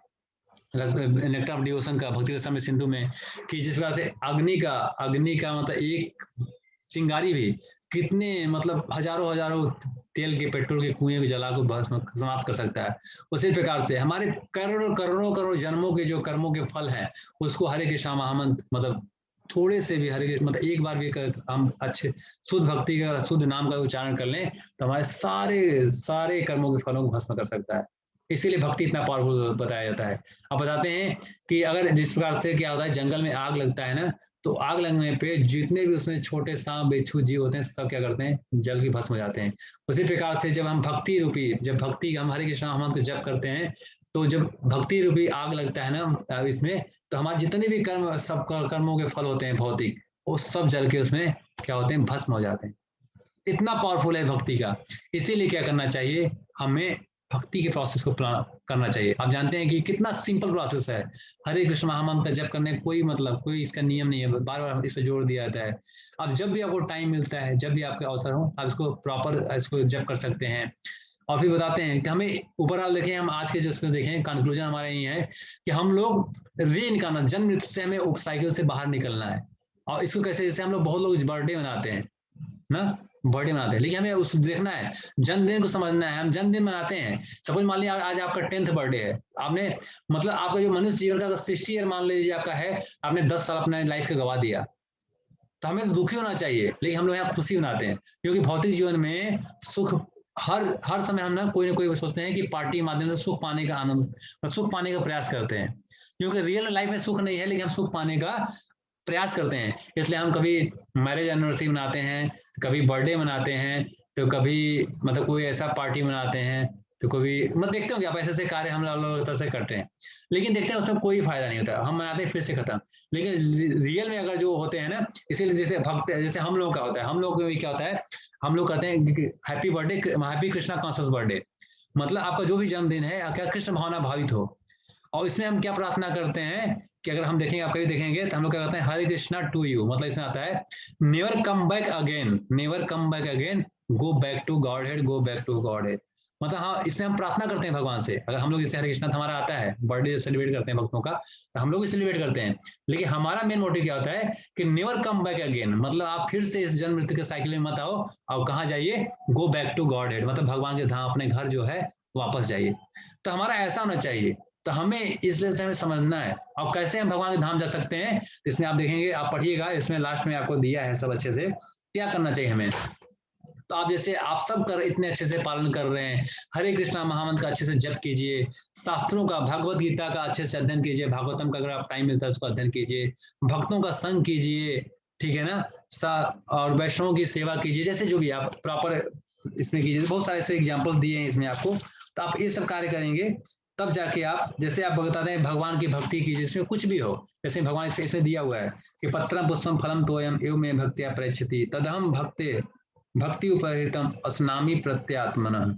नेक्टर ऑफ डिवोशन का भक्ति रसम सिंधु में, कि जिस प्रकार से अग्नि का मतलब एक चिंगारी भी कितने मतलब हजारों तेल के पेट्रोल के कुएं भी जला को भस्म समाप्त कर सकता है। उसी प्रकार से हमारे करोड़ों जन्मों के जो कर्मों के फल हैं उसको हरे कृष्ण महामंत्र, मतलब थोड़े से भी हरे, मतलब एक बार भी हम अच्छे शुद्ध भक्ति का शुद्ध नाम का उच्चारण कर लें तो हमारे सारे कर्मों के फलों को भस्म कर सकता है। इसीलिए भक्ति इतना पावरफुल बताया जाता है। अब बताते हैं कि अगर जिस प्रकार से क्या होता है, जंगल में आग लगता है ना, तो आग लगने पे जितने भी उसमें छोटे सांप बिच्छू जीव होते हैं सब क्या करते हैं, जल की भस्म हो जाते हैं। उसी प्रकार से जब हम हम हरे कृष्ण महामंत्र जप करते हैं, तो जब भक्ति रूपी आग लगता है ना इसमें, तो हमारे जितने भी कर्म, सब कर्मों के फल होते हैं भौतिक, वो सब जल के उसमें क्या होते हैं, भस्म हो जाते हैं। इतना पावरफुल है भक्ति का। इसीलिए क्या करना चाहिए, हमें भक्ति के प्रोसेस को करना चाहिए। आप जानते हैं कि कितना सिंपल प्रोसेस है हरे कृष्ण महामंत्र जप करने, कोई इसका नियम नहीं है, बार बार इस पर जोर दिया जाता है। अब जब भी आपको टाइम मिलता है, जब भी आपके अवसर हो, आप इसको प्रॉपर इसको जप कर सकते हैं। और फिर बताते हैं कि हमें ऊपर देखें, हम आज के जो देखें कंक्लूजन हमारा यही है कि हम लोग रीइनकार्नेशन, जन्म मृत्यु से हमें साइकिल से बाहर निकलना है। और इसको कैसे, जैसे हम लोग बहुत लोग बर्थडे मनाते हैं ना, बर्थडे मनाते हैं, लेकिन हमें उस देखना है, जन्मदिन को समझना है। हम जन्मदिन मनाते हैं, सपोज मान लीजिए आज आपका 10th बर्थडे है, आपने मतलब आपका जो मनुष्य जीवन का 60 ईयर मान लीजिए आपका है, आपने 10 साल अपने लाइफ का गवा दिया, तो हमें दुखी होना चाहिए, लेकिन हम लोग यहाँ खुशी मनाते हैं, क्योंकि भौतिक जीवन में सुख हर समय हम ना कोई सोचते हैं कि पार्टी के माध्यम से सुख पाने का आनंद, सुख पाने का प्रयास करते हैं, क्योंकि रियल लाइफ में सुख नहीं है, लेकिन हम सुख पाने का प्रयास करते हैं। इसलिए हम कभी मैरिज एनिवर्सरी मनाते हैं, कभी बर्थडे मनाते हैं, तो कभी मतलब कोई ऐसा पार्टी मनाते हैं, तो कभी मतलब देखते हो कि आप ऐसे कार्य हम लोग तरह से करते हैं, लेकिन देखते हैं उसमें कोई फायदा नहीं होता, हम मनाते हैं फिर से खत्म। लेकिन रियल में अगर जो होते हैं ना, इसीलिए जैसे भक्त, जैसे हम लोग का होता है, हम लोग में क्या होता है, हम लोग कहते हैं happy birthday, happy Krishna conscious birthday, मतलब आपका जो भी जन्मदिन है क्या कृष्ण भावना भावित हो। और इसमें हम क्या प्रार्थना करते हैं कि अगर हम देखेंगे, आप कभी देखेंगे तो हम लोग क्या कहते हैं, हरे कृष्णा टू यू, मतलब इसमें आता है never come back again, go back to Godhead, go back to Godhead. मतलब हाँ, इसमें हम प्रार्थना करते हैं भगवान से। अगर हम लोग जैसे हरे कृष्णा हमारा आता है, बर्थडे सेलिब्रेट करते हैं भक्तों का, तो हम लोग भी सेलिब्रेट करते हैं, लेकिन हमारा मेन मोटिव क्या होता है कि नेवर कम बैक अगेन, मतलब आप फिर से इस जन्म मृत्यु के साइकिल में मत आओ, और कहाँ जाइए, go back to Godhead, मतलब भगवान के धाम, अपने घर जो है वापस जाइए। तो हमारा ऐसा होना चाहिए। तो हमें इसलिए से हमें समझना है, और कैसे हम भगवान के धाम जा सकते हैं, इसमें आप देखेंगे, आप पढ़िएगा, इसमें लास्ट में आपको दिया है सब अच्छे से क्या करना चाहिए हमें। तो आप जैसे आप सब इतने अच्छे से पालन कर रहे हैं, हरे कृष्णा महामंत्र का अच्छे से जप कीजिए, शास्त्रों का, भगवत गीता का अच्छे से अध्ययन कीजिए, भागवतम का अगर आप टाइम मिलता है उसको अध्ययन कीजिए, भक्तों का संग कीजिए, ठीक है ना, और वैष्णवों की सेवा कीजिए, जैसे जो भी आप प्रॉपर इसमें कीजिए। बहुत सारे ऐसे एग्जाम्पल दिए हैं इसमें आपको, तो आप ये सब कार्य करेंगे तब जाके आप, जैसे आप बताते हैं भगवान की भक्ति कीजिए, इसमें कुछ भी हो, जैसे भगवान इसमें दिया हुआ है कि पत्रम पुष्पम फलम तोयम एवं में भक्तिया प्रयच्छति तदहम भक्ते भक्ति उपहितम असनामी प्रत्यात्मन।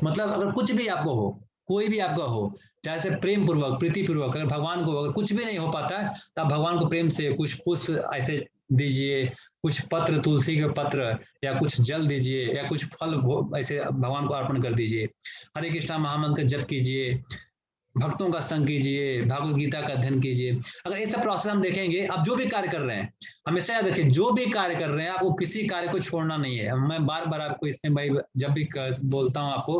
मतलब अगर कुछ भी आपको हो, कोई भी आपका हो, चाहे से प्रेम पूर्वक, प्रीति पूर्वक, अगर भगवान को अगर कुछ भी नहीं हो पाता है तो आप भगवान को प्रेम से कुछ पुष्प ऐसे दीजिए, कुछ पत्र, तुलसी के पत्र, या कुछ जल दीजिए, या कुछ फल ऐसे भगवान को अर्पण कर दीजिए। हरे कृष्णा महामंत्र का जप कीजिए, भक्तों का संग कीजिए, भागवत गीता का अध्ययन कीजिए। अगर ये सब प्रोसेस हम देखेंगे, आप जो भी कार्य कर रहे हैं, हमेशा याद रखिए, जो भी कार्य कर रहे हैं आपको किसी कार्य को छोड़ना नहीं है। मैं बार बार आपको इसमें भाई जब भी बोलता हूँ आपको,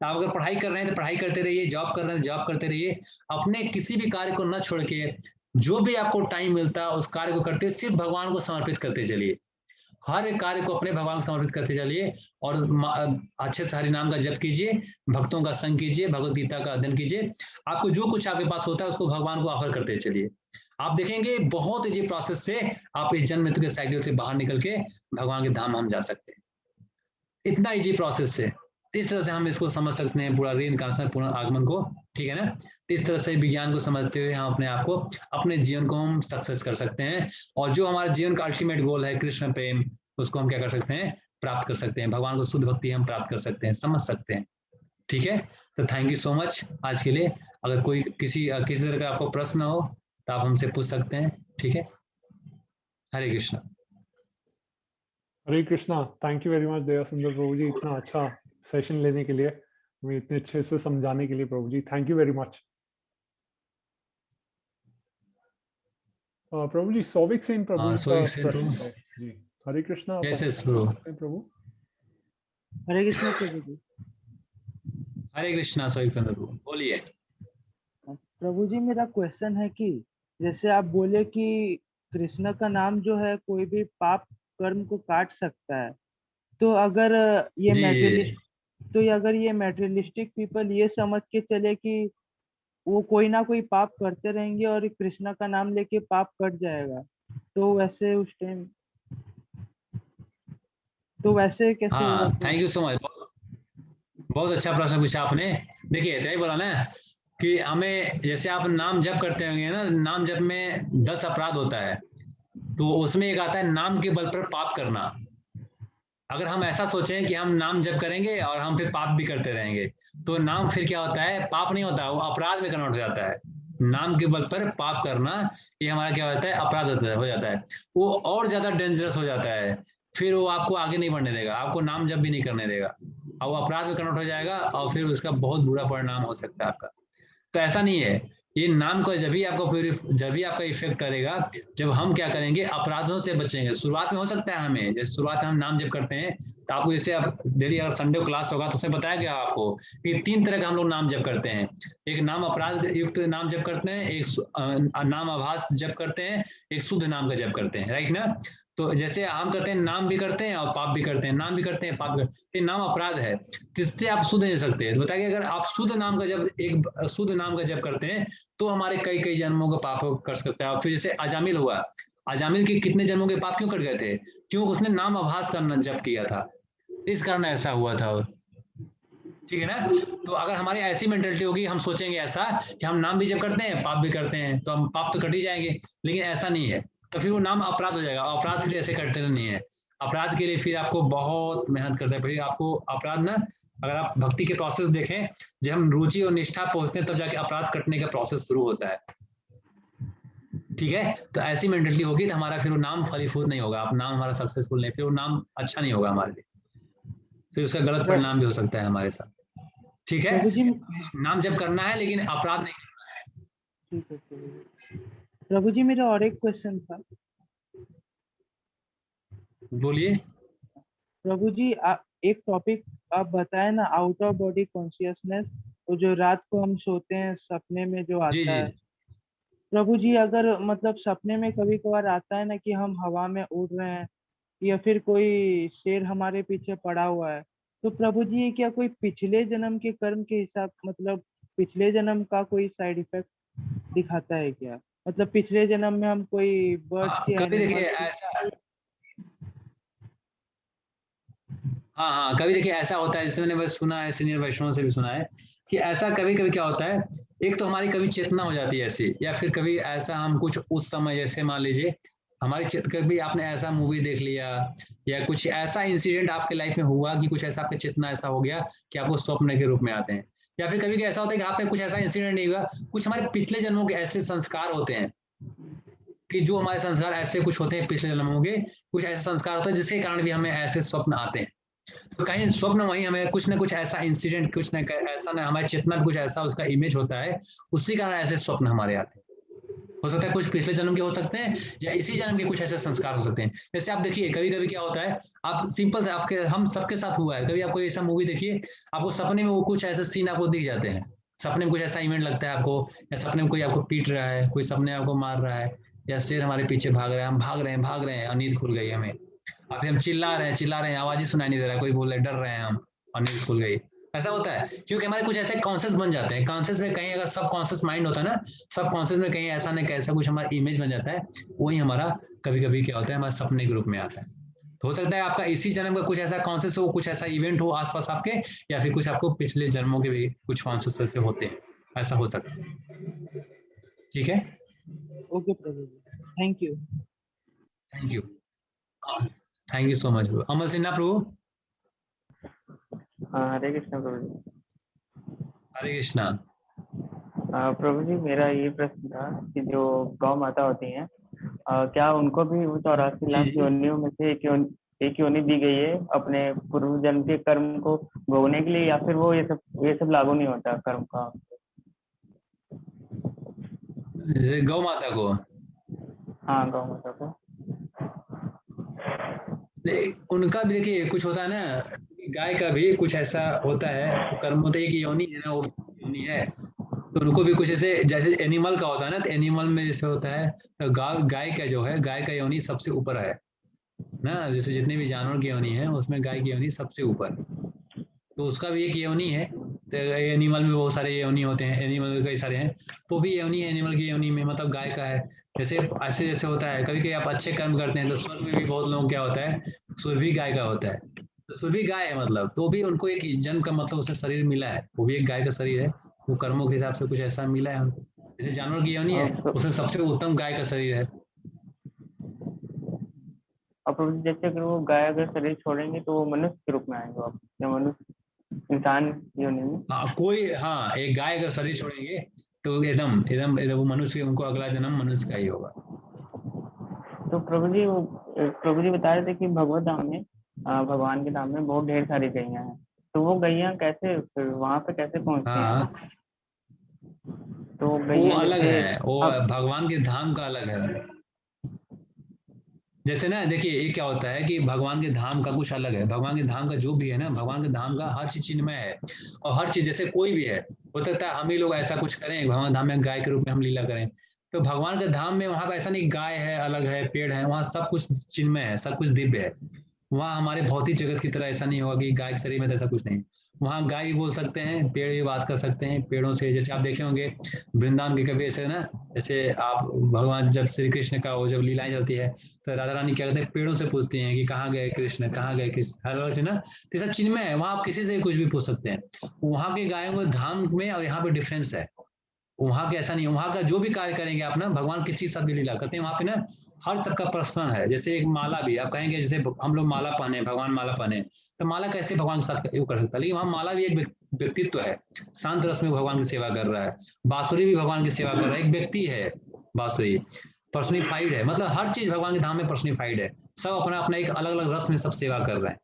आप अगर पढ़ाई कर रहे हैं तो पढ़ाई करते रहिए, जॉब कर रहे हैं तो जॉब करते रहिए, अपने किसी भी कार्य को न छोड़ के जो भी आपको टाइम मिलता है उस कार्य को करते, सिर्फ भगवान को समर्पित करते चलिए। हर एक कार्य को अपने भगवान को समर्पित करते चलिए और अच्छे से हरि नाम का जप कीजिए, भक्तों का संग कीजिए, भगवत गीता का अध्ययन कीजिए। आपको जो कुछ आपके पास होता है उसको भगवान को ऑफर करते चलिए। आप देखेंगे बहुत इजी प्रोसेस से आप इस जन्म मृत्यु के साइकिल से बाहर निकल के भगवान के धाम हम जा सकते हैं। इतना इजी प्रोसेस से, इस तरह से हम इसको समझ सकते हैं पूरा रीइंकार्नेशन, पूर्ण आगमन को, ठीक है ना। इस तरह से विज्ञान को समझते हुए हम अपने आप को, अपने जीवन को हम सक्सेस कर सकते हैं। और जो हमारे जीवन का अल्टीमेट गोल है कृष्ण प्रेम, उसको हम क्या कर सकते हैं, प्राप्त कर सकते हैं। भगवान को शुद्ध भक्ति हम प्राप्त कर सकते हैं, समझ सकते हैं, ठीक है। तो थैंक यू सो मच आज के लिए। अगर कोई किसी तरह का आपको प्रश्न हो तो आप हमसे पूछ सकते हैं, ठीक है। Hare Krishna. Hare Krishna. Thank you very much Daya Sundar प्रभु जी, इतना अच्छा सेशन लेने के लिए, हमें इतने अच्छे से समझाने के लिए प्रभु जी, थैंक यू वेरी मच। प्रभु जी सौविक सेन प्रभु का प्रश्न है जी। हरे कृष्णा प्रभु। हरे कृष्णा प्रभु जी। हरे कृष्णा सौविक प्रभु, बोलिए। प्रभु जी मेरा क्वेश्चन है कि जैसे आप बोले कि कृष्ण का नाम जो है कोई भी पाप कर्म को काट सकता है, तो अगर ये मैटेरियलिस्टिक पीपल ये समझ के चले कि वो कोई ना कोई पाप करते रहेंगे और कृष्णा का नाम लेके पाप कट जाएगा, तो वैसे उस टाइम कैसे होगा? थैंक यू सो मच, बहुत अच्छा प्रश्न पूछा आपने। देखिए तो यही बोला ना कि हमें, जैसे आप नाम जप करते होंगे ना, नाम जप में 10 अपराध होता है, तो उसमें एक आता है नाम के बल पर पाप करना। अगर हम ऐसा सोचें कि हम नाम जप करेंगे और हम फिर पाप भी करते रहेंगे, तो नाम फिर क्या होता है, पाप नहीं होता, वो अपराध में कन्वर्ट हो जाता है। नाम के बल पर पाप करना, ये हमारा क्या होता है, अपराध हो जाता है। वो और ज्यादा डेंजरस हो जाता है, फिर वो आपको आगे नहीं बढ़ने देगा, आपको नाम जप भी नहीं करने देगा, और वो अपराध में कन्वर्ट हो जाएगा, और फिर उसका बहुत बुरा परिणाम हो सकता है आपका। तो ऐसा नहीं है, ये नाम का जब भी आपका इफेक्ट करेगा जब हम क्या करेंगे, अपराधों से बचेंगे। शुरुआत में हो सकता है हमें, जैसे शुरुआत में हम नाम जप करते हैं तो आपको, जैसे आप डेली अगर संडे क्लास होगा तो उसमें बताया गया आपको कि 3 तरह का हम लोग नाम जप करते हैं। एक नाम अपराध युक्त नाम जप करते हैं, एक नाम आभास जप करते हैं, एक शुद्ध नाम का जप करते हैं, राइट ना। तो जैसे हम करते हैं, नाम भी करते हैं और पाप भी करते हैं, नाम भी करते हैं पाप भी करते हैं। नाम अपराध है, जिससे आप शुद्ध नहीं सकते। तो बताइए, अगर आप शुद्ध नाम का जब एक शुद्ध नाम का जप करते हैं तो हमारे कई जन्मों का पाप कर सकता है। और फिर जैसे अजामिल हुआ, अजामिल के कितने जन्मों के पाप क्यों कट गए थे, क्यों उसने नाम आभास का जप किया था, इस कारण ऐसा हुआ था, ठीक है ना। तो अगर हमारी ऐसी मेंटेलिटी होगी, हम सोचेंगे ऐसा कि हम नाम भी जप करते हैं पाप भी करते हैं, तो हम पाप तो कट ही जाएंगे, लेकिन ऐसा नहीं है, तो फिर वो नाम अपराध हो जाएगा। अपराध फिर ऐसे कटते नहीं है, अपराध के लिए फिर आपको बहुत मेहनत करना है। फिर आपको अपराध ना, अगर आप भक्ति के प्रोसेस देखें, जब हम रुचि और निष्ठा पहुंचते हैं तब जाके अपराध कटने का प्रोसेस शुरू होता है, ठीक है। तो ऐसी मेंटेलिटी होगी तो हमारा फिर वो नाम फलीभूत नहीं होगा, आप नाम हमारा सक्सेसफुल नहीं, फिर वो नाम अच्छा नहीं होगा हमारे लिए, फिर उसका गलत परिणाम भी हो सकता है हमारे साथ, ठीक है। नाम जब करना है लेकिन अपराध नहीं करना है। ठीक है प्रभु जी, मेरा और एक क्वेश्चन था। बोलिए प्रभु जी, एक टॉपिक आप बताए ना, आउट ऑफ बॉडी कॉन्शियसनेस, वो जो रात को हम सोते हैं सपने में जो आता है। प्रभु जी, अगर मतलब सपने में कभी कभार आता है ना कि हम हवा में उड़ रहे हैं या फिर कोई शेर हमारे पीछे पड़ा हुआ है, तो प्रभु जी ये क्या कोई पिछले जन्म के कर्म के हिसाब, मतलब पिछले जन्म का कोई साइड इफेक्ट दिखाता है क्या? मतलब पिछले जन्म में हम कोई बर्ड्स या कभी देखिए ऐसा, हाँ कभी देखिए ऐसा होता है, जिससे मैंने सुना है, सीनियर वैष्णव से भी सुना है कि ऐसा कभी कभी क्या होता है, एक तो हमारी कभी चेतना हो जाती है ऐसी, या फिर कभी ऐसा हम कुछ उस समय, जैसे मान लीजिए हमारी कभी आपने ऐसा मूवी देख लिया या कुछ ऐसा इंसिडेंट आपके लाइफ में हुआ कि कुछ ऐसा आपका चेतना ऐसा हो गया कि आपको स्वप्न के रूप में आते हैं, या फिर कभी ऐसा होता है कि आप पे कुछ ऐसा इंसिडेंट नहीं हुआ, कुछ हमारे पिछले जन्मों के ऐसे संस्कार होते हैं कि जो हमारे संस्कार ऐसे कुछ होते हैं, पिछले जन्मों के कुछ ऐसे संस्कार होते हैं जिसके कारण भी हमें ऐसे स्वप्न आते हैं। तो कहीं स्वप्न वही हमें कुछ ना कुछ ऐसा इंसिडेंट, कुछ ना ऐसा ना हमारे चेतना में कुछ ऐसा उसका इमेज होता है, उसी कारण ऐसे स्वप्न हमारे आते हैं। हो सकता है कुछ पिछले जन्म के हो सकते हैं या इसी जन्म के कुछ ऐसे संस्कार हो सकते हैं। जैसे आप देखिए कभी कभी क्या होता है, आप सिंपल से आपके हम सबके साथ हुआ है, कभी आप कोई ऐसा मूवी देखिए, आपको सपने में वो कुछ ऐसे सीन आपको दिख जाते हैं, सपने में कुछ ऐसा इवेंट लगता है आपको, या सपने में कोई आपको पीट रहा है, कोई सपने आपको मार रहा है, या शेर हमारे पीछे भाग रहा है, हम भाग रहे हैं और नींद खुल गई हमें, अब हम चिल्ला रहे हैं, आवाज ही सुनाई नहीं दे रहा, कोई बोल रहा है डर रहे हैं हम और नींद खुल गई। ऐसा होता है क्योंकि हमारे कुछ ऐसे कॉन्शियस बन जाते हैं, कॉन्शियस में कहीं अगर सब कॉन्शियस माइंड होता है ना, सब कॉन्शियस में कहीं ऐसा न कैसा कुछ हमारा इमेज बन जाता है, वही हमारा कभी कभी क्या होता है हमारे सपने के रूप में आता है। तो हो सकता है आपका इसी जन्म का कुछ ऐसा कॉन्शियस हो, कुछ ऐसा इवेंट हो आसपास आपके, या फिर कुछ आपको पिछले जन्मों के भी कुछ कॉन्शियस ऐसे होते हैं, ऐसा हो सकता है। ठीक है, ओके प्रभु जी, thank you. Thank you, thank you so much प्रभु। अमर सिन्हा प्रभु। हरे कृष्णा प्रभु जी। हरे कृष्णा। प्रभु जी, मेरा ये प्रश्न था कि जो गौ माता होती हैं, क्या उनको भी वो 84 लाख योनियों में से एक योनि दी गई है अपने पूर्व जन्म के कर्म को भोगने के लिए, या फिर वो ये सब लागू नहीं होता कर्म का? जैसे गौ माता को? हाँ, गौ माता को उनका भी देखिए कुछ होता है ना, गाय का भी कुछ ऐसा होता है कर्म होता है, एक योनि है ना, वो योनि है, तो उनको भी कुछ ऐसे जैसे एनिमल का होता है ना, तो एनिमल में जैसे होता है तो गाय का जो है, गाय का योनि सबसे ऊपर है ना, जैसे जितने भी जानवर की योनि है उसमें गाय की योनि सबसे ऊपर, तो उसका भी एक योनि है। तो एनिमल में बहुत सारे योनि होते हैं, एनिमल कई सारे हैं, तो भी योनि है एनिमल की योनि में, मतलब गाय का है। जैसे ऐसे जैसे होता है कभी कभी आप अच्छे कर्म करते हैं तो स्वर्ग में भी बहुत लोग क्या होता है, स्वर्ग भी गाय का होता है, तो स्वर्ग भी गाय है, मतलब तो भी उनको एक जन्म का मतलब उससे शरीर मिला है, वो भी एक गाय का शरीर है, वो कर्मों के हिसाब से कुछ ऐसा मिला है उनको। जैसे जानवर की योनि है उसमें सबसे उत्तम गाय का शरीर है। अब जैसे अगर वो गाय अगर शरीर छोड़ेंगे तो वो मनुष्य के रूप में आएंगे वापस, या मनुष्य इंसान योनि में? हाँ कोई, हाँ एक गाय अगर शरीर छोड़ेंगे तो एकदम एकदम एकदम वो मनुष्य, उनको अगला जन्म मनुष्य का ही होगा। तो प्रभु जी बता रहे थे कि भगवत धाम में, भगवान के धाम में बहुत ढेर सारी गैया हैं, तो वो गैया कैसे फिर वहां पे कैसे पहुंचती हैं? तो वो अलग है, वो भगवान के धाम का अलग है। जैसे ना देखिए ये क्या होता है कि भगवान के धाम का कुछ अलग है, भगवान के धाम का जो भी है ना, भगवान के धाम का हर चीज चिन्मय है, और हर चीज जैसे कोई भी है, हो सकता है हम ही लोग ऐसा कुछ करें भगवान धाम में गाय के रूप में हम लीला करें, तो भगवान के धाम में वहां पर ऐसा नहीं गाय है अलग है पेड़ है, वहां सब कुछ चिन्मय है, सब कुछ दिव्य है। वहां हमारे भौतिक जगत की तरह ऐसा नहीं होगा कि गाय के शरीर में ऐसा कुछ नहीं, वहां गाय भी बोल सकते हैं, पेड़ भी बात कर सकते हैं, पेड़ों से जैसे आप देखे होंगे वृंदावन के कभी ऐसे ना, जैसे आप भगवान जब श्री कृष्ण का वो जब लीलाएं चलती है तो राधा रानी क्या करते हैं, पेड़ों से पूछती हैं कि कहाँ गए कृष्ण, कहाँ गए कृष्ण, हर से ना, तो सब चिन्मय है, वहां आप किसी से कुछ भी पूछ सकते हैं। वहां के गायों के धाम में और यहाँ पे डिफरेंस है, वहां के ऐसा नहीं, वहां का जो भी कार्य करेंगे आप ना, भगवान किसी के साथ भी लीला करते हैं, वहां पे ना हर सबका पर्सनल है। जैसे एक माला भी आप कहेंगे, जैसे हम लोग माला पहने, भगवान माला पहने, तो माला कैसे भगवान के साथ कर सकता है, लेकिन वहां माला भी एक व्यक्तित्व है, शांत रस में भगवान की सेवा कर रहा है, बांसुरी भी भगवान की सेवा कर रहा है, एक व्यक्ति है बांसुरी, पर्सनिफाइड है, मतलब हर चीज भगवान के धाम में पर्सनिफाइड है, सब अपना अपना एक अलग अलग रस में सब सेवा कर रहे हैं,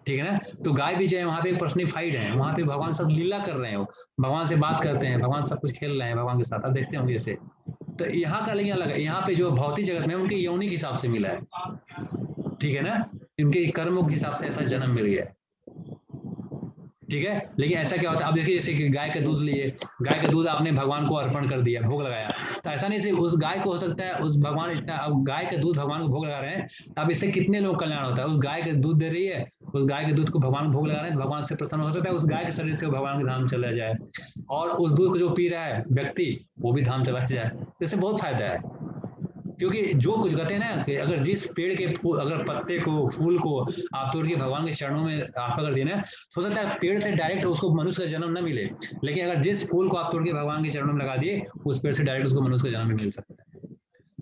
ठीक है ना। तो गाय भी जो है वहां पे पर्सनिफाइड है, वहां पे भगवान सब लीला कर रहे हैं, भगवान से बात करते हैं, भगवान सब कुछ खेल रहे हैं भगवान के साथ, आप देखते होंगे जैसे। तो यहाँ का लेकिन अलग है, यहाँ पे जो भौतिक जगत में उनके यौनिक के हिसाब से मिला है, ठीक है ना, इनके कर्मों के हिसाब से ऐसा जन्म मिल गया है, ठीक है। लेकिन ऐसा क्या होता है, आप देखिए जैसे कि गाय का दूध लिए, गाय का दूध आपने भगवान को अर्पण कर दिया, भोग लगाया, तो ऐसा नहीं सिर्फ उस गाय को, हो सकता है उस भगवान इतना, अब गाय का दूध भगवान को भोग लगा रहे हैं, तो अब इससे कितने लोग कल्याण होता है, उस गाय का दूध दे रही है, उस गाय के दूध को भगवान को भोग लगा रहे हैं, भगवान से प्रसन्न हो सकता है, उस गाय के शरीर से भगवान के धाम चला जाए, और उस दूध को जो पी रहा है व्यक्ति वो भी धाम चला जाए, इससे बहुत फायदा है। क्योंकि जो कुछ कहते हैं ना कि अगर जिस पेड़ के फूल, अगर पत्ते को, फूल को आप तोड़ के भगवान के चरणों में आप कर दिए ना, हो सकता है पेड़ से डायरेक्ट उसको मनुष्य का जन्म न मिले, लेकिन अगर जिस फूल को आप तोड़ के भगवान के चरणों में लगा दिए, उस पेड़ से डायरेक्ट उसको मनुष्य का जन्म भी मिल सकता है।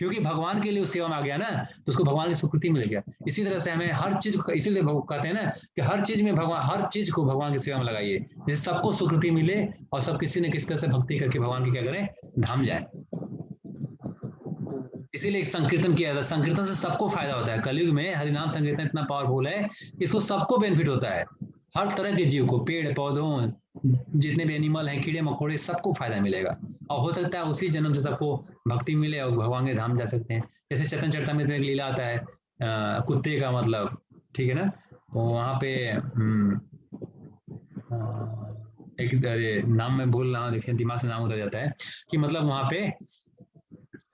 क्योंकि भगवान के लिए उस सेवा में आ गया ना, तो उसको भगवान की स्वीकृति मिल गया। इसी तरह से हमें हर चीज को, इसीलिए कहते हैं ना कि हर चीज में भगवान, हर चीज को भगवान की सेवा में लगाइए, जिससे सबको स्वीकृति मिले और सब किसी न किसी तरह से भक्ति करके भगवान की क्या करें, धाम जाए। इसीलिए संकीर्तन किया जाता है, संकीर्तन से सबको फायदा होता है। कलयुग में हरिनाम संकीर्तन इतना पावरफुल है कि इसको सबको बेनिफिट होता है, हर तरह के जीव को, पेड़ पौधों, जितने भी एनिमल हैं, कीड़े मकोड़े, सबको फायदा मिलेगा। और हो सकता है उसी जन्म से सबको भक्ति मिले और भगवान के धाम जा सकते हैं। जैसे चैतन्य चरितामृत में एक लीला आता है, कुत्ते का मतलब, ठीक है ना, तो वहां पे एक, अरे नाम मैं भूल रहा हूँ, देखिए दिमाग से नाम उतर जाता है, कि मतलब वहां पे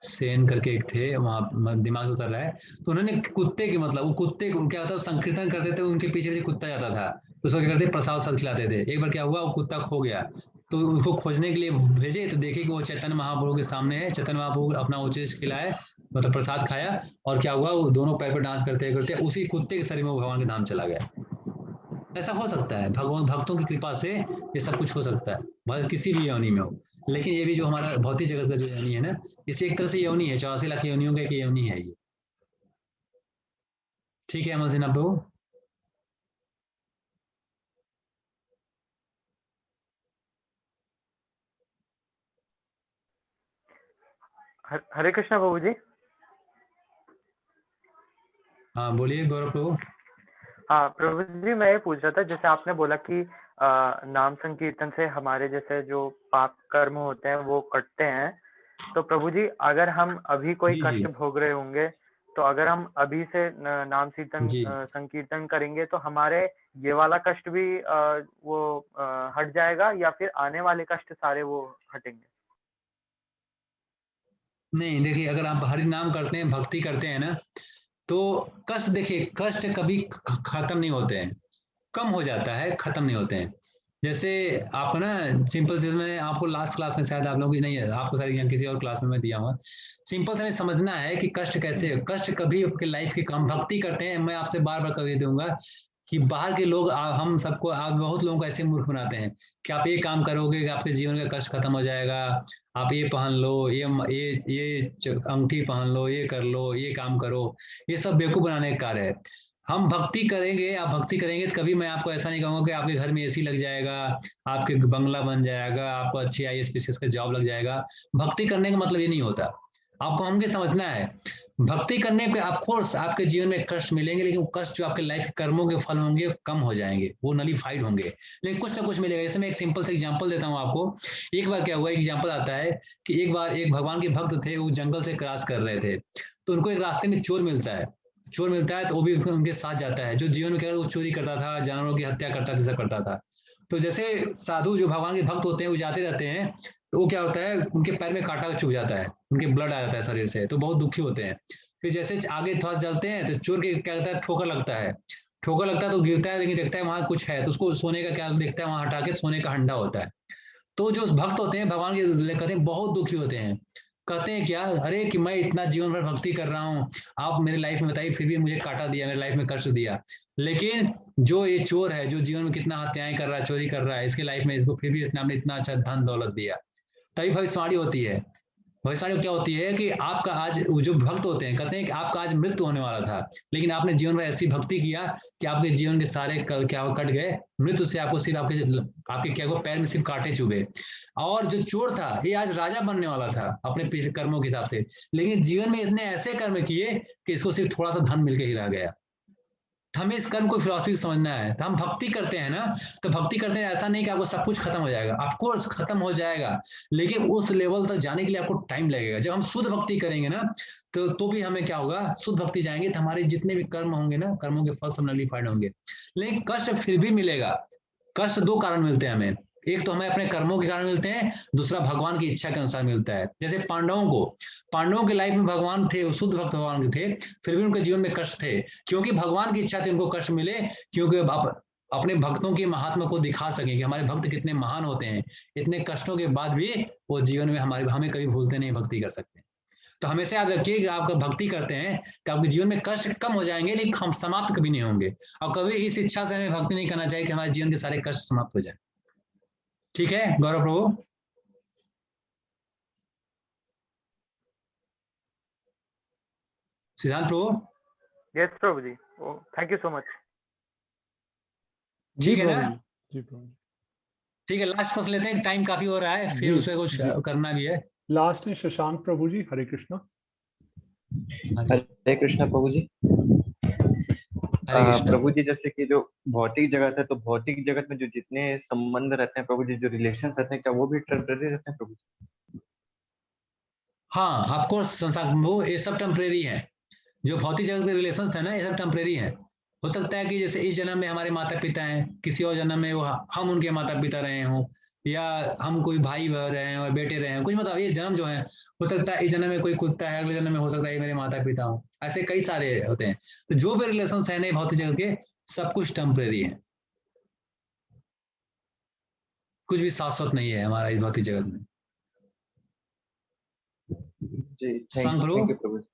सेन करके एक थे, वहां दिमाग से उतर रहा है, तो उन्होंने कुत्ते के मतलब, वो कुत्ते को क्या होता है, संकीर्तन करते थे, उनके पीछे पीछे कुत्ता जाता था, तो उसको क्या करते, प्रसाद सब खिलाते थे। एक बार क्या हुआ, वो कुत्ता खो गया, तो उसको खोजने के लिए भेजे, तो देखे कि वो चैतन्य महाप्रभु के सामने है। चैतन्य महाप्रभु अपना वो चीज खिलाए, मतलब प्रसाद खाया, और क्या हुआ, वो दोनों पैर पर डांस करते करते उसी कुत्ते के शरीर में भगवान के धाम चला गया। ऐसा हो सकता है, भगवान भक्तों की कृपा से ये सब कुछ हो सकता है, भले किसी भी योनि में हो। लेकिन ये भी जो हमारा भौतिक जगत का जो योनि है ना, इसे एक तरह से योनि है, 84 लाख योनियों का एक योनि है ये। ठीक है अमल सिन्हा प्रभु। हरे कृष्णा प्रभु जी। हाँ बोलिए गौरव प्रभु। हाँ प्रभु जी, मैं ये पूछ रहा था, जैसे आपने बोला कि नाम संकीर्तन से हमारे जैसे जो पाप कर्म होते हैं वो कटते हैं, तो प्रभु जी अगर हम अभी कोई जी, कष्ट जी। भोग रहे होंगे, तो अगर हम अभी से नाम जी। संकीर्तन करेंगे तो हमारे ये वाला कष्ट भी वो हट जाएगा, या फिर आने वाले कष्ट सारे वो हटेंगे? नहीं देखिए, अगर आप हरि नाम करते हैं, भक्ति करते हैं ना, तो कष्ट, देखिए कष्ट कभी खत्म नहीं होते हैं, कम हो जाता है, खत्म नहीं होते हैं। जैसे आपको ना सिंपल चीज में, आपको लास्ट क्लास में शायद आप लोगों की नहीं है, आपको शायद या किसी और क्लास में मैं दिया हुआ, सिंपल से हमें समझना है कि कष्ट कैसे, कष्ट कभी आपके लाइफ के कम, भक्ति करते हैं, मैं आपसे बार बार कभी दूंगा कि बाहर के लोग हम सबको, आप बहुत लोगों को ऐसे मूर्ख बनाते हैं कि आप ये काम करोगे कि आपके जीवन का कष्ट खत्म हो जाएगा, आप ये पहन लो, ये अंगूठी पहन लो, ये कर लो, ये काम करो। ये सब बेवकूफ बनाने का कार्य है। हम भक्ति करेंगे, आप भक्ति करेंगे तो कभी मैं आपको ऐसा नहीं कहूंगा कि आपके घर में एसी लग जाएगा, आपके बंगला बन जाएगा, आपको अच्छी IAS PCS का जॉब लग जाएगा। भक्ति करने का मतलब ये नहीं होता, आपको हमको समझना है। भक्ति करने पे ऑफकोर्स आपके जीवन में कष्ट मिलेंगे, लेकिन वो कष्ट जो आपके लाइफ के कर्मों के फल होंगे कम हो जाएंगे, वो नलीफाइड होंगे, लेकिन कुछ ना कुछ मिलेगा। जैसे मैं एक सिंपल सा एग्जांपल देता हूँ आपको। एक बार क्या हुआ, एग्जांपल आता है कि एक बार एक भगवान के भक्त थे, वो जंगल से क्रॉस कर रहे थे, तो उनको एक रास्ते में चोर मिलता है, तो वो भी उनके साथ जाता है, जो जीवन में क्या वो चोरी करता था, जानवरों की हत्या करता था, सब करता था। तो जैसे साधु जो भगवान के भक्त होते हैं वो जाते रहते हैं, तो वो क्या होता है, उनके पैर में कांटा चुभ जाता है, उनके ब्लड आ जाता है शरीर से, तो बहुत दुखी होते हैं। फिर जैसे आगे थोड़ा चलते हैं तो चोर के क्या कहता है, ठोकर लगता है, तो गिरता है, लेकिन देखता है वहां कुछ है, तो उसको सोने का क्या देखता है, वहां हटा के सोने का हंडा होता है। तो जो भक्त होते हैं भगवान के, कहते हैं बहुत दुखी होते हैं, कहते हैं क्या, अरे कि मैं इतना जीवन भर भक्ति कर रहा हूँ, आप मेरे लाइफ में बताइए, फिर भी मुझे काटा दिया, मेरे लाइफ में कष्ट दिया। लेकिन जो ये चोर है, जो जीवन में कितना हत्याएं कर रहा है, चोरी कर रहा है, इसके लाइफ में इसको फिर भी इसने इतना अच्छा धन दौलत दिया। तभी भविष्यवाणी होती है। भविष्यवाणी क्या होती है कि आपका आज, जो भक्त होते हैं कहते हैं कि आपका आज मृत्यु होने वाला था, लेकिन आपने जीवन में ऐसी भक्ति किया कि आपके जीवन के सारे क्या कट गए, मृत्यु से आपको सिर्फ आपके क्या को पैर में सिर्फ कांटे चुभे। और जो चोर था ये आज राजा बनने वाला था अपने कर्मों के हिसाब से, लेकिन जीवन में इतने ऐसे कर्म किए कि इसको सिर्फ थोड़ा सा धन मिलकर ही रह गया। हमें इस कर्म को फिलॉसफी समझना है। तो हम भक्ति करते हैं ना, तो भक्ति करते हैं, ऐसा नहीं कि आपको सब कुछ खत्म हो जाएगा, ऑफकोर्स खत्म हो जाएगा, लेकिन उस लेवल तक जाने के लिए आपको टाइम लगेगा। जब हम शुद्ध भक्ति करेंगे ना, तो भी हमें क्या होगा, शुद्ध भक्ति जाएंगे तो हमारे जितने भी कर्म होंगे ना, कर्मों के फल सब नलिफाइड होंगे, लेकिन कष्ट फिर भी मिलेगा। कष्ट दो कारण मिलते हैं हमें, एक तो हमें अपने कर्मों के कारण मिलते हैं, दूसरा भगवान की इच्छा के अनुसार मिलता है। जैसे पांडवों के लाइफ में भगवान थे, शुद्ध भक्त भगवान के थे, फिर भी उनके जीवन में कष्ट थे, क्योंकि भगवान की इच्छा थी उनको कष्ट मिले, क्योंकि अपने भक्तों की महात्मा को दिखा सके कि हमारे भक्त कितने महान होते हैं, इतने कष्टों के बाद भी वो जीवन में हमें कभी भूलते नहीं, भक्ति कर सकते हैं। तो हमेशा याद रखिए कि आप भक्ति करते हैं तो आपके जीवन में कष्ट कम हो जाएंगे, लेकिन हम समाप्त कभी नहीं होंगे। और कभी इस इच्छा से हमें भक्ति नहीं करना चाहिए कि हमारे जीवन के सारे कष्ट समाप्त हो जाए। ठीक है गौरव प्रभु। सिद्धांत प्रभु? यस प्रभु जी, थैंक यू सो मच। ठीक है ना? जी प्रभु जी। ठीक है, लास्ट क्वेश्चन लेते हैं, टाइम काफी हो रहा है, फिर जी, उसमें कुछ जी। करना भी है। लास्ट है शशांक प्रभु जी, हरे कृष्णा। हरे कृष्णा प्रभु जी। हरे कृष्णा। प्रभु जी, जैसे कि जो भौतिक जगत है, तो भौतिक जगत में जो जितने संबंध रहते हैं प्रभु जी, जो रिलेशन रहते हैं, क्या वो भी टेम्परेरी रहते हैं प्रभु जी? हाँ, ऑफ कोर्स संसार वो ये सब टेम्परेरी है। जो भौतिक जगत के रिलेशंस है ना, ये सब टेम्परेरी है। हो सकता है कि जैसे इस जन्म में हमारे माता पिता हैं, किसी और जन्म में वो हम उनके माता पिता रहे हों, या हम कोई भाई रहे हैं और बेटे रहे हैं, कुछ मतलब ये जन्म जो है, हो सकता है इस जन्म में कोई कुत्ता है, अगले जन्म में हो सकता है ये मेरे माता पिता हो, ऐसे कई सारे होते हैं। तो जो भी रिलेशन है ना भौतिक जगत के, सब कुछ टेम्परेरी है, कुछ भी शाश्वत नहीं है हमारा इस भौतिक जगत में। जी संग थैंक यू प्रभु जी।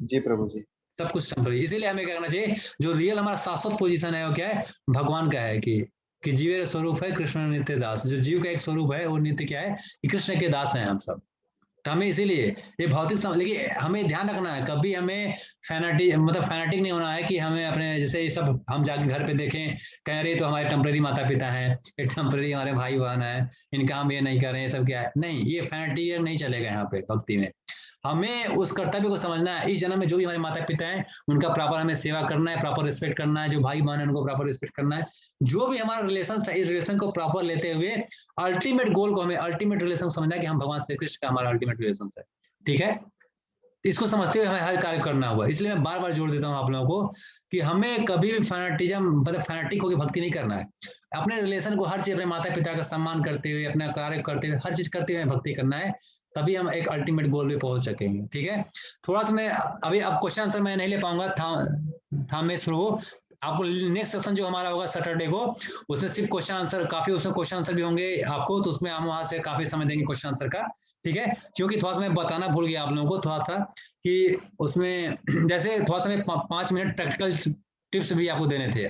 जी प्रभु जी। सब कुछ टेम्परेरी, इसीलिए हमें क्या करना चाहिए, जो रियल हमारा शाश्वत पोजीशन है वो क्या है, भगवान का है कि जीव स्वरूप है कृष्ण नित्य दास। जो जीव का एक स्वरूप है वो नित्य क्या है, कि कृष्ण के दास हैं हम सब। तो हमें इसीलिए ये भौतिक लेकिन हमें ध्यान रखना है, कभी हमें फैनाटिक नहीं होना है कि हमें अपने जैसे ये सब हम जाके घर पे देखें, कह रहे तो हमारे टेम्परेरी माता पिता हैं, ये टेम्परेरी हमारे भाई बहन है, इनका हम ये नहीं कर रहे हैं, सब क्या है, नहीं, ये फैनाटिक नहीं चलेगा यहाँ पे भक्ति में। हमें उस कर्तव्य को समझना है, इस जन्म में जो भी हमारे माता पिता हैं उनका प्रॉपर हमें सेवा करना है, प्रॉपर रिस्पेक्ट करना है, जो भाई बहन है उनको प्रॉपर रिस्पेक्ट करना है। जो भी हमारा रिलेशन है, इस रिलेशन को प्रॉपर लेते हुए अल्टीमेट गोल को, हमें अल्टीमेट रिलेशन समझना है कि हम भगवान श्री कृष्ण का हमारा अल्टीमेट रिलेशन है। ठीक है, इसको समझते हुए हमें हर कार्य करना होगा। इसलिए मैं बार बार जोड़ देता हूँ आप लोगों को कि हमें कभी भी फैनाटिज्म मतलब फैनाटिक होकर भक्ति नहीं करना है। अपने रिलेशन को हर चीज, अपने माता पिता का सम्मान करते हुए, अपना कार्य करते हुए, हर चीज करते हुए भक्ति करना है, तभी हम एक अल्टीमेट गोल पे पहुंच सकेंगे। ठीक है, थोड़ा सा मैं अभी अब क्वेश्चन आंसर मैं नहीं ले पाऊंगा, थामेश प्रभु। आपको नेक्स्ट सेशन जो हमारा होगा सैटरडे को, उसमें सिर्फ क्वेश्चन आंसर, काफी उसमें क्वेश्चन आंसर भी होंगे आपको, तो उसमें हम वहां से काफी समय देंगे क्वेश्चन आंसर का। ठीक है, क्योंकि थोड़ा सा मैं बताना भूल गया आप लोगों को थोड़ा सा कि उसमें जैसे थोड़ा सा मैं 5 मिनट प्रैक्टिकल टिप्स भी आपको देने थे,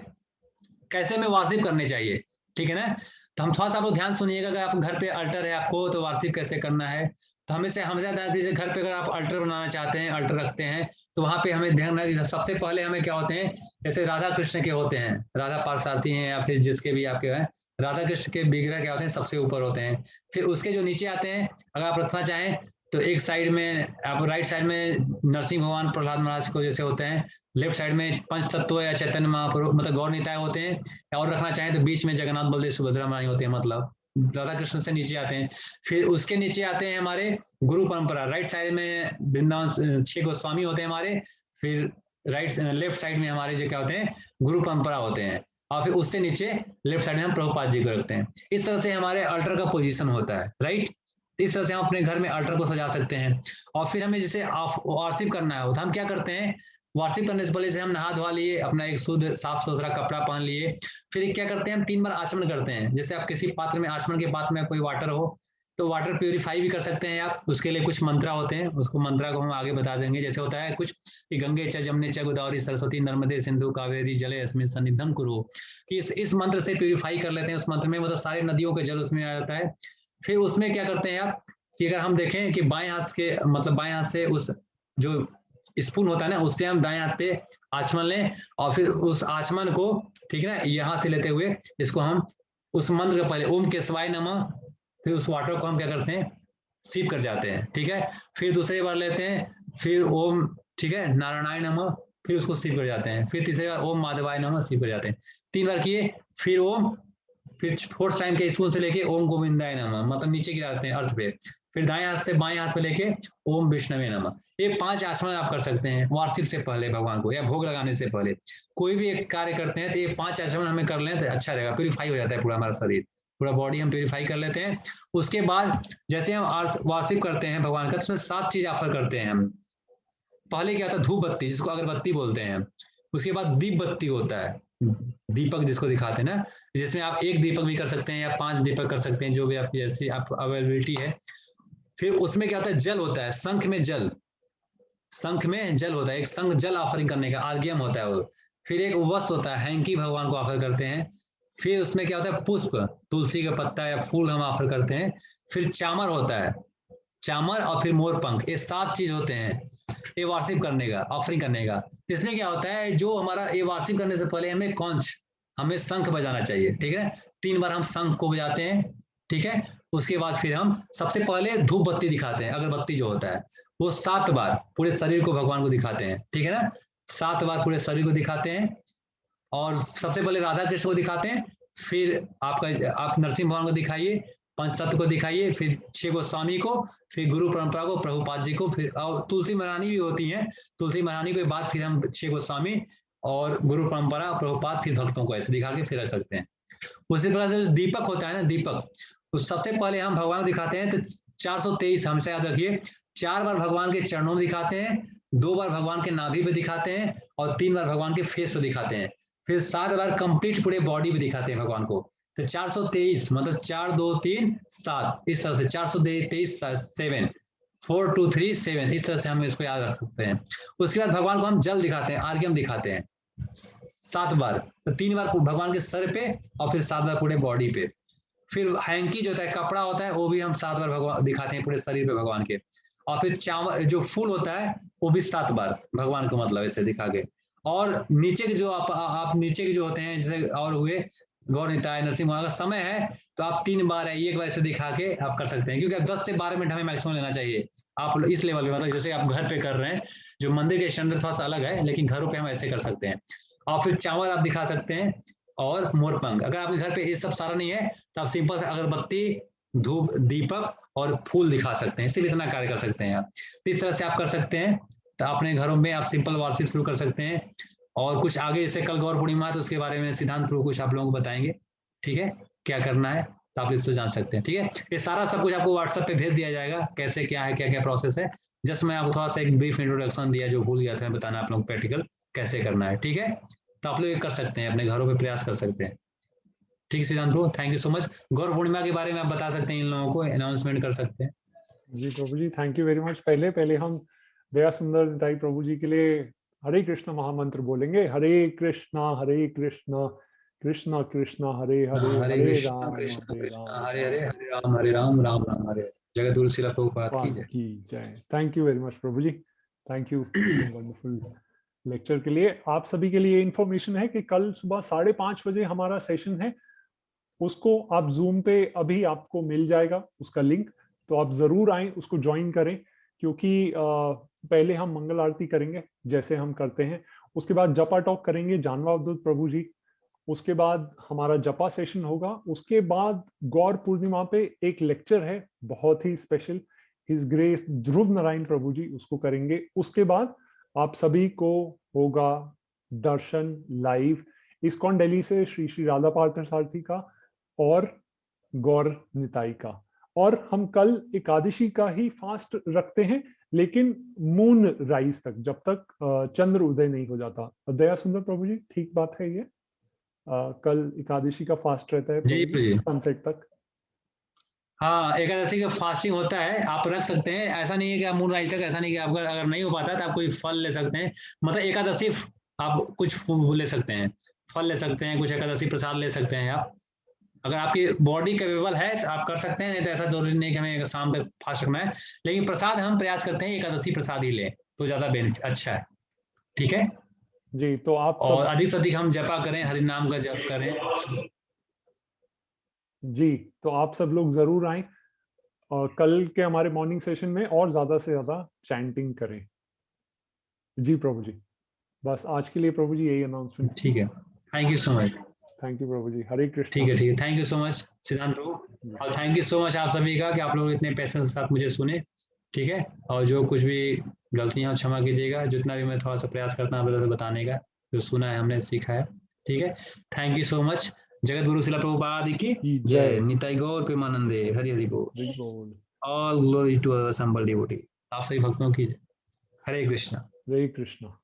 कैसे में वार्षिक करने चाहिए। ठीक है ना, तो हम थोड़ा सा आप लोग ध्यान सुनिएगा। अगर आप घर पे अल्टर है आपको, तो वार्षिक कैसे करना है, तो हमेशा बता दीजिए, घर पे अगर आप अल्टर बनाना चाहते हैं, अल्टर रखते हैं, तो वहां पे हमें ध्यान रखना। सबसे पहले हमें क्या होते हैं, जैसे राधा कृष्ण के होते हैं, राधा पार्षार्थी हैं या फिर जिसके भी आपके हैं, राधा कृष्ण के विग्रह क्या होते हैं, सबसे ऊपर होते हैं। फिर उसके जो नीचे आते हैं, अगर आप रखना चाहें तो एक साइड में आप राइट साइड में नरसिंह भगवान प्रहलाद महाराज को जैसे होते हैं, लेफ्ट साइड में पंच तत्व या चैतन्य महाप्रभु मतलब गौर निताय होते हैं, और रखना चाहें तो बीच में जगन्नाथ बलदेव सुभद्रा माई होते हैं, मतलब राधा कृष्ण से नीचे आते हैं। फिर उसके नीचे आते हैं हमारे गुरु परंपरा, राइट साइड में वृंदावन 6 गोस्वामी होते हैं हमारे, फिर लेफ्ट साइड में हमारे जो क्या होते हैं, गुरु परंपरा होते हैं, और फिर उससे नीचे लेफ्ट साइड में हम प्रभुपाद जी को रखते हैं। इस तरह से हमारे अल्टर का पोजीशन होता है, राइट। इस तरह से हम अपने घर में अल्टर को सजा सकते हैं। और फिर हमें जैसे वार्षिक करना है तो हम क्या करते हैं, वार्षिक करने से पहले से हम नहा धोवा लिए, अपना एक शुद्ध साफ सुथरा कपड़ा पहन लिए, फिर क्या करते हैं, हम 3 बार आचमन करते हैं। जैसे आप किसी पात्र में, आचमन के पात्र में कोई वाटर हो तो वाटर प्यूरिफाई भी कर सकते हैं आप, उसके लिए कुछ मंत्रा होते हैं, उसको मंत्रा को हम आगे बता देंगे। जैसे होता है कुछ कि गंगे च जमुने च गोदावरी सरस्वती नर्मदे सिंधु कावेरी जले अस्मिन् सन्निधं कुरु, कि इस मंत्र से प्यूरिफाई कर लेते हैं। उस मंत्र में मतलब सारे नदियों के जल उसमें आ जाता है। फिर उसमें क्या करते हैं आप कि अगर हम देखें कि बाएं हाथ के मतलब बाएं हाथ से उस जो स्पून होता है ना, उससे हम दाएं हाथ पे आचमन लें, और फिर उस आचमन को ठीक है ना यहाँ से लेते हुए इसको हम उस मंत्र का पहले ओम केशवाय नमः, फिर उस वाटर को हम क्या करते हैं, सीप कर जाते हैं। ठीक है, फिर दूसरी बार लेते हैं, फिर ओम ठीक है नारायणाय नमः, फिर उसको सीप कर जाते हैं, फिर तीसरी बार ओम माधवाय नमः, सीप कर जाते हैं। 3 बार किए, फिर ओम, फिर 4th टाइम के स्पून से लेके ओम गोविंदाय नमः मतलब नीचे गिराते हैं अर्थ पे, फिर दाएं हाथ से बाएं हाथ पे लेके ओम विष्णवे नमः। ये 5 आचमन आप कर सकते हैं वार्षिक से पहले भगवान को, या भोग लगाने से पहले कोई भी एक कार्य करते हैं तो ये 5 आचमन हमें कर लें तो अच्छा रहेगा, प्यूरिफाई हो जाता है पूरा हमारा शरीर, पूरा बॉडी हम प्यूरिफाई कर लेते हैं। उसके बाद जैसे हम वार्षिक करते हैं भगवान का, तो उसमें 7 चीज ऑफर करते हैं हम। पहले क्या होता है, धूप बत्ती जिसको अगरबत्ती बोलते हैं, उसके बाद दीप बत्ती होता है, दीपक जिसको दिखाते हैं ना, जिसमें आप 1 दीपक भी कर सकते हैं या 5 दीपक कर सकते हैं, जो भी आप जैसी आप अवेलेबिलिटी है। फिर उसमें क्या होता है, जल होता है, शंख में जल होता है, एक शंख जल ऑफरिंग करने का आर्घ्यम होता है वो। फिर एक वस्त्र होता है, हैंकी भगवान को ऑफर करते हैं। फिर उसमें क्या होता है, पुष्प, तुलसी का पत्ता या फूल हम ऑफर करते हैं। फिर चामर होता है, चामर और फिर मोर पंख, ये 7 चीज होते हैं। ये वार्षिक करने का, ऑफरिंग करने का। इसमें क्या होता है, जो हमारा ये वार्षिक करने से पहले हमें कौंच, हमें शंख बजाना चाहिए, ठीक है। 3 बार हम शंख को बजाते हैं, ठीक है। उसके बाद फिर हम सबसे पहले धूप बत्ती दिखाते हैं, अगरबत्ती जो होता है वो 7 बार पूरे शरीर को भगवान को दिखाते हैं, ठीक है ना। 7 बार पूरे शरीर को दिखाते हैं, और सबसे पहले राधा कृष्ण को दिखाते हैं, फिर आप नरसिंह भगवान को दिखाइए, पंचतत्व को दिखाइए, फिर 6 गोस्वामी को, फिर गुरु परंपरा को, प्रभुपाद जी को, फिर और तुलसी महारानी भी होती हैं, तुलसी महारानी के बाद फिर हम 6 गोस्वामी और गुरु परंपरा, प्रभुपाद, फिर भक्तों को ऐसे दिखा के फिर रख सकते हैं। उसी प्रकार से दीपक होता है ना, दीपक, तो सबसे पहले हम भगवान को दिखाते हैं, तो 423 हमसे याद रखिए, 4 बार भगवान के चरणों में दिखाते हैं, 2 बार भगवान के नाभि पे दिखाते हैं, और 3 बार भगवान के फेस पे दिखाते हैं, फिर 7 बार कंप्लीट पूरे बॉडी पे दिखाते हैं भगवान को। तो 423 मतलब 4 2 3 7, इस तरह से 423 7, 4 2 3 7, इस तरह से हम इसको याद रख सकते हैं। उसके बाद भगवान को हम जल दिखाते हैं, आर्घ्यम दिखाते हैं 7 बार, तो 3 बार भगवान के सर पे और फिर 7 बार पूरे बॉडी पे। फिर हैंकी जो होता है, कपड़ा होता है, वो भी हम 7 बार भगवान दिखाते हैं पूरे शरीर पे भगवान के। और फिर चावल जो फूल होता है वो भी 7 बार भगवान को, मतलब ऐसे दिखा के। और नीचे के जो आप नीचे के जो होते हैं, जैसे और हुए गौर निताय, नरसिंह, अगर समय है तो आप 3 बार है, एक बार ऐसे दिखा के आप कर सकते हैं, क्योंकि अब 10 से 12 मिनट हमें मैक्सिमम लेना चाहिए। आप इस लेवल में, मतलब जैसे आप घर पे कर रहे हैं, जो मंदिर के स्टैंडर्ड थोड़ा सा अलग है, लेकिन घरों पे हम ऐसे कर सकते हैं। और फिर चावल आप दिखा सकते हैं, और मोरपंख। अगर आपके घर पे ये सब सारा नहीं है तो आप सिंपल से अगरबत्ती, धूप, दीपक और फूल दिखा सकते हैं, सिर्फ इतना कार्य कर सकते हैं आप। इस तरह से आप कर सकते हैं, तो अपने घरों में आप सिंपल वार्षिक शुरू कर सकते हैं। और कुछ आगे जैसे कल गौर पूर्णिमा है, तो उसके बारे में सिद्धांत प्रभु कुछ आप लोगों को बताएंगे, ठीक है, क्या करना है, तो आप इसको जान सकते हैं, ठीक है। ये सारा सब कुछ आपको व्हाट्सएप पे भेज दिया जाएगा, कैसे क्या है, क्या क्या प्रोसेस है। जस्ट मैं आपको थोड़ा सा एक ब्रीफ इंट्रोडक्शन दिया, जो भूल गया था बताना आप लोग, प्रैक्टिकल कैसे करना है, ठीक है। तो आप लोग ये कर सकते हैं, अपने घरों पे प्रयास कर सकते हैं, ठीक है। सिद्धांत प्रभु थैंक यू सो मच। गौर पूर्णिमा के बारे में आप बता सकते हैं, इन लोगों को अनाउंसमेंट कर सकते हैं। जी प्रभु जी, थैंक यू वेरी मच। पहले हम दया सुंदर निताई प्रभु जी के लिए हरे कृष्ण महामंत्र बोलेंगे। हरे कृष्णा कृष्णा कृष्णा हरे हरे, हरे हरे कृष्णा राम कृष्ण हरे कृष्ण राम हरे हरे, हरे राम राम राम हरे। जगत गुरु शिला प्रभुपाद की जय। की जय। थैंक यू वेरी मच प्रभु जी, थैंक यू वंडरफुल लेक्चर के लिए। आप सभी के लिए इंफॉर्मेशन है कि कल सुबह 5:30 बजे हमारा सेशन है, उसको आप जूम पे अभी आपको मिल जाएगा उसका लिंक, तो आप जरूर आए, उसको ज्वाइन करें, क्योंकि पहले हम मंगल आरती करेंगे जैसे हम करते हैं, उसके बाद जपा टॉक करेंगे जानवा अवधूत प्रभु जी, उसके बाद हमारा जपा सेशन होगा, उसके बाद गौर पूर्णिमा पे एक लेक्चर है बहुत ही स्पेशल, हिज ग्रेस ध्रुव नारायण प्रभु जी, उसको करेंगे। उसके बाद आप सभी को होगा दर्शन लाइव इस्कॉन दिल्ली से श्री श्री राधा पार्थ सारथी का और गौर निताई का। और हम कल एकादशी का ही फास्ट रखते हैं, लेकिन मून राइज तक, जब तक चंद्र उदय नहीं हो जाता। दया सुंदर प्रभु जी, ठीक बात है ये? कल एकादशी का फास्ट रहता है जी प्रभु जी, सनसेट तक। हाँ, एकादशी का फास्टिंग होता है, आप रख सकते हैं, ऐसा नहीं है कि आप मून राइज तक, ऐसा नहीं कि आप अगर नहीं हो पाता तो आप कोई फल ले सकते हैं, मतलब एकादशी आप कुछ ले सकते हैं, फल ले सकते हैं, कुछ एकादशी प्रसाद ले सकते हैं आप, अगर आपकी बॉडी कैपेबल है तो आप कर सकते हैं, नहीं तो ऐसा जरूरी नहीं कि हमें शाम तक फास्ट रखना है, लेकिन प्रसाद हम प्रयास करते हैं एकादशी प्रसाद ही लें तो ज्यादा बेनिफिट अच्छा है, ठीक है जी। तो आप और सब अधिक से अधिक हम जपा करें, हरि नाम का जप करें। जी, तो आप सब लोग जरूर आए और कल के हमारे मॉर्निंग सेशन में और ज्यादा से ज्यादा चैंटिंग करें। जी प्रभु जी, बस आज के लिए प्रभु जी यही अनाउंसमेंट। ठीक है, thank you so much. Thank you प्रभु जी, हरे कृष्ण। ठीक है, थैंक यू सो मच सिद्धांत प्रभु, और थैंक यू सो मच आप सभी का कि आप लोग इतने पैसेंस के साथ मुझे सुने, ठीक है। और जो कुछ भी गलतियां क्षमा कीजिएगा, जितना भी मैं थोड़ा सा प्रयास करता हूँ बताने का, जो सुना है हमने सीखा है, ठीक है। Thank you so much. Jagat Guru शिला प्रभुपाद की जय। निताई गौर प्रेमानंदे, हरि हरि बोल। All glory to our assembled devotee. आप सभी भक्तों की जय। हरे कृष्णा। हरे कृष्णा।